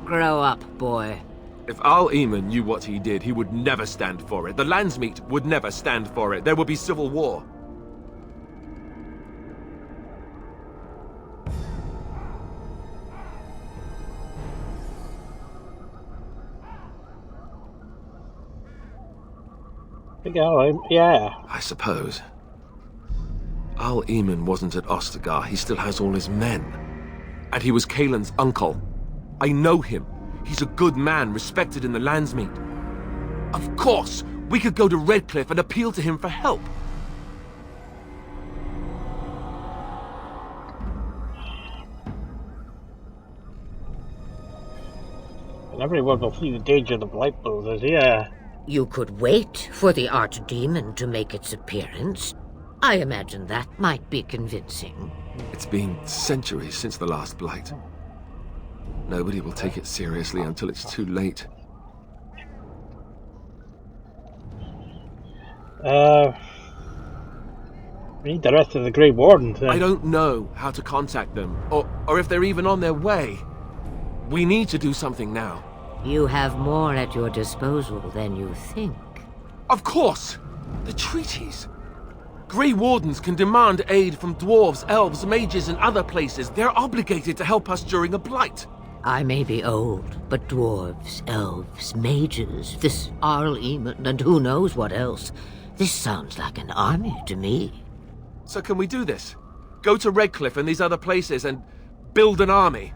Q: Grow up, boy.
D: If Al-Eamon knew what he did, he would never stand for it. The Landsmeet would never stand for it. There would be civil war.
B: Yeah.
D: I suppose. Al-Eamon wasn't at Ostagar. He still has all his men. And he was Kaelin's uncle. I know him. He's a good man, respected in the Landsmeet. Of course, we could go to Redcliffe and appeal to him for help.
B: And everyone will see the danger the Blight poses, yeah.
Q: You could wait for the Archdemon to make its appearance. I imagine that might be convincing.
D: It's been centuries since the last Blight. Nobody will take it seriously until it's too late.
B: We need the rest of the Grey Wardens then.
D: I don't know how to contact them, or if they're even on their way. We need to do something now.
Q: You have more at your disposal than you think.
D: Of course! The treaties! Grey Wardens can demand aid from dwarves, elves, mages, and other places. They're obligated to help us during a Blight.
Q: I may be old, but dwarves, elves, mages, this Al-Eamon, and who knows what else. This sounds like an army to me.
D: So can we do this? Go to Redcliffe and these other places and build an army?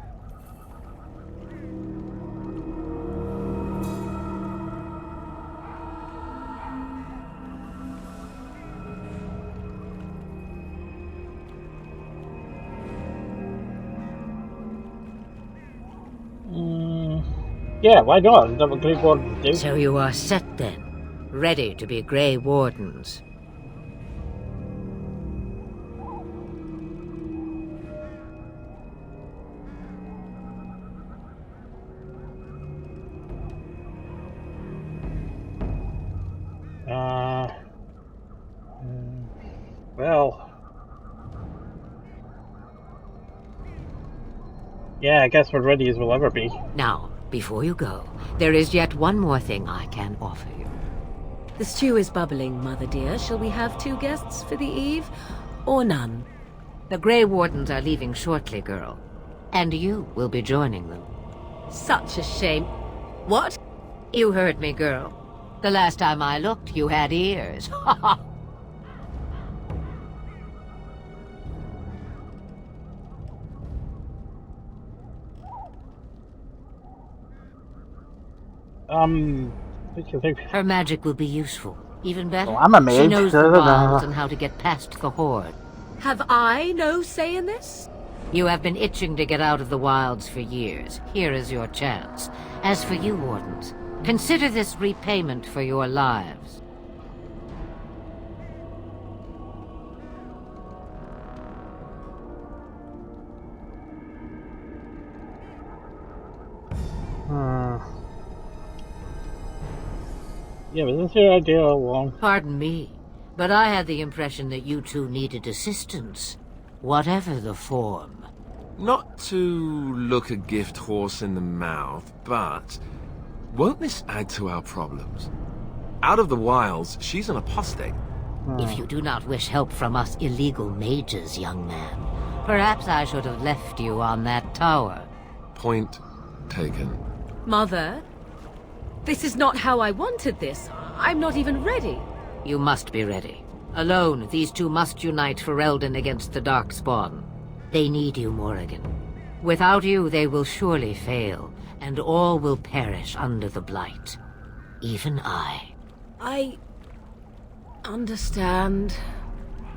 B: Yeah, why not? Is that what Grey Wardens do?
Q: So you are set then, ready to be Grey Wardens.
B: Well... Yeah, I guess we're ready as we'll ever be.
Q: Now, before you go, there is yet one more thing I can offer you.
G: The stew is bubbling, Mother dear. Shall we have 2 guests for the eve, or none?
Q: The Grey Wardens are leaving shortly, girl. And you will be joining them.
G: Such a shame. What?
Q: You heard me, girl. The last time I looked, you had ears. Ha ha!
B: What do you think?
Q: Her magic will be useful. Even better,
B: Well, I'm a
Q: she
B: mage.
Q: knows the wilds and how to get past the Horde.
G: Have I no say in this?
Q: You have been itching to get out of the wilds for years. Here is your chance. As for you, Wardens, consider this repayment for your lives.
B: Yeah, but this is your idea all along.
Q: Pardon me, but I had the impression that you two needed assistance, whatever the form.
D: Not to look a gift horse in the mouth, but won't this add to our problems? Out of the wilds, she's an apostate.
Q: If you do not wish help from us illegal mages, young man, perhaps I should have left you on that tower.
D: Point taken.
G: Mother, this is not how I wanted this. I'm not even ready.
Q: You must be ready. Alone, these two must unite for Eldon against the Darkspawn. They need you, Morrigan. Without you, they will surely fail, and all will perish under the Blight. Even I.
G: I understand.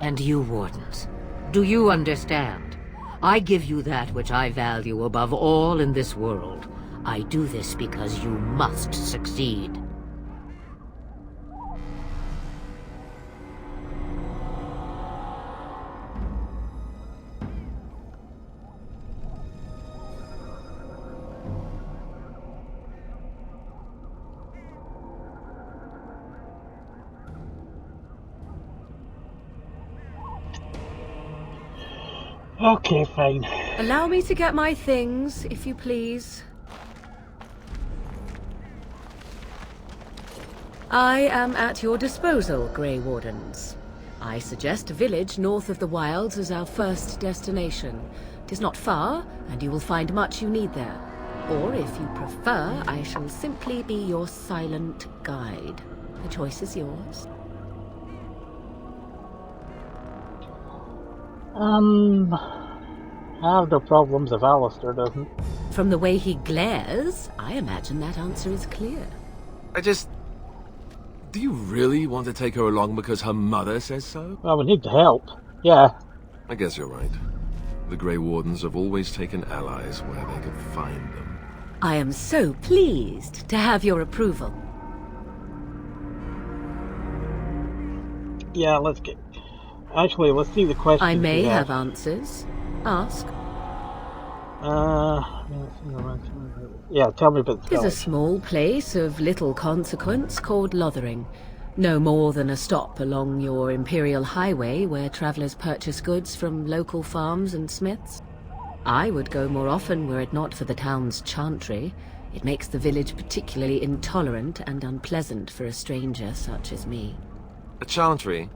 Q: And you, Wardens, do you understand? I give you that which I value above all in this world. I do this because you must succeed.
B: Okay, fine.
G: Allow me to get my things, if you please. I am at your disposal, Grey Wardens. I suggest a village north of the wilds as our first destination. It is not far, and you will find much you need there. Or, if you prefer, I shall simply be your silent guide. The choice is yours.
B: I have no problems if Alistair doesn't.
G: From the way he glares, I imagine that answer is clear.
D: Do you really want to take her along because her mother says so?
B: Well, we need the help. Yeah.
D: I guess you're right. The Grey Wardens have always taken allies where they could find them.
G: I am so pleased to have your approval.
B: Yeah, let's get... Actually, let's see the questions.
G: I may have answers. Ask.
B: Yeah, tell me about the
G: It is a
B: village.
G: small place of little consequence called Lothering. No more than a stop along your Imperial Highway where travellers purchase goods from local farms and smiths. I would go more often were it not for the town's chantry. It makes the village particularly intolerant and unpleasant for a stranger such as me.
D: A chantry?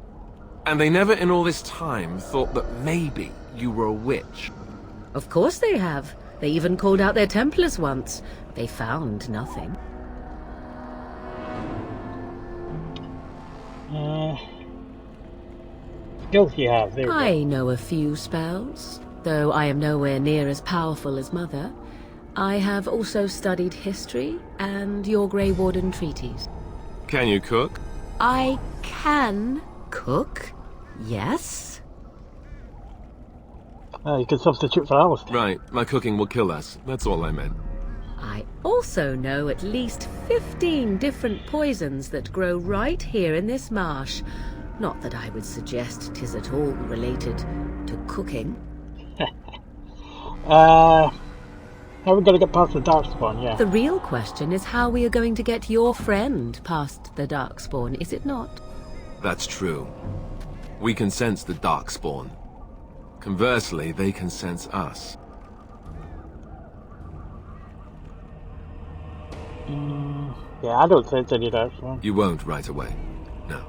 D: And they never in all this time thought that maybe you were a witch?
G: Of course they have. They even called out their Templars once. They found nothing.
B: Skills you have, there you go.
G: I know a few spells, though I am nowhere near as powerful as Mother. I have also studied history and your Grey Warden treaties.
D: Can you cook?
G: I can cook, yes.
B: You can substitute for Alistair.
D: Right, my cooking will kill us. That's all I meant.
G: I also know at least 15 different poisons that grow right here in this marsh. Not that I would suggest 'tis at all related to cooking.
B: How are we going to get past the Darkspawn, yeah?
G: The real question is how we are going to get your friend past the Darkspawn, is it not?
D: That's true. We can sense the Darkspawn. Conversely, they can sense us.
B: Yeah, I don't sense any Darkspawn.
D: You won't right away. No.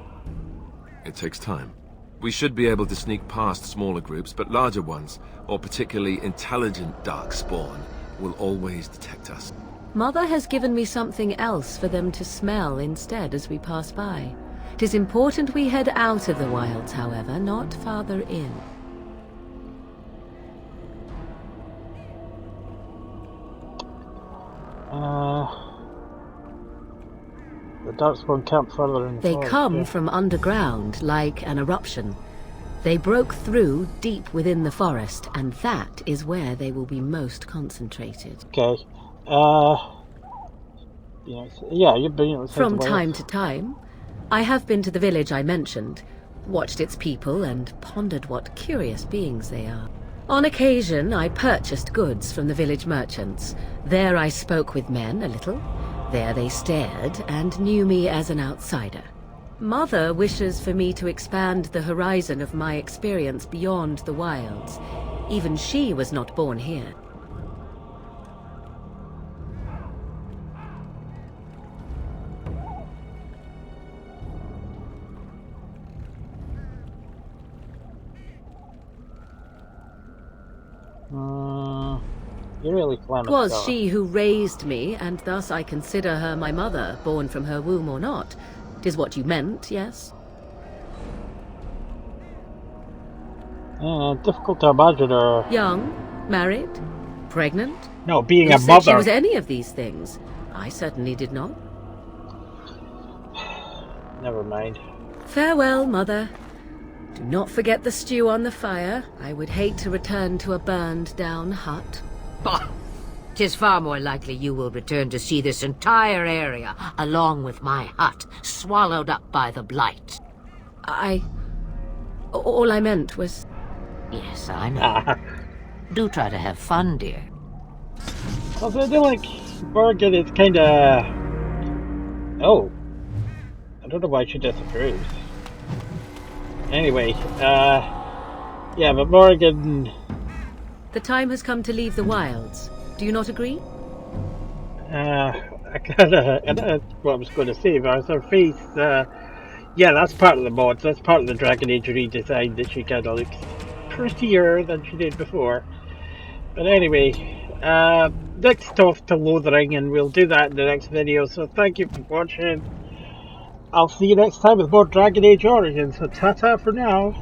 D: It takes time. We should be able to sneak past smaller groups, but larger ones, or particularly intelligent Darkspawn, will always detect us.
G: Mother has given me something else for them to smell instead as we pass by. It is important we head out of the wilds, however, not farther in.
B: the Darkspawn camp further in the
Q: They
B: forest,
Q: come
B: yeah.
Q: from underground, like an eruption. They broke through deep within the forest, and that is where they will be most concentrated.
B: Okay. Yeah, you've been outside
Q: From
B: the
Q: time
B: Wales.
Q: to time, I have been to the village I mentioned, watched its people, and pondered what curious beings they are. On occasion, I purchased goods from the village merchants. There I spoke with men a little. There they stared and knew me as an outsider. Mother wishes for me to expand the horizon of my experience beyond the wilds. Even she was not born here.
B: You really climb a
Q: 'Twas
B: star.
Q: she who raised me, and thus I consider her my mother, born from her womb or not. 'Tis what you meant, yes?
B: Difficult to imagine her.
Q: Young, married, pregnant?
B: No, being
Q: Who
B: a
Q: said she
B: mother.
Q: was any of these things? I certainly did not.
B: Never mind.
Q: Farewell, Mother. Do not forget the stew on the fire. I would hate to return to a burned-down hut. Bah! 'Tis far more likely you will return to see this entire area, along with my hut, swallowed up by the blight. All I meant was...
K: Yes, I know. Do try to have fun, dear.
B: Also, I feel like Morgan is kind of... Oh. I don't know why she disapproves. Anyway, yeah, but Morgan...
Q: The time has come to leave the wilds. Do you not agree?
B: I don't what I was going to say, but her face, yeah, that's part of the mods, that's part of the Dragon Age redesign, that she kind of looks prettier than she did before. But anyway, next off to Lothering, and we'll do that in the next video, so thank you for watching. I'll see you next time with more Dragon Age Origins, so ta-ta for now.